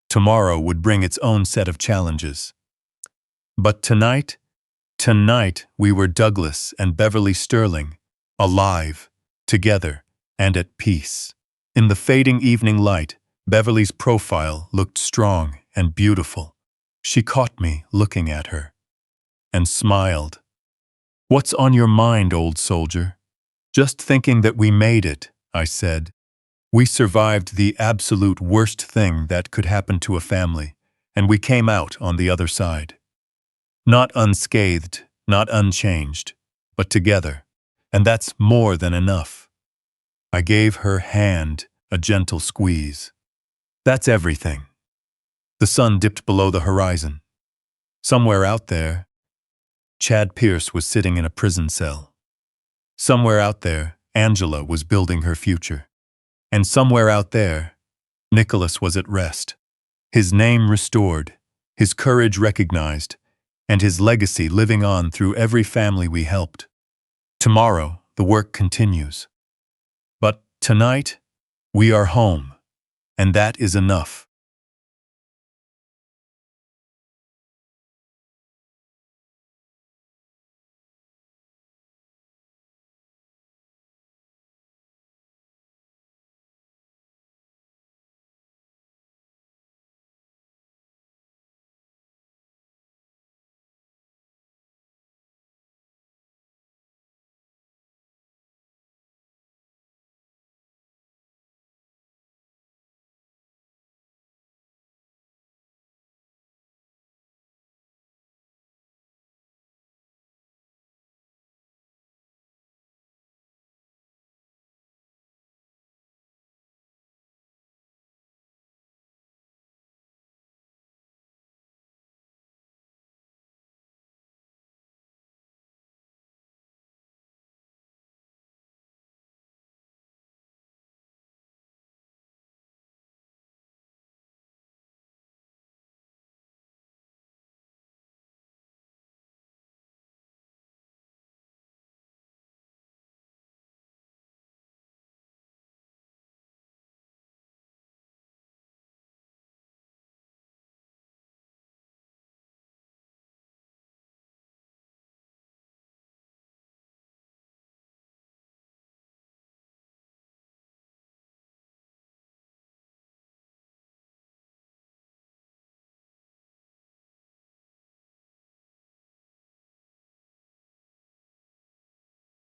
Tomorrow would bring its own set of challenges. But tonight we were Douglas and Beverly Sterling, alive, together, and at peace. In the fading evening light, Beverly's profile looked strong and beautiful. She caught me looking at her and smiled. What's on your mind, old soldier? Just thinking that we made it, I said. We survived the absolute worst thing that could happen to a family, and we came out on the other side. Not unscathed, not unchanged, but together, and that's more than enough. I gave her hand a gentle squeeze. That's everything. The sun dipped below the horizon. Somewhere out there, Chad Pierce was sitting in a prison cell. Somewhere out there, Angela was building her future. And somewhere out there, Nicholas was at rest. His name restored, his courage recognized, and his legacy living on through every family we helped. Tomorrow, the work continues. But tonight, we are home, and that is enough.